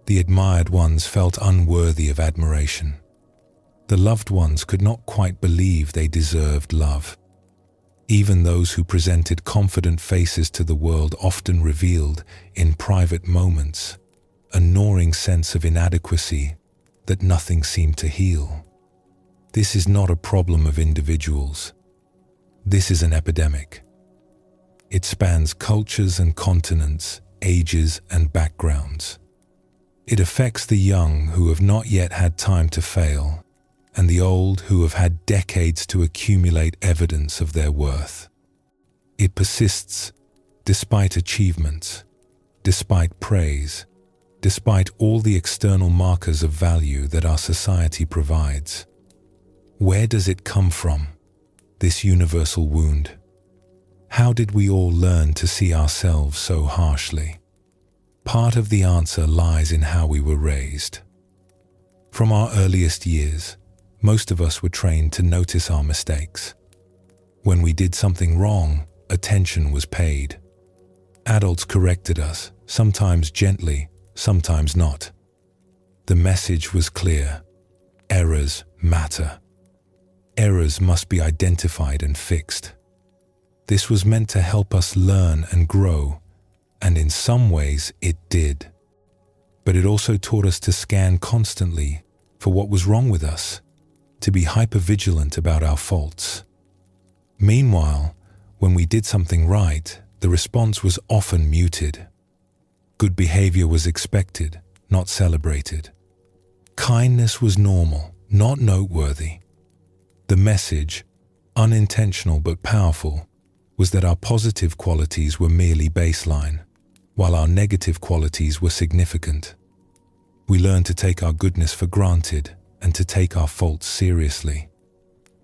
Speaker 1: The admired ones felt unworthy of admiration. The loved ones could not quite believe they deserved love. Even those who presented confident faces to the world often revealed, in private moments, a gnawing sense of inadequacy that nothing seemed to heal. This is not a problem of individuals. This is an epidemic. It spans cultures and continents, ages and backgrounds. It affects the young who have not yet had time to fail, and the old who have had decades to accumulate evidence of their worth. It persists despite achievements, despite praise, despite all the external markers of value that our society provides. Where does it come from, this universal wound? How did we all learn to see ourselves so harshly? Part of the answer lies in how we were raised. From our earliest years, most of us were trained to notice our mistakes. When we did something wrong, attention was paid. Adults corrected us, sometimes gently, sometimes not. The message was clear: errors matter. Errors must be identified and fixed. This was meant to help us learn and grow, and in some ways it did. But it also taught us to scan constantly for what was wrong with us, to be hypervigilant about our faults. Meanwhile, when we did something right, the response was often muted. Good behavior was expected, not celebrated. Kindness was normal, not noteworthy. The message, unintentional but powerful, was that our positive qualities were merely baseline, while our negative qualities were significant. We learned to take our goodness for granted and to take our faults seriously.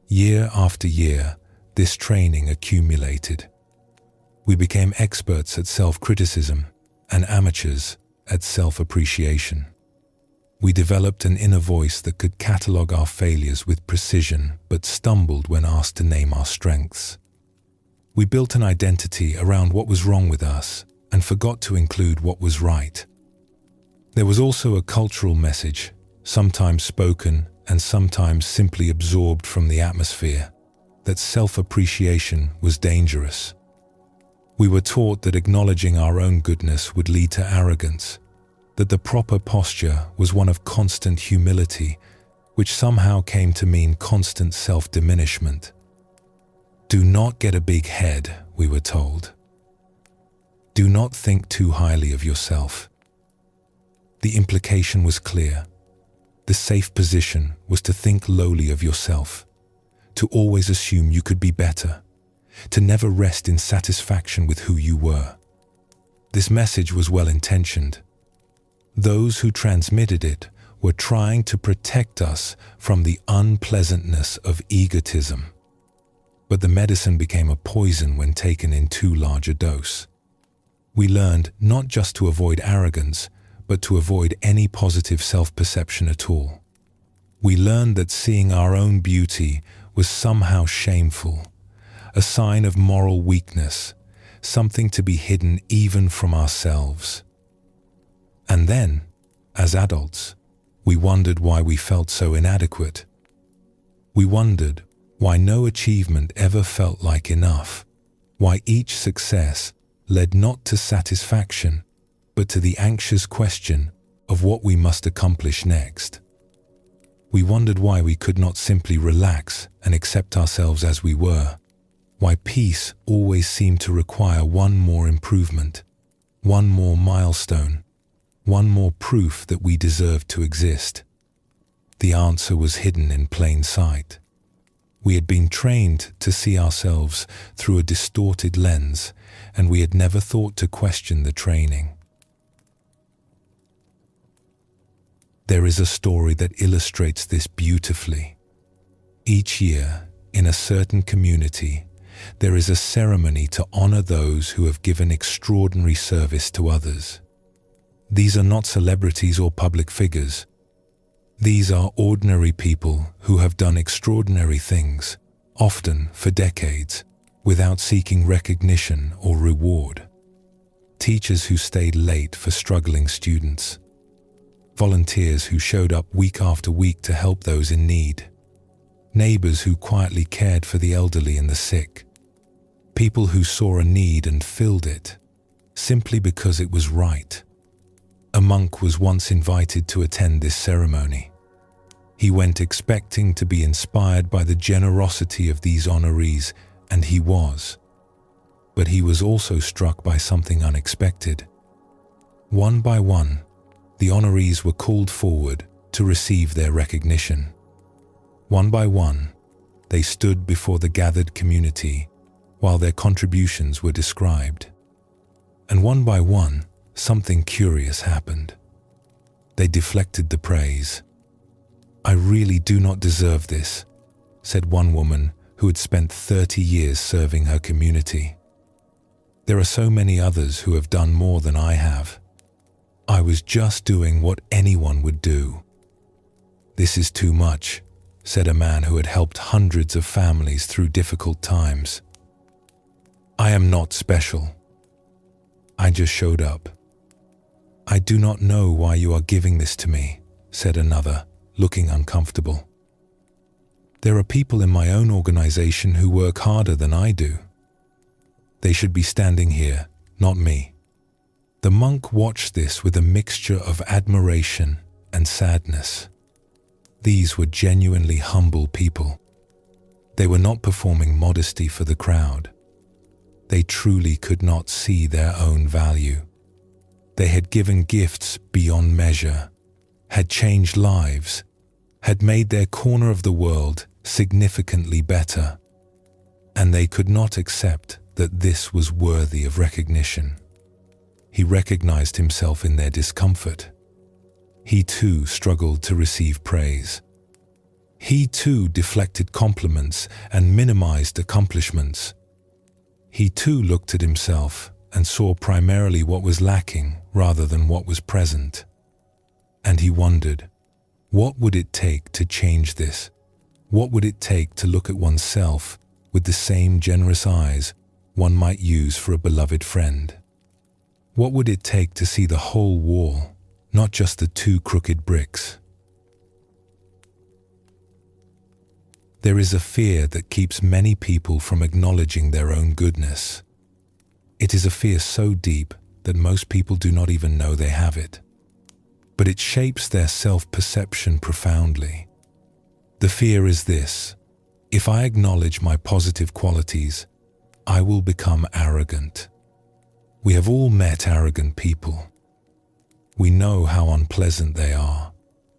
Speaker 1: Year after year, this training accumulated. We became experts at self-criticism and amateurs at self-appreciation. We developed an inner voice that could catalogue our failures with precision but stumbled when asked to name our strengths. We built an identity around what was wrong with us and forgot to include what was right. There was also a cultural message, sometimes spoken and sometimes simply absorbed from the atmosphere, that self-appreciation was dangerous. We were taught that acknowledging our own goodness would lead to arrogance, that the proper posture was one of constant humility, which somehow came to mean constant self-diminishment. Do not get a big head, we were told. Do not think too highly of yourself. The implication was clear. The safe position was to think lowly of yourself, to always assume you could be better, to never rest in satisfaction with who you were. This message was well-intentioned. Those who transmitted it were trying to protect us from the unpleasantness of egotism. But the medicine became a poison when taken in too large a dose. We learned not just to avoid arrogance, but to avoid any positive self-perception at all. We learned that seeing our own beauty was somehow shameful, a sign of moral weakness, something to be hidden even from ourselves. And then, as adults, we wondered why we felt so inadequate. We wondered why no achievement ever felt like enough, why each success led not to satisfaction, but to the anxious question of what we must accomplish next. We wondered why we could not simply relax and accept ourselves as we were, why peace always seemed to require one more improvement, one more milestone, one more proof that we deserved to exist. The answer was hidden in plain sight. We had been trained to see ourselves through a distorted lens, and we had never thought to question the training. There is a story that illustrates this beautifully. Each year, in a certain community, there is a ceremony to honor those who have given extraordinary service to others. These are not celebrities or public figures. These are ordinary people who have done extraordinary things, often for decades, without seeking recognition or reward. Teachers who stayed late for struggling students. Volunteers who showed up week after week to help those in need. Neighbors who quietly cared for the elderly and the sick. People who saw a need and filled it, simply because it was right. A monk was once invited to attend this ceremony. He went expecting to be inspired by the generosity of these honorees, and he was. But he was also struck by something unexpected. One by one, the honorees were called forward to receive their recognition. One by one, they stood before the gathered community while their contributions were described. And one by one, something curious happened. They deflected the praise. "I really do not deserve this," said one woman who had spent 30 years serving her community. "There are so many others who have done more than I have. I was just doing what anyone would do." "This is too much," said a man who had helped hundreds of families through difficult times. "I am not special. I just showed up." "I do not know why you are giving this to me," said another, looking uncomfortable. "There are people in my own organization who work harder than I do. They should be standing here, not me." The monk watched this with a mixture of admiration and sadness. These were genuinely humble people. They were not performing modesty for the crowd. They truly could not see their own value. They had given gifts beyond measure, had changed lives, had made their corner of the world significantly better, and they could not accept that this was worthy of recognition. He recognized himself in their discomfort. He too struggled to receive praise. He too deflected compliments and minimized accomplishments. He too looked at himself and saw primarily what was lacking rather than what was present. And he wondered, what would it take to change this? What would it take to look at oneself with the same generous eyes one might use for a beloved friend? What would it take to see the whole wall, not just the two crooked bricks? There is a fear that keeps many people from acknowledging their own goodness. It is a fear so deep that most people do not even know they have it. But it shapes their self-perception profoundly. The fear is this: if I acknowledge my positive qualities, I will become arrogant. We have all met arrogant people. We know how unpleasant they are,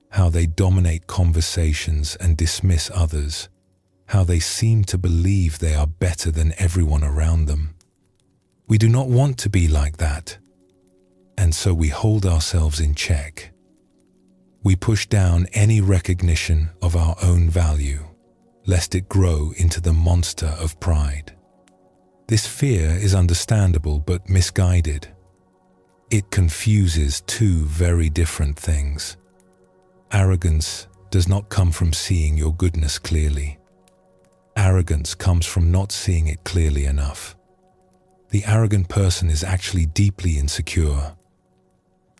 Speaker 1: how they dominate conversations and dismiss others, how they seem to believe they are better than everyone around them. We do not want to be like that, and so we hold ourselves in check. We push down any recognition of our own value, lest it grow into the monster of pride. This fear is understandable but misguided. It confuses two very different things. Arrogance does not come from seeing your goodness clearly. Arrogance comes from not seeing it clearly enough. The arrogant person is actually deeply insecure.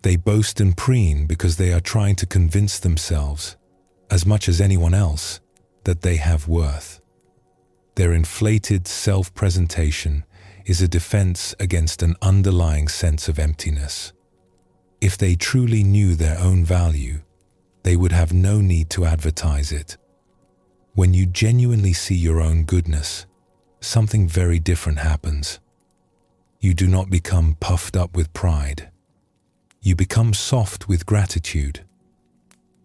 Speaker 1: They boast and preen because they are trying to convince themselves, as much as anyone else, that they have worth. Their inflated self-presentation is a defense against an underlying sense of emptiness. If they truly knew their own value, they would have no need to advertise it. When you genuinely see your own goodness, something very different happens. You do not become puffed up with pride. You become soft with gratitude.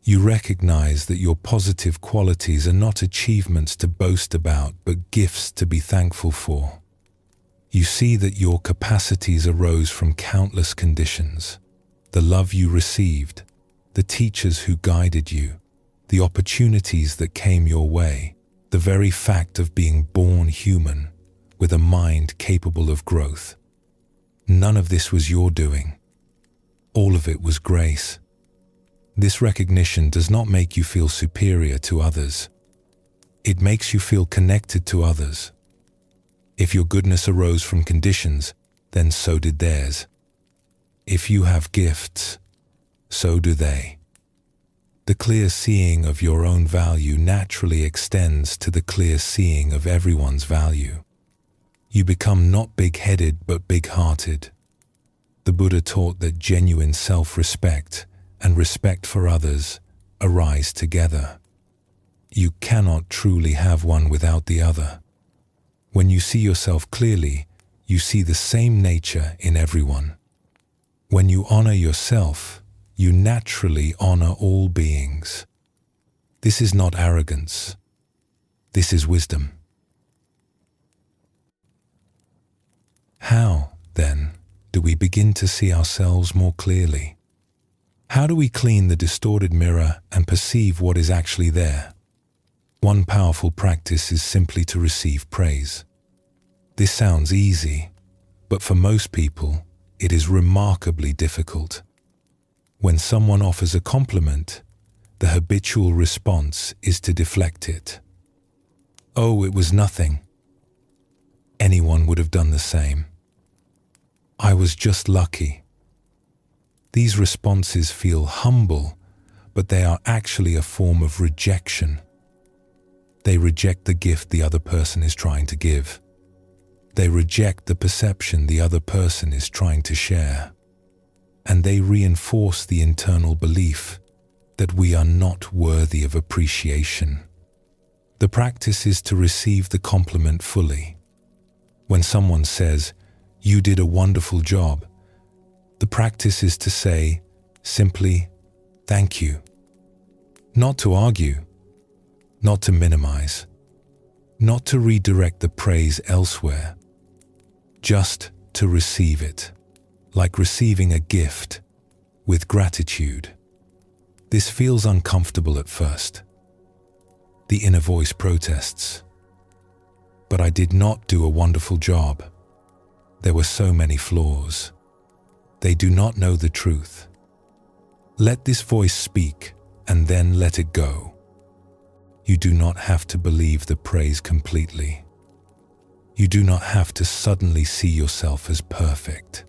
Speaker 1: You recognize that your positive qualities are not achievements to boast about, but gifts to be thankful for. You see that your capacities arose from countless conditions: the love you received, the teachers who guided you, the opportunities that came your way, the very fact of being born human, with a mind capable of growth. None of this was your doing. All of it was grace. This recognition does not make you feel superior to others. It makes you feel connected to others. If your goodness arose from conditions, then so did theirs. If you have gifts, so do they. The clear seeing of your own value naturally extends to the clear seeing of everyone's value. You become not big-headed but big-hearted. The Buddha taught that genuine self-respect and respect for others arise together. You cannot truly have one without the other. When you see yourself clearly, you see the same nature in everyone. When you honor yourself, you naturally honor all beings. This is not arrogance. This is wisdom. How, then, do we begin to see ourselves more clearly? How do we clean the distorted mirror and perceive what is actually there? One powerful practice is simply to receive praise. This sounds easy, but for most people, it is remarkably difficult. When someone offers a compliment, the habitual response is to deflect it. Oh, it was nothing. Anyone would have done the same. I was just lucky. These responses feel humble, but they are actually a form of rejection. They reject the gift the other person is trying to give. They reject the perception the other person is trying to share. And they reinforce the internal belief that we are not worthy of appreciation. The practice is to receive the compliment fully. When someone says, "You did a wonderful job," the practice is to say, simply, "Thank you." Not to argue, not to minimize, not to redirect the praise elsewhere, just to receive it, like receiving a gift, with gratitude. This feels uncomfortable at first. The inner voice protests. But I did not do a wonderful job. There were so many flaws. They do not know the truth. Let this voice speak and then let it go. You do not have to believe the praise completely. You do not have to suddenly see yourself as perfect.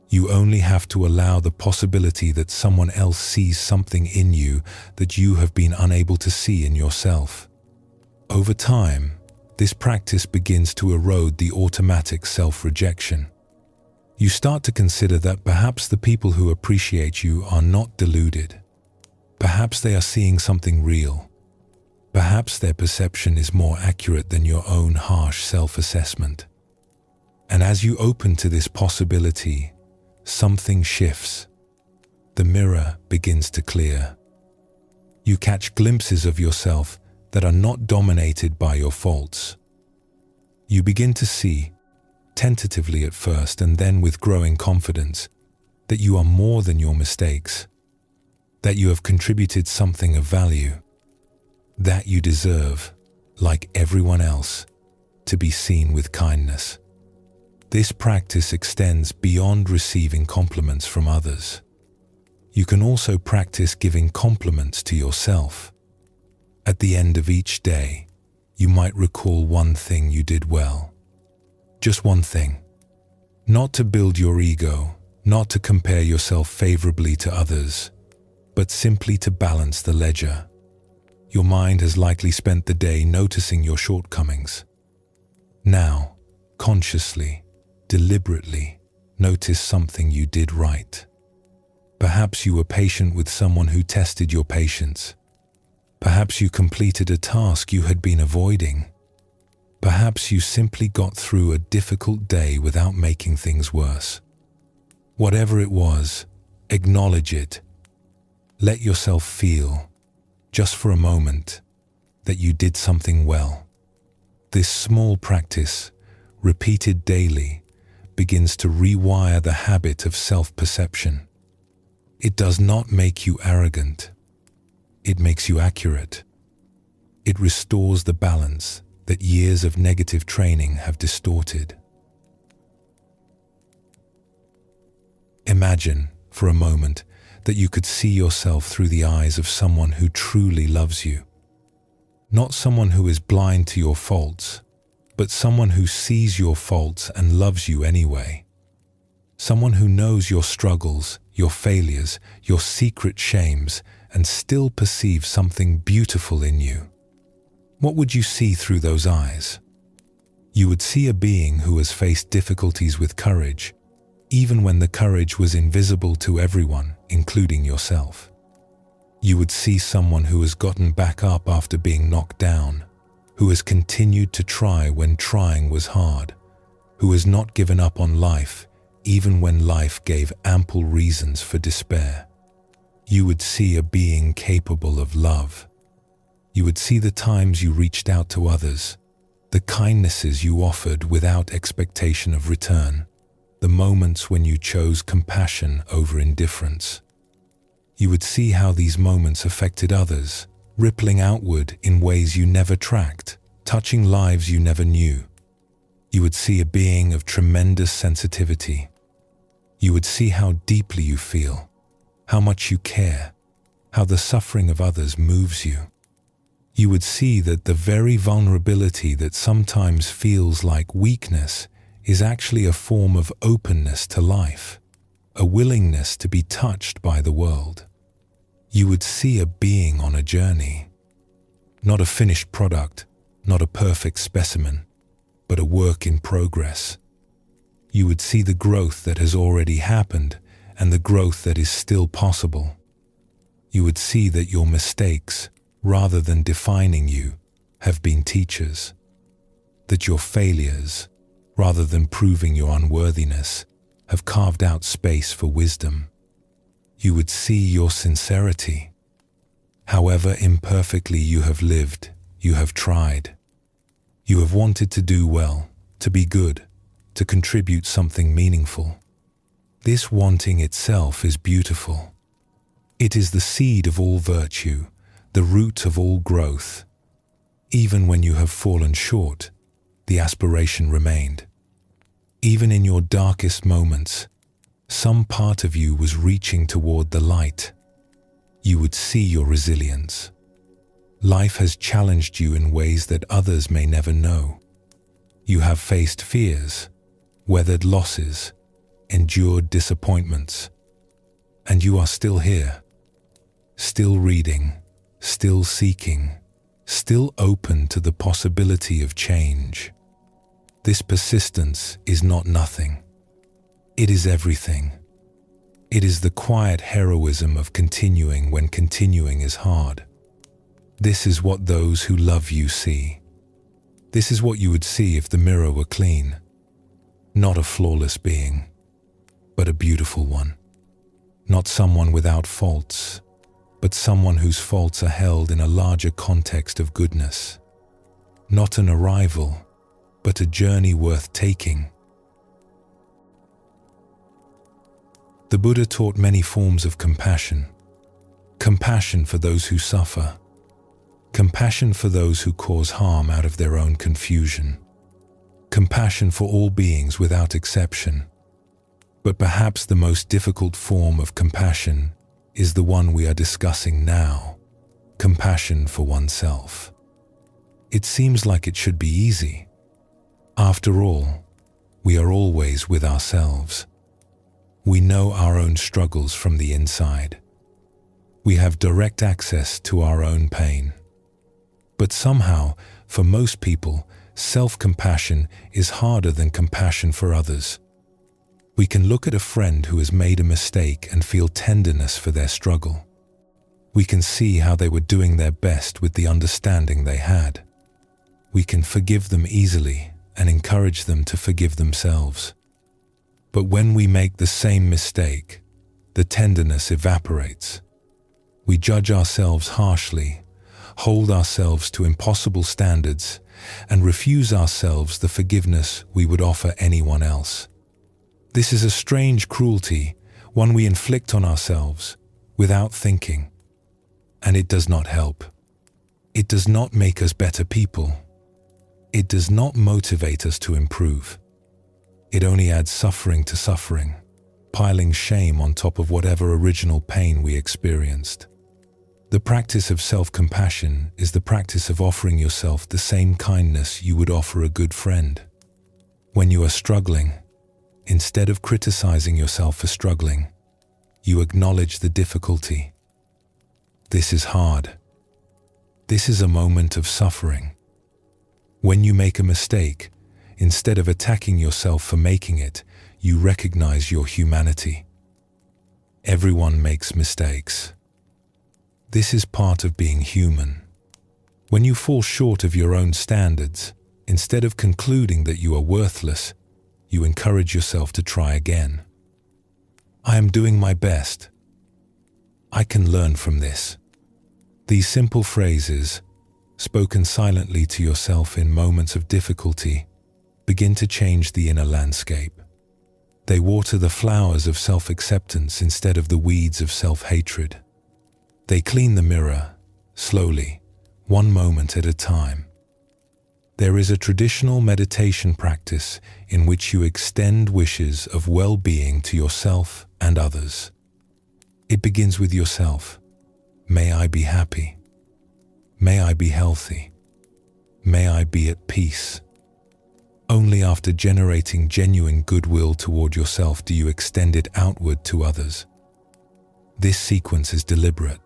Speaker 1: You only have to allow the possibility that someone else sees something in you that you have been unable to see in yourself. Over time, this practice begins to erode the automatic self-rejection. You start to consider that perhaps the people who appreciate you are not deluded. Perhaps they are seeing something real. Perhaps their perception is more accurate than your own harsh self-assessment. And as you open to this possibility, something shifts. The mirror begins to clear. You catch glimpses of yourself that are not dominated by your faults. You begin to see, tentatively at first and then with growing confidence, that you are more than your mistakes, that you have contributed something of value, that you deserve, like everyone else, to be seen with kindness. This practice extends beyond receiving compliments from others. You can also practice giving compliments to yourself. At the end of each day, you might recall one thing you did well. Just one thing. Not to build your ego, not to compare yourself favorably to others, but simply to balance the ledger. Your mind has likely spent the day noticing your shortcomings. Now, consciously, deliberately, notice something you did right. Perhaps you were patient with someone who tested your patience. Perhaps you completed a task you had been avoiding. Perhaps you simply got through a difficult day without making things worse. Whatever it was, acknowledge it. Let yourself feel, just for a moment, that you did something well. This small practice, repeated daily, begins to rewire the habit of self-perception. It does not make you arrogant. It makes you accurate. It restores the balance that years of negative training have distorted. Imagine, for a moment, that you could see yourself through the eyes of someone who truly loves you. Not someone who is blind to your faults, but someone who sees your faults and loves you anyway. Someone who knows your struggles, your failures, your secret shames, and still perceives something beautiful in you. What would you see through those eyes? You would see a being who has faced difficulties with courage, even when the courage was invisible to everyone, including yourself. You would see someone who has gotten back up after being knocked down, who has continued to try when trying was hard, who has not given up on life, even when life gave ample reasons for despair. You would see a being capable of love. You would see the times you reached out to others, the kindnesses you offered without expectation of return, the moments when you chose compassion over indifference. You would see how these moments affected others, rippling outward in ways you never tracked, touching lives you never knew. You would see a being of tremendous sensitivity. You would see how deeply you feel, how much you care, how the suffering of others moves you. You would see that the very vulnerability that sometimes feels like weakness is actually a form of openness to life, a willingness to be touched by the world. You would see a being on a journey, not a finished product, not a perfect specimen, but a work in progress. You would see the growth that has already happened and the growth that is still possible. You would see that your mistakes, rather than defining you, have been teachers. That your failures, rather than proving your unworthiness, have carved out space for wisdom. You would see your sincerity. However imperfectly you have lived, you have tried. You have wanted to do well, to be good, to contribute something meaningful. This wanting itself is beautiful. It is the seed of all virtue, the root of all growth. Even when you have fallen short, the aspiration remained. Even in your darkest moments, some part of you was reaching toward the light. You would see your resilience. Life has challenged you in ways that others may never know. You have faced fears, weathered losses, endured disappointments, and you are still here, still reading, still seeking, still open to the possibility of change. This persistence is not nothing. It is everything. It is the quiet heroism of continuing when continuing is hard. This is what those who love you see. This is what you would see if the mirror were clean. Not a flawless being, but a beautiful one. Not someone without faults, but someone whose faults are held in a larger context of goodness. Not an arrival, but a journey worth taking. The Buddha taught many forms of compassion. Compassion for those who suffer. Compassion for those who cause harm out of their own confusion. Compassion for all beings without exception. But perhaps the most difficult form of compassion is the one we are discussing now, compassion for oneself. It seems like it should be easy. After all, we are always with ourselves. We know our own struggles from the inside. We have direct access to our own pain. But somehow, for most people, self-compassion is harder than compassion for others. We can look at a friend who has made a mistake and feel tenderness for their struggle. We can see how they were doing their best with the understanding they had. We can forgive them easily and encourage them to forgive themselves. But when we make the same mistake, the tenderness evaporates. We judge ourselves harshly, hold ourselves to impossible standards, and refuse ourselves the forgiveness we would offer anyone else. This is a strange cruelty, one we inflict on ourselves, without thinking. And it does not help. It does not make us better people. It does not motivate us to improve. It only adds suffering to suffering, piling shame on top of whatever original pain we experienced. The practice of self-compassion is the practice of offering yourself the same kindness you would offer a good friend. When you are struggling, instead of criticizing yourself for struggling, you acknowledge the difficulty. This is hard. This is a moment of suffering. When you make a mistake, instead of attacking yourself for making it, you recognize your humanity. Everyone makes mistakes. This is part of being human. When you fall short of your own standards, instead of concluding that you are worthless, you encourage yourself to try again. I am doing my best. I can learn from this. These simple phrases, spoken silently to yourself in moments of difficulty, begin to change the inner landscape. They water the flowers of self-acceptance instead of the weeds of self-hatred. They clean the mirror, slowly, one moment at a time. There is a traditional meditation practice in which you extend wishes of well-being to yourself and others. It begins with yourself. May I be happy. May I be healthy. May I be at peace. Only after generating genuine goodwill toward yourself do you extend it outward to others. This sequence is deliberate.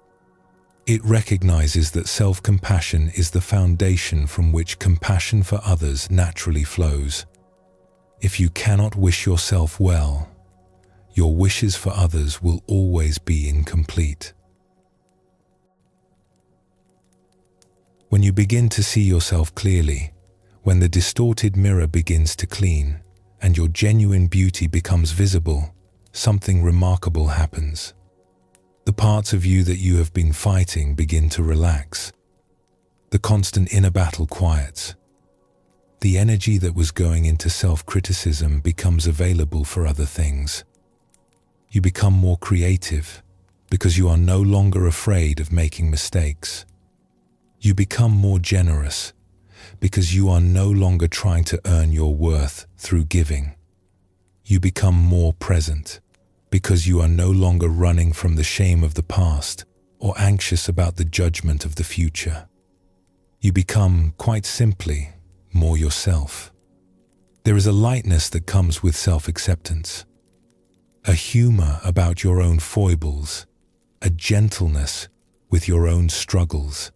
Speaker 1: It recognizes that self-compassion is the foundation from which compassion for others naturally flows. If you cannot wish yourself well, your wishes for others will always be incomplete. When you begin to see yourself clearly, when the distorted mirror begins to clean and your genuine beauty becomes visible, something remarkable happens. The parts of you that you have been fighting begin to relax. The constant inner battle quiets. The energy that was going into self-criticism becomes available for other things. You become more creative because you are no longer afraid of making mistakes. You become more generous because you are no longer trying to earn your worth through giving. You become more present because you are no longer running from the shame of the past or anxious about the judgment of the future. You become, quite simply, more yourself. There is a lightness that comes with self-acceptance, a humor about your own foibles, a gentleness with your own struggles.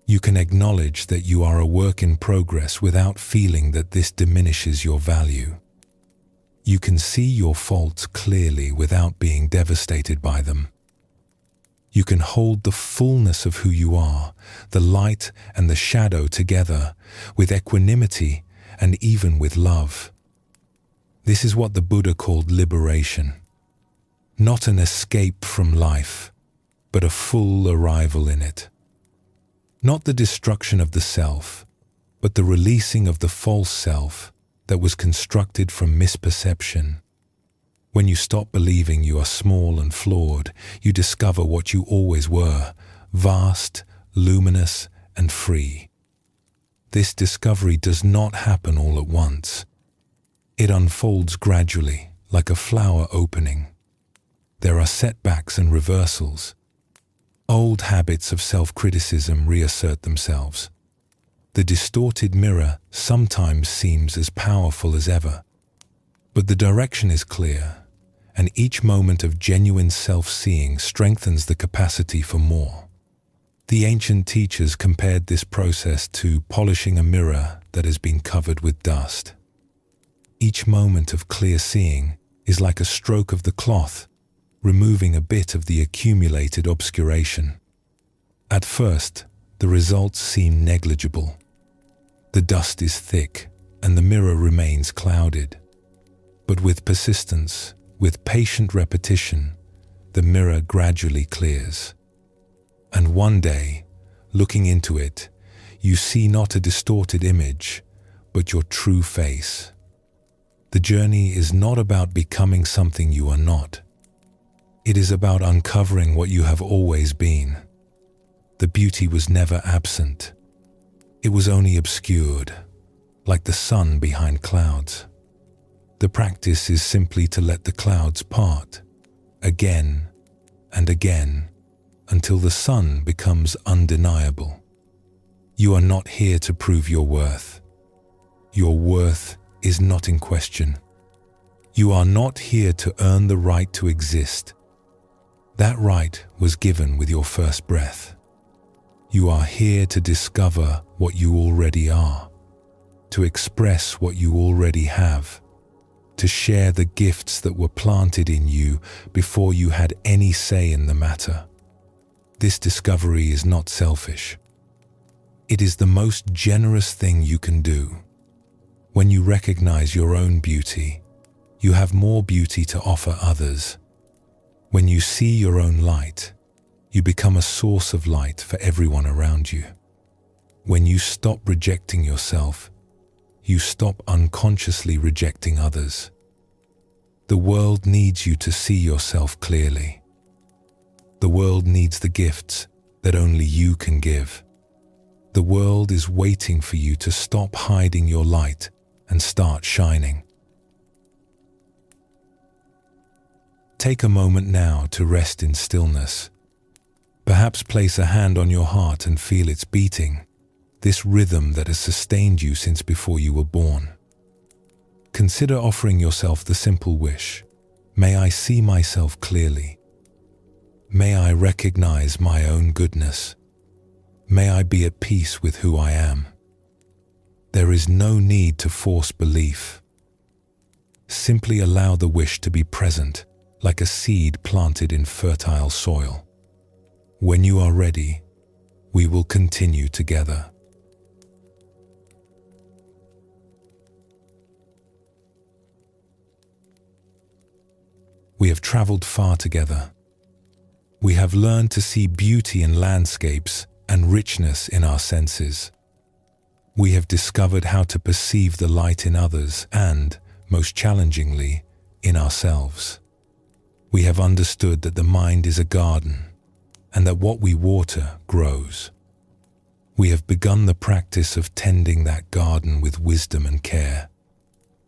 Speaker 1: You can acknowledge that you are a work in progress without feeling that this diminishes your value. You can see your faults clearly without being devastated by them. You can hold the fullness of who you are, the light and the shadow together, with equanimity and even with love. This is what the Buddha called liberation. Not an escape from life, but a full arrival in it. Not the destruction of the self, but the releasing of the false self that was constructed from misperception. When you stop believing you are small and flawed, you discover what you always were, vast, luminous, and free. This discovery does not happen all at once. It unfolds gradually, like a flower opening. There are setbacks and reversals. Old habits of self-criticism reassert themselves. The distorted mirror sometimes seems as powerful as ever. But the direction is clear, and each moment of genuine self-seeing strengthens the capacity for more. The ancient teachers compared this process to polishing a mirror that has been covered with dust. Each moment of clear seeing is like a stroke of the cloth, removing a bit of the accumulated obscuration. At first, the results seem negligible. The dust is thick, and the mirror remains clouded. But with persistence, with patient repetition, the mirror gradually clears. And one day, looking into it, you see not a distorted image, but your true face. The journey is not about becoming something you are not. It is about uncovering what you have always been. The beauty was never absent. It was only obscured, like the sun behind clouds. The practice is simply to let the clouds part, again and again, until the sun becomes undeniable. You are not here to prove your worth. Your worth is not in question. You are not here to earn the right to exist. That right was given with your first breath. You are here to discover what you already are, to express what you already have, to share the gifts that were planted in you before you had any say in the matter. This discovery is not selfish. It is the most generous thing you can do. When you recognize your own beauty, you have more beauty to offer others. When you see your own light, you become a source of light for everyone around you. When you stop rejecting yourself, you stop unconsciously rejecting others. The world needs you to see yourself clearly. The world needs the gifts that only you can give. The world is waiting for you to stop hiding your light and start shining. Take a moment now to rest in stillness. Perhaps place a hand on your heart and feel its beating, this rhythm that has sustained you since before you were born. Consider offering yourself the simple wish, may I see myself clearly. May I recognize my own goodness. May I be at peace with who I am. There is no need to force belief. Simply allow the wish to be present, like a seed planted in fertile soil. When you are ready, we will continue together. We have traveled far together. We have learned to see beauty in landscapes and richness in our senses. We have discovered how to perceive the light in others and, most challengingly, in ourselves. We have understood that the mind is a garden and that what we water grows. We have begun the practice of tending that garden with wisdom and care.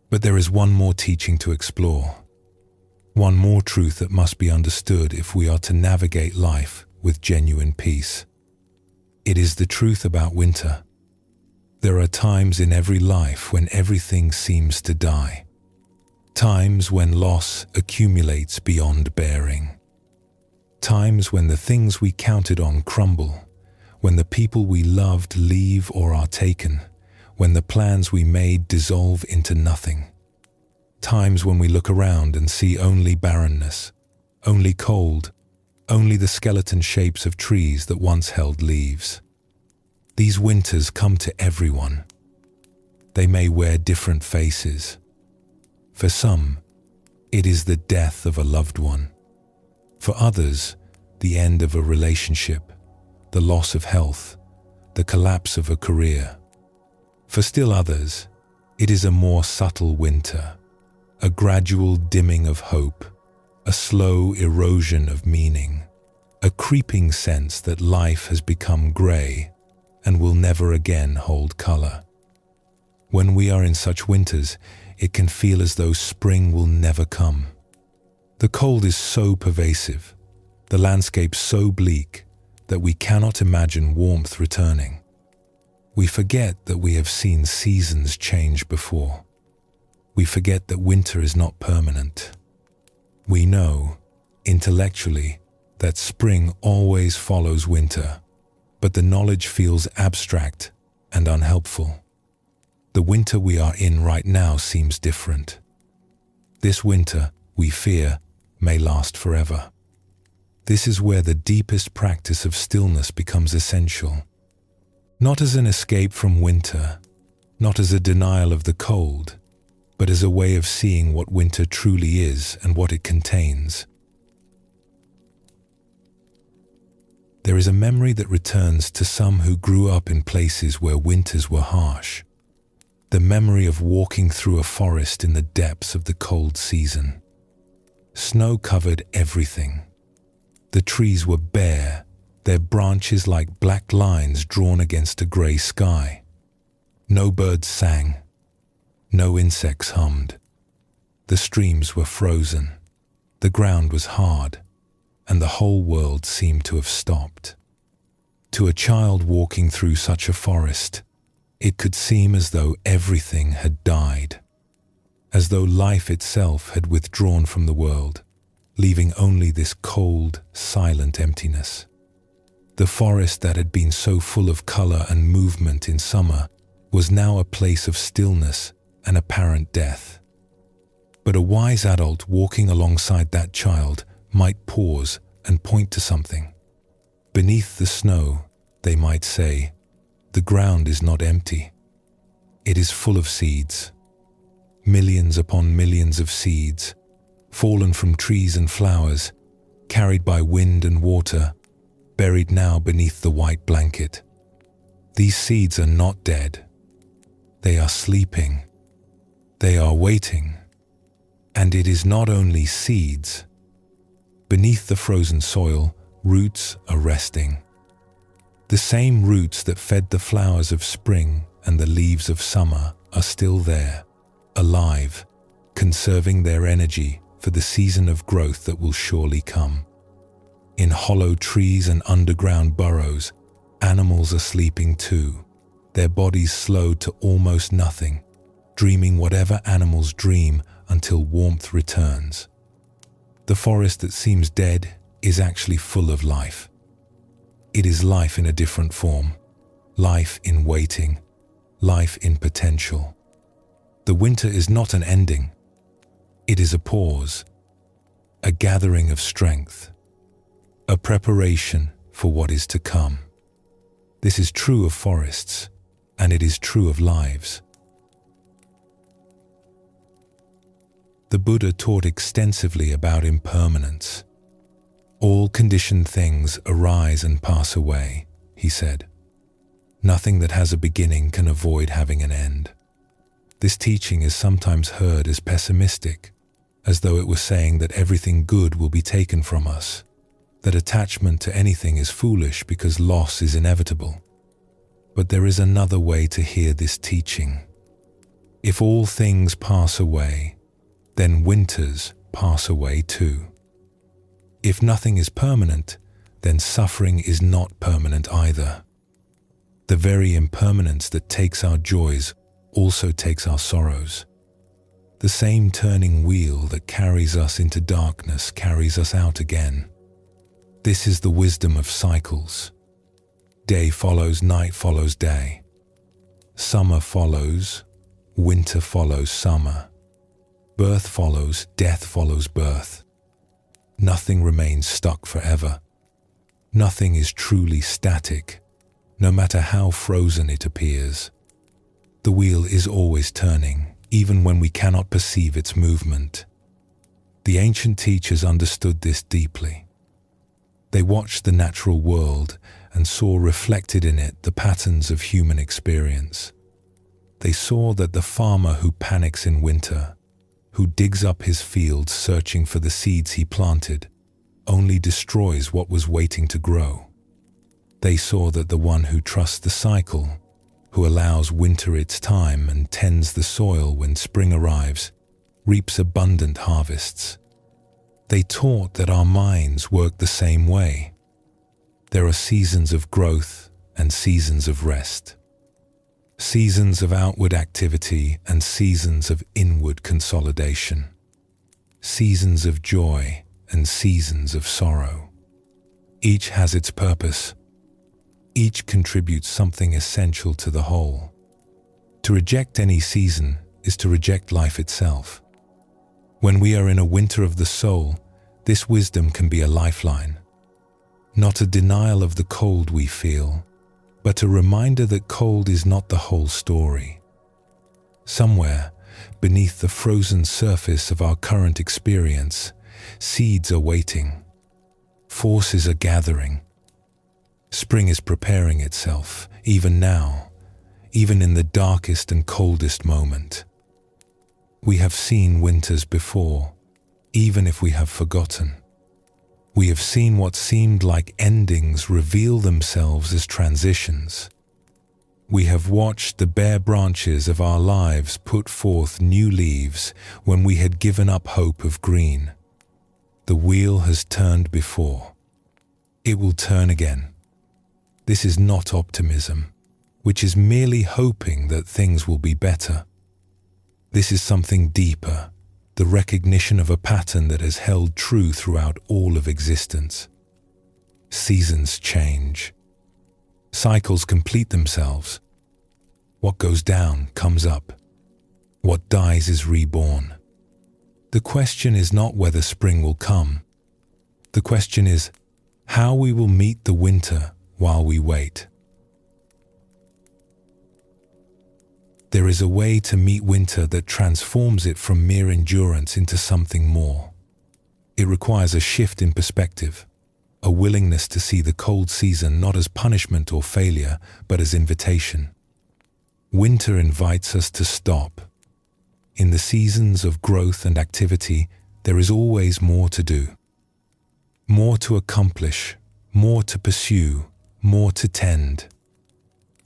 Speaker 1: But there is one more teaching to explore. One more truth that must be understood if we are to navigate life with genuine peace. It is the truth about winter. There are times in every life when everything seems to die. Times when loss accumulates beyond bearing. Times when the things we counted on crumble, when the people we loved leave or are taken, when the plans we made dissolve into nothing. Times when we look around and see only barrenness, only cold, only the skeleton shapes of trees that once held leaves. These winters come to everyone. They may wear different faces. For some, it is the death of a loved one. For others, the end of a relationship, the loss of health, the collapse of a career. For still others, it is a more subtle winter, a gradual dimming of hope, a slow erosion of meaning, a creeping sense that life has become grey and will never again hold color. When we are in such winters, it can feel as though spring will never come. The cold is so pervasive, the landscape so bleak, that we cannot imagine warmth returning. We forget that we have seen seasons change before. We forget that winter is not permanent. We know, intellectually, that spring always follows winter, but the knowledge feels abstract and unhelpful. The winter we are in right now seems different. This winter, we fear, may last forever. This is where the deepest practice of stillness becomes essential. Not as an escape from winter, not as a denial of the cold, but as a way of seeing what winter truly is and what it contains. There is a memory that returns to some who grew up in places where winters were harsh. The memory of walking through a forest in the depths of the cold season. Snow covered everything. The trees were bare, their branches like black lines drawn against a grey sky. No birds sang, No insects hummed. The streams were frozen. The ground was hard, and the whole world seemed to have stopped. To a child walking through such a forest, it could seem as though everything had died, as though life itself had withdrawn from the world, leaving only this cold, silent emptiness. The forest that had been so full of color and movement in summer was now a place of stillness and apparent death. But a wise adult walking alongside that child might pause and point to something. Beneath the snow, they might say, the ground is not empty. It is full of seeds. Millions upon millions of seeds, fallen from trees and flowers, carried by wind and water, buried now beneath the white blanket. These seeds are not dead. They are sleeping. They are waiting. And it is not only seeds. Beneath the frozen soil, roots are resting. The same roots that fed the flowers of spring and the leaves of summer are still there, alive, conserving their energy for the season of growth that will surely come. In hollow trees and underground burrows, animals are sleeping too, their bodies slowed to almost nothing, dreaming whatever animals dream until warmth returns. The forest that seems dead is actually full of life. It is life in a different form, life in waiting, life in potential. The winter is not an ending. It is a pause, a gathering of strength, a preparation for what is to come. This is true of forests, and it is true of lives. The Buddha taught extensively about impermanence. All conditioned things arise and pass away, he said. Nothing that has a beginning can avoid having an end. This teaching is sometimes heard as pessimistic, as though it were saying that everything good will be taken from us, that attachment to anything is foolish because loss is inevitable. But there is another way to hear this teaching. If all things pass away, then winters pass away too. If nothing is permanent, then suffering is not permanent either. The very impermanence that takes our joys also takes our sorrows. The same turning wheel that carries us into darkness carries us out again. This is the wisdom of cycles. Day follows, night follows day. Summer follows, winter follows summer. Birth follows, death follows birth. Nothing remains stuck forever. Nothing is truly static, no matter how frozen it appears. The wheel is always turning, even when we cannot perceive its movement. The ancient teachers understood this deeply. They watched the natural world and saw reflected in it the patterns of human experience. They saw that the farmer who panics in winter, who digs up his fields searching for the seeds he planted, only destroys what was waiting to grow. They saw that the one who trusts the cycle, who allows winter its time and tends the soil when spring arrives, reaps abundant harvests. They taught that our minds work the same way. There are seasons of growth and seasons of rest. Seasons of outward activity and seasons of inward consolidation. Seasons of joy and seasons of sorrow. Each has its purpose. Each contributes something essential to the whole. To reject any season is to reject life itself. When we are in a winter of the soul, this wisdom can be a lifeline. Not a denial of the cold we feel, but a reminder that cold is not the whole story. Somewhere, beneath the frozen surface of our current experience, seeds are waiting. Forces are gathering. Spring is preparing itself, even now, even in the darkest and coldest moment. We have seen winters before, even if we have forgotten. We have seen what seemed like endings reveal themselves as transitions. We have watched the bare branches of our lives put forth new leaves when we had given up hope of green. The wheel has turned before. It will turn again. This is not optimism, which is merely hoping that things will be better. This is something deeper, the recognition of a pattern that has held true throughout all of existence. Seasons change. Cycles complete themselves. What goes down comes up. What dies is reborn. The question is not whether spring will come. The question is how we will meet the winter while we wait. There is a way to meet winter that transforms it from mere endurance into something more. It requires a shift in perspective, a willingness to see the cold season not as punishment or failure, but as invitation. Winter invites us to stop. In the seasons of growth and activity, there is always more to do. More to accomplish, more to pursue, more to tend.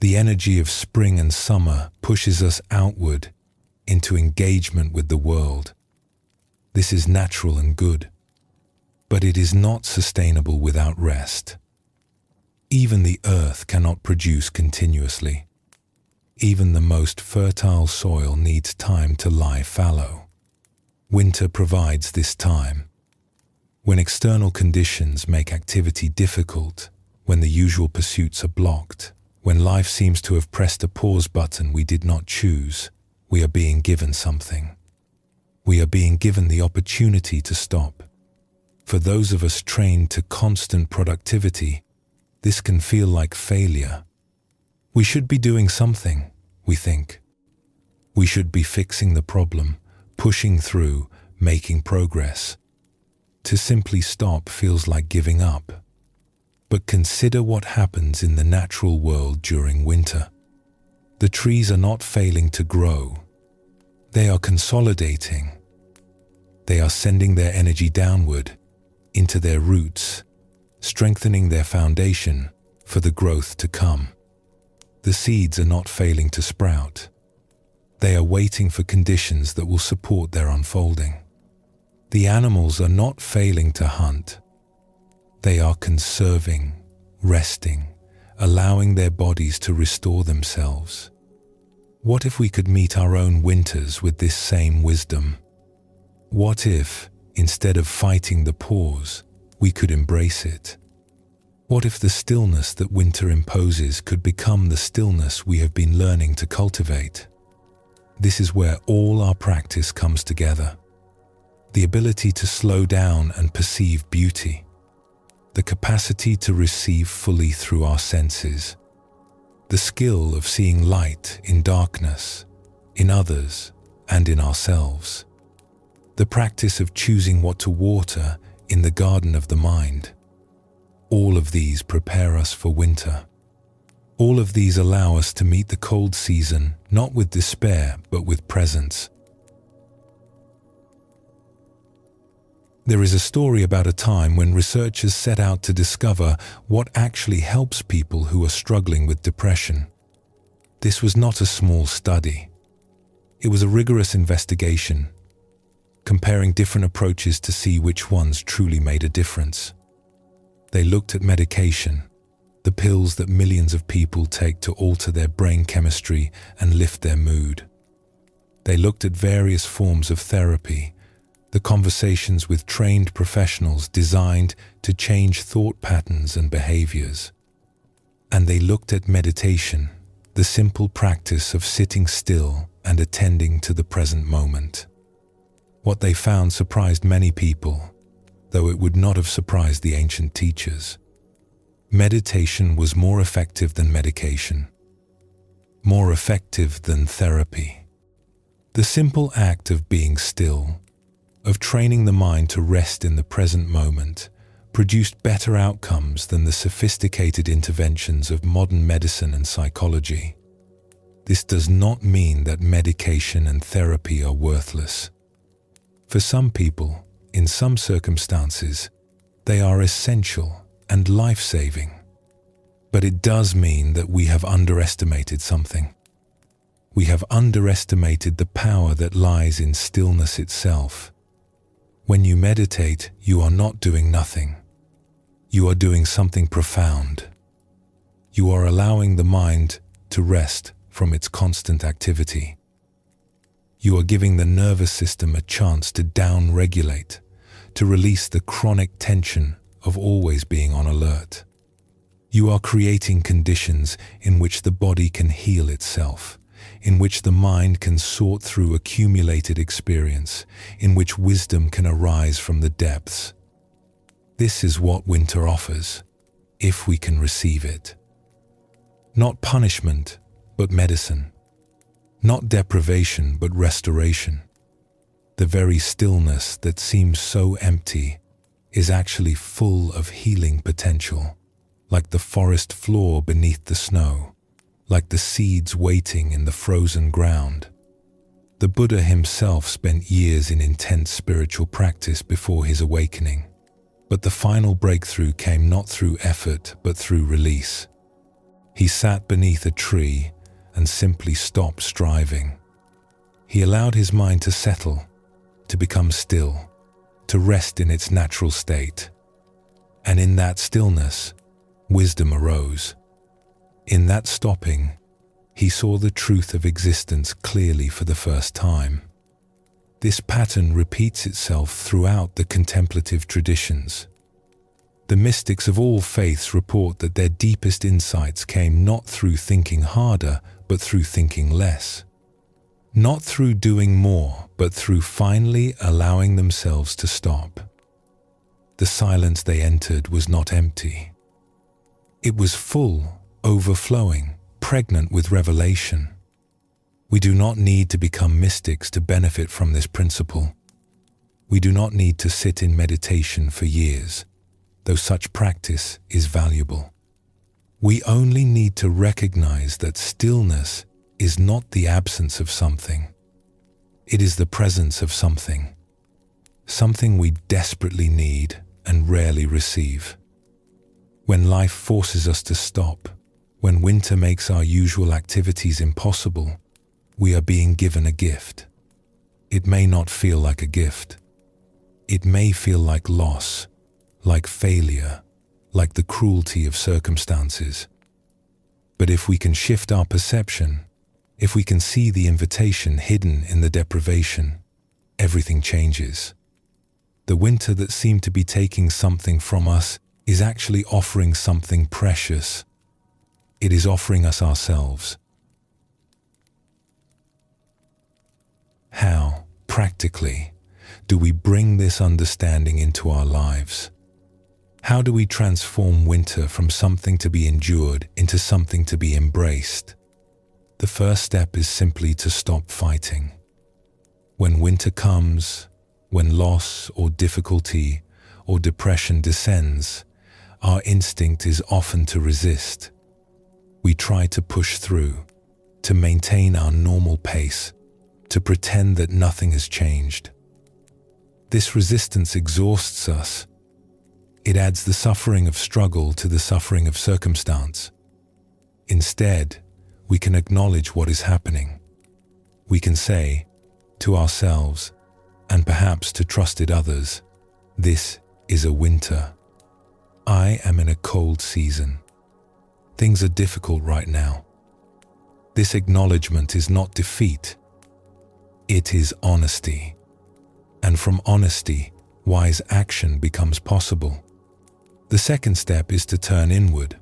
Speaker 1: The energy of spring and summer pushes us outward into engagement with the world. This is natural and good, but it is not sustainable without rest. Even the earth cannot produce continuously. Even the most fertile soil needs time to lie fallow. Winter provides this time. When external conditions make activity difficult, when the usual pursuits are blocked, when life seems to have pressed a pause button we did not choose, we are being given something. We are being given the opportunity to stop. For those of us trained to constant productivity, this can feel like failure. We should be doing something, we think. We should be fixing the problem, pushing through, making progress. To simply stop feels like giving up. But consider what happens in the natural world during winter. The trees are not failing to grow. They are consolidating. They are sending their energy downward, into their roots, strengthening their foundation for the growth to come. The seeds are not failing to sprout. They are waiting for conditions that will support their unfolding. The animals are not failing to hunt. They are conserving, resting, allowing their bodies to restore themselves. What if we could meet our own winters with this same wisdom? What if, instead of fighting the pause, we could embrace it? What if the stillness that winter imposes could become the stillness we have been learning to cultivate? This is where all our practice comes together. The ability to slow down and perceive beauty. The capacity to receive fully through our senses. The skill of seeing light in darkness, in others, and in ourselves. The practice of choosing what to water in the garden of the mind. All of these prepare us for winter. All of these allow us to meet the cold season, not with despair, but with presence. There is a story about a time when researchers set out to discover what actually helps people who are struggling with depression. This was not a small study. It was a rigorous investigation, comparing different approaches to see which ones truly made a difference. They looked at medication, the pills that millions of people take to alter their brain chemistry and lift their mood. They looked at various forms of therapy, the conversations with trained professionals designed to change thought patterns and behaviors. And they looked at meditation, the simple practice of sitting still and attending to the present moment. What they found surprised many people, though it would not have surprised the ancient teachers. Meditation was more effective than medication, more effective than therapy. The simple act of being still, of training the mind to rest in the present moment, produced better outcomes than the sophisticated interventions of modern medicine and psychology. This does not mean that medication and therapy are worthless. For some people, in some circumstances, they are essential and life-saving. But it does mean that we have underestimated something. We have underestimated the power that lies in stillness itself. When you meditate, you are not doing nothing. You are doing something profound. You are allowing the mind to rest from its constant activity. You are giving the nervous system a chance to down-regulate, to release the chronic tension of always being on alert. You are creating conditions in which the body can heal itself, in which the mind can sort through accumulated experience, in which wisdom can arise from the depths. This is what winter offers, if we can receive it. Not punishment, but medicine. Not deprivation, but restoration. The very stillness that seems so empty is actually full of healing potential, like the forest floor beneath the snow, like the seeds waiting in the frozen ground. The Buddha himself spent years in intense spiritual practice before his awakening, but the final breakthrough came not through effort but through release. He sat beneath a tree and simply stopped striving. He allowed his mind to settle, to become still, to rest in its natural state. And in that stillness, wisdom arose. In that stopping, he saw the truth of existence clearly for the first time. This pattern repeats itself throughout the contemplative traditions. The mystics of all faiths report that their deepest insights came not through thinking harder, but through thinking less. Not through doing more, but through finally allowing themselves to stop. The silence they entered was not empty. It was full, overflowing, pregnant with revelation. We do not need to become mystics to benefit from this principle. We do not need to sit in meditation for years, though such practice is valuable. We only need to recognize that stillness is not the absence of something. It is the presence of something. Something we desperately need and rarely receive. When life forces us to stop, when winter makes our usual activities impossible, we are being given a gift. It may not feel like a gift. It may feel like loss, like failure, like the cruelty of circumstances. But if we can shift our perception, if we can see the invitation hidden in the deprivation, everything changes. The winter that seemed to be taking something from us is actually offering something precious. It is offering us ourselves. How, practically, do we bring this understanding into our lives? How do we transform winter from something to be endured into something to be embraced? The first step is simply to stop fighting. When winter comes, when loss or difficulty or depression descends, our instinct is often to resist. We try to push through, to maintain our normal pace, to pretend that nothing has changed. This resistance exhausts us. It adds the suffering of struggle to the suffering of circumstance. Instead, we can acknowledge what is happening. We can say, to ourselves, and perhaps to trusted others, this is a winter. I am in a cold season. Things are difficult right now. This acknowledgement is not defeat. It is honesty. And from honesty, wise action becomes possible. The second step is to turn inward.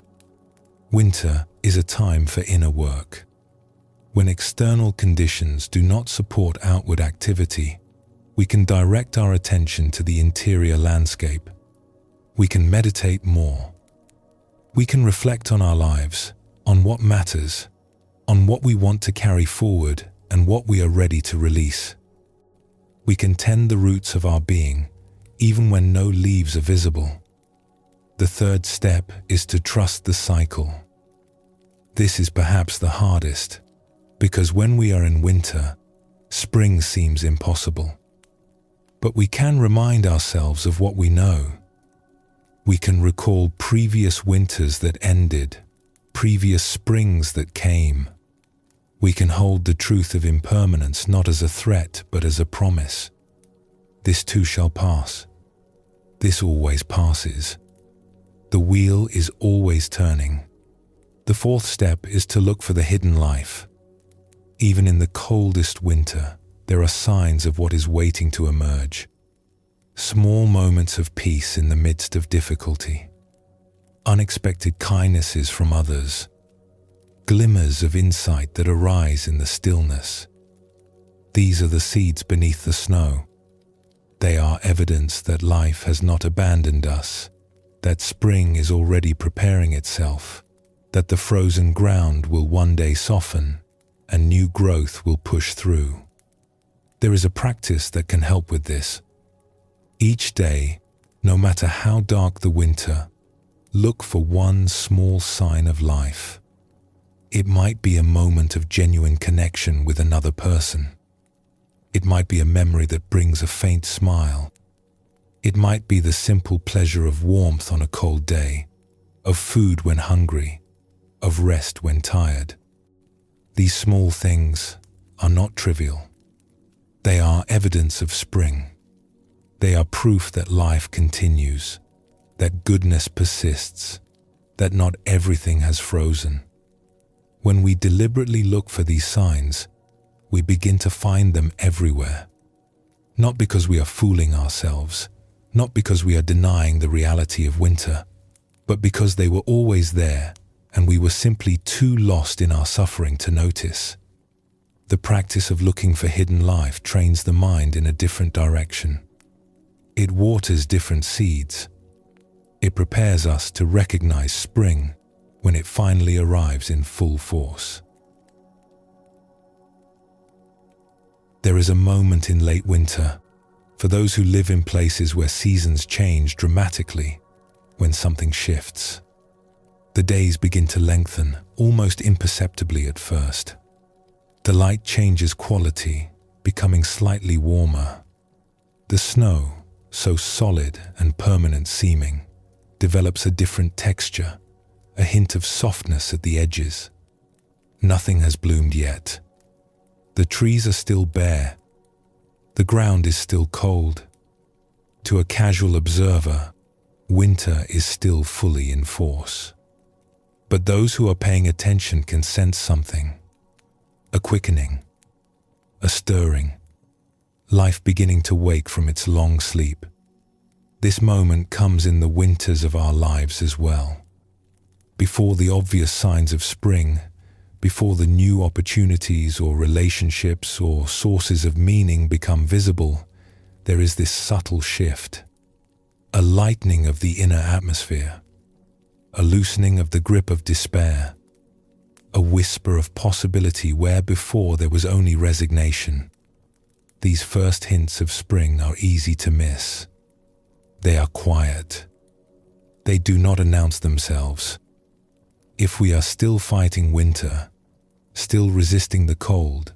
Speaker 1: Winter is a time for inner work. When external conditions do not support outward activity, we can direct our attention to the interior landscape. We can meditate more. We can reflect on our lives, on what matters, on what we want to carry forward and what we are ready to release. We can tend the roots of our being, even when no leaves are visible. The third step is to trust the cycle. This is perhaps the hardest, because when we are in winter, spring seems impossible. But we can remind ourselves of what we know. We can recall previous winters that ended, previous springs that came. We can hold the truth of impermanence not as a threat but as a promise. This too shall pass. This always passes. The wheel is always turning. The fourth step is to look for the hidden life. Even in the coldest winter, there are signs of what is waiting to emerge. Small moments of peace in the midst of difficulty. Unexpected kindnesses from others. Glimmers of insight that arise in the stillness. These are the seeds beneath the snow. They are evidence that life has not abandoned us, that spring is already preparing itself, that the frozen ground will one day soften and new growth will push through. There is a practice that can help with this. Each day, no matter how dark the winter, look for one small sign of life. It might be a moment of genuine connection with another person. It might be a memory that brings a faint smile. It might be the simple pleasure of warmth on a cold day, of food when hungry, of rest when tired. These small things are not trivial. They are evidence of spring. They are proof that life continues, that goodness persists, that not everything has frozen. When we deliberately look for these signs, we begin to find them everywhere. Not because we are fooling ourselves, not because we are denying the reality of winter, but because they were always there and we were simply too lost in our suffering to notice. The practice of looking for hidden life trains the mind in a different direction. It waters different seeds. It prepares us to recognize spring when it finally arrives in full force. There is a moment in late winter, for those who live in places where seasons change dramatically, when something shifts. The days begin to lengthen, almost imperceptibly at first. The light changes quality, becoming slightly warmer. The snow, so solid and permanent seeming, develops a different texture, a hint of softness at the edges. Nothing has bloomed yet. The trees are still bare. The ground is still cold. To a casual observer, winter is still fully in force. But those who are paying attention can sense something. A quickening, a stirring, life beginning to wake from its long sleep. This moment comes in the winters of our lives as well. Before the obvious signs of spring, before the new opportunities or relationships or sources of meaning become visible, there is this subtle shift, a lightening of the inner atmosphere, a loosening of the grip of despair, a whisper of possibility where before there was only resignation. These first hints of spring are easy to miss. They are quiet. They do not announce themselves. If we are still fighting winter, still resisting the cold,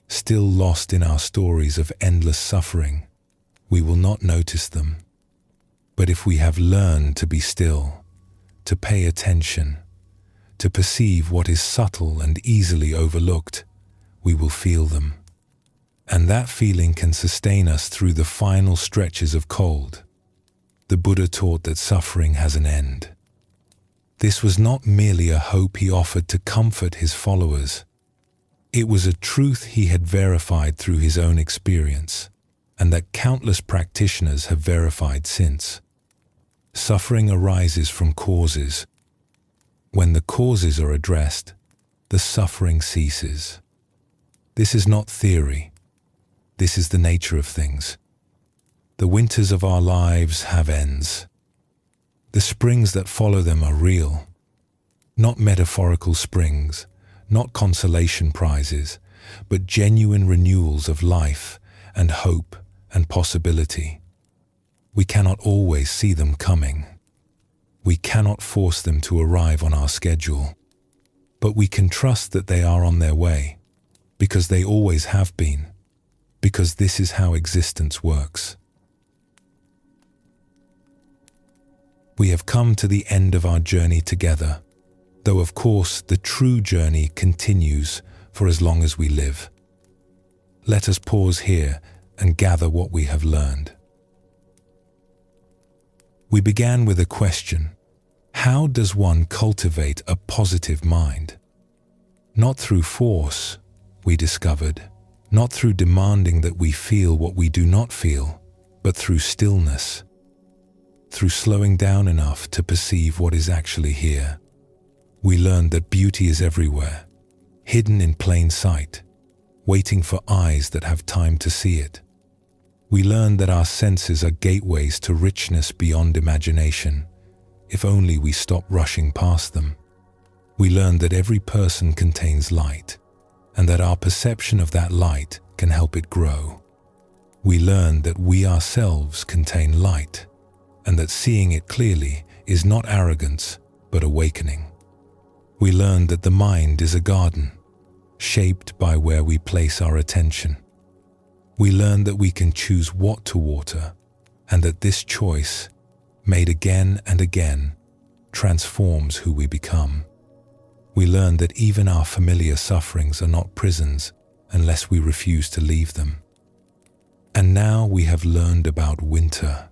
Speaker 1: still lost in our stories of endless suffering, we will not notice them. But if we have learned to be still, to pay attention, to perceive what is subtle and easily overlooked, we will feel them. And that feeling can sustain us through the final stretches of cold. The Buddha taught that suffering has an end. This was not merely a hope he offered to comfort his followers. It was a truth he had verified through his own experience, and that countless practitioners have verified since. Suffering arises from causes. When the causes are addressed, the suffering ceases. This is not theory. This is the nature of things. The winters of our lives have ends. The springs that follow them are real. Not metaphorical springs, not consolation prizes, but genuine renewals of life and hope and possibility. We cannot always see them coming. We cannot force them to arrive on our schedule. But we can trust that they are on their way, because they always have been, because this is how existence works. We have come to the end of our journey together. though of course the true journey continues for as long as we live. Let us pause here and gather what we have learned. We began with a question: how does one cultivate a positive mind? Not through force, we discovered, not through demanding that we feel what we do not feel, but through stillness, through slowing down enough to perceive what is actually here. We learned that beauty is everywhere, hidden in plain sight, waiting for eyes that have time to see it. We learned that our senses are gateways to richness beyond imagination, if only we stop rushing past them. We learned that every person contains light, and that our perception of that light can help it grow. We learned that we ourselves contain light, and that seeing it clearly is not arrogance, but awakening. We learned that the mind is a garden, shaped by where we place our attention. We learned that we can choose what to water, and that this choice, made again and again, transforms who we become. We learned that even our familiar sufferings are not prisons unless we refuse to leave them. And now we have learned about winter.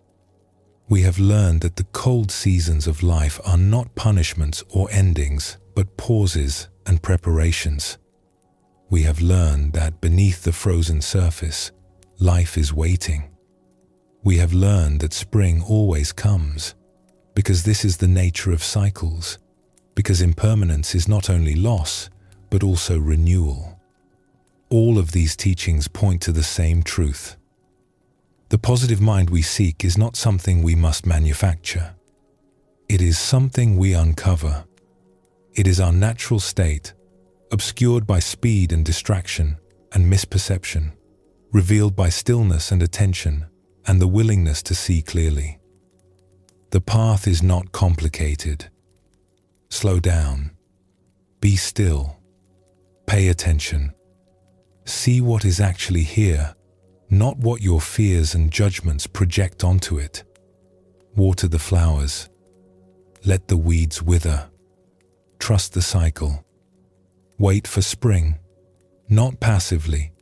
Speaker 1: We have learned that the cold seasons of life are not punishments or endings, but pauses and preparations. We have learned that beneath the frozen surface, life is waiting. We have learned that spring always comes, because this is the nature of cycles, because impermanence is not only loss, but also renewal. All of these teachings point to the same truth. The positive mind we seek is not something we must manufacture. It is something we uncover. It is our natural state, obscured by speed and distraction and misperception, revealed by stillness and attention and the willingness to see clearly. The path is not complicated. Slow down. Be still. Pay attention. See what is actually here, not what your fears and judgments project onto it. Water the flowers. Let the weeds wither. Trust the cycle. Wait for spring, not passively,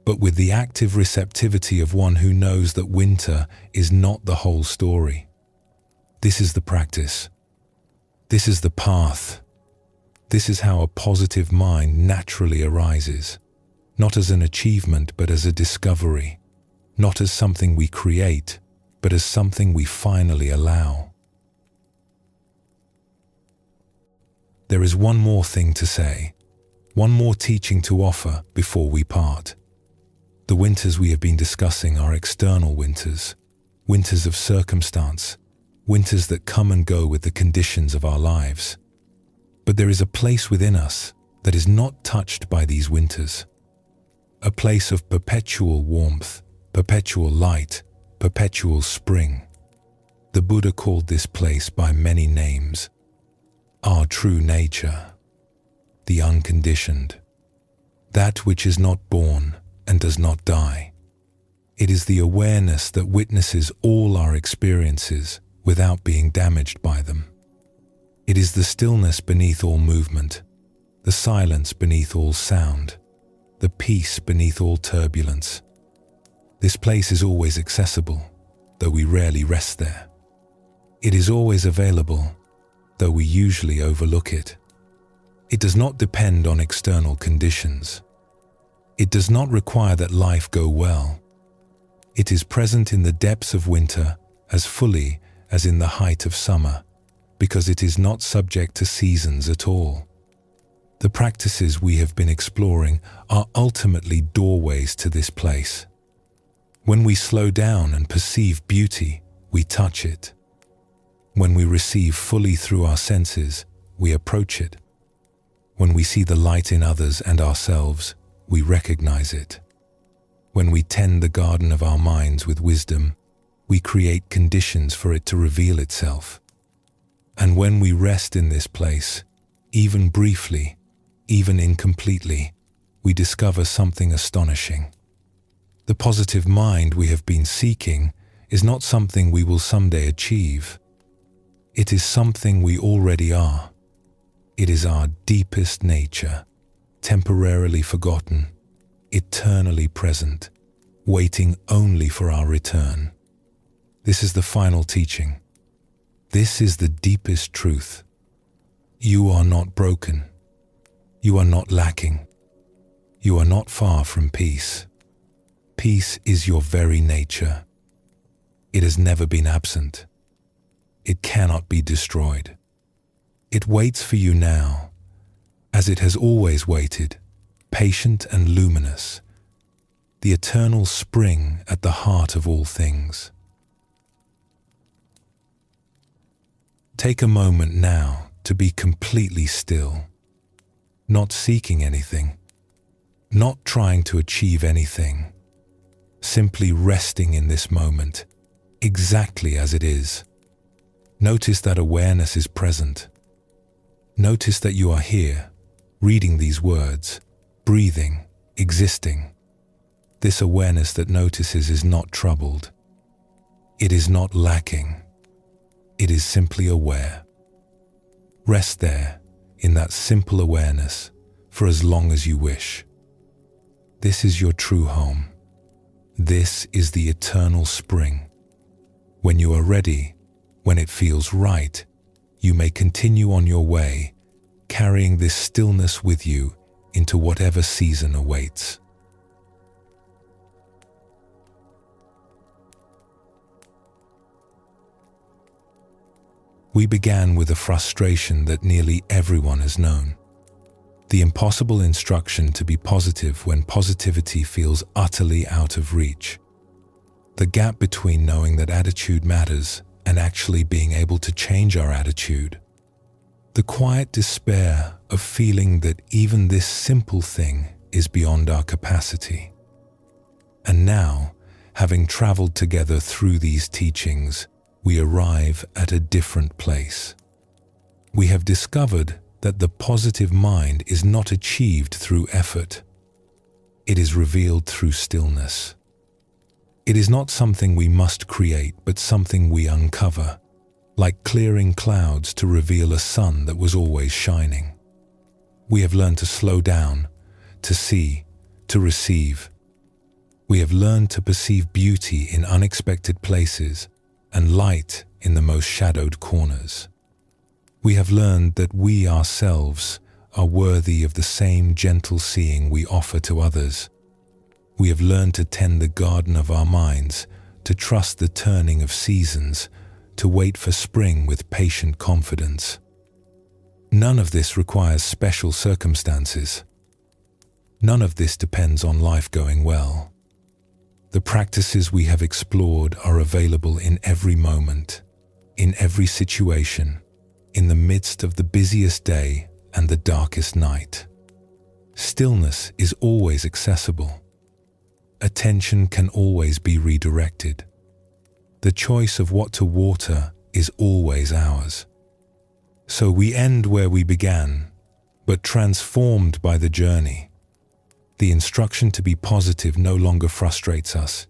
Speaker 1: but with the active receptivity of one who knows that winter is not the whole story. This is the practice. This is the path. This is how a positive mind naturally arises, not as an achievement but as a discovery, not as something we create, but as something we finally allow. There is one more thing to say, one more teaching to offer before we part. The winters we have been discussing are external winters, winters of circumstance, winters that come and go with the conditions of our lives. But there is a place within us that is not touched by these winters. A place of perpetual warmth, perpetual light, perpetual spring. The Buddha called this place by many names. Our true nature, the unconditioned, that which is not born and does not die. It is the awareness that witnesses all our experiences without being damaged by them. It is the stillness beneath all movement, the silence beneath all sound, the peace beneath all turbulence. This place is always accessible, though we rarely rest there. It is always available, though we usually overlook it. It does not depend on external conditions. It does not require that life go well. It is present in the depths of winter as fully as in the height of summer, because it is not subject to seasons at all. The practices we have been exploring are ultimately doorways to this place. When we slow down and perceive beauty, we touch it. When we receive fully through our senses, we approach it. When we see the light in others and ourselves, we recognize it. When we tend the garden of our minds with wisdom, we create conditions for it to reveal itself. And when we rest in this place, even briefly, even incompletely, we discover something astonishing. The positive mind we have been seeking is not something we will someday achieve. It is something we already are. It is our deepest nature, temporarily forgotten, eternally present, waiting only for our return. This is the final teaching. This is the deepest truth. You are not broken. You are not lacking. You are not far from peace. Peace is your very nature. It has never been absent. It cannot be destroyed. It waits for you now, as it has always waited, patient and luminous, the eternal spring at the heart of all things. Take a moment now to be completely still, not seeking anything, not trying to achieve anything, simply resting in this moment, exactly as it is. Notice that awareness is present. Notice that you are here, reading these words, breathing, existing. This awareness that notices is not troubled. It is not lacking. It is simply aware. Rest there, in that simple awareness, for as long as you wish. This is your true home. This is the eternal spring. When you are ready, when it feels right, you may continue on your way, carrying this stillness with you into whatever season awaits. We began with a frustration that nearly everyone has known. The impossible instruction to be positive when positivity feels utterly out of reach. The gap between knowing that attitude matters and actually being able to change our attitude. The quiet despair of feeling that even this simple thing is beyond our capacity. And now, having traveled together through these teachings, we arrive at a different place. We have discovered that the positive mind is not achieved through effort. It is revealed through stillness. It is not something we must create, but something we uncover, like clearing clouds to reveal a sun that was always shining. We have learned to slow down, to see, to receive. We have learned to perceive beauty in unexpected places and light in the most shadowed corners. We have learned that we ourselves are worthy of the same gentle seeing we offer to others. We have learned to tend the garden of our minds, to trust the turning of seasons, to wait for spring with patient confidence. None of this requires special circumstances. None of this depends on life going well. The practices we have explored are available in every moment, in every situation, in the midst of the busiest day and the darkest night. Stillness is always accessible. Attention can always be redirected. The choice of what to water is always ours. So we end where we began, but transformed by the journey. The instruction to be positive no longer frustrates us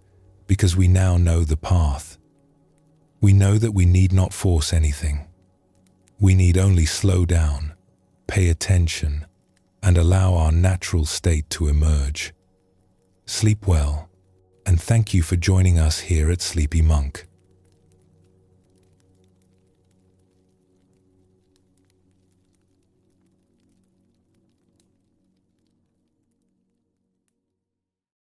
Speaker 1: because we now know the path. We know that we need not force anything. We need only slow down, pay attention, and allow our natural state to emerge. Sleep well, and thank you for joining us here at Sleepy Monk.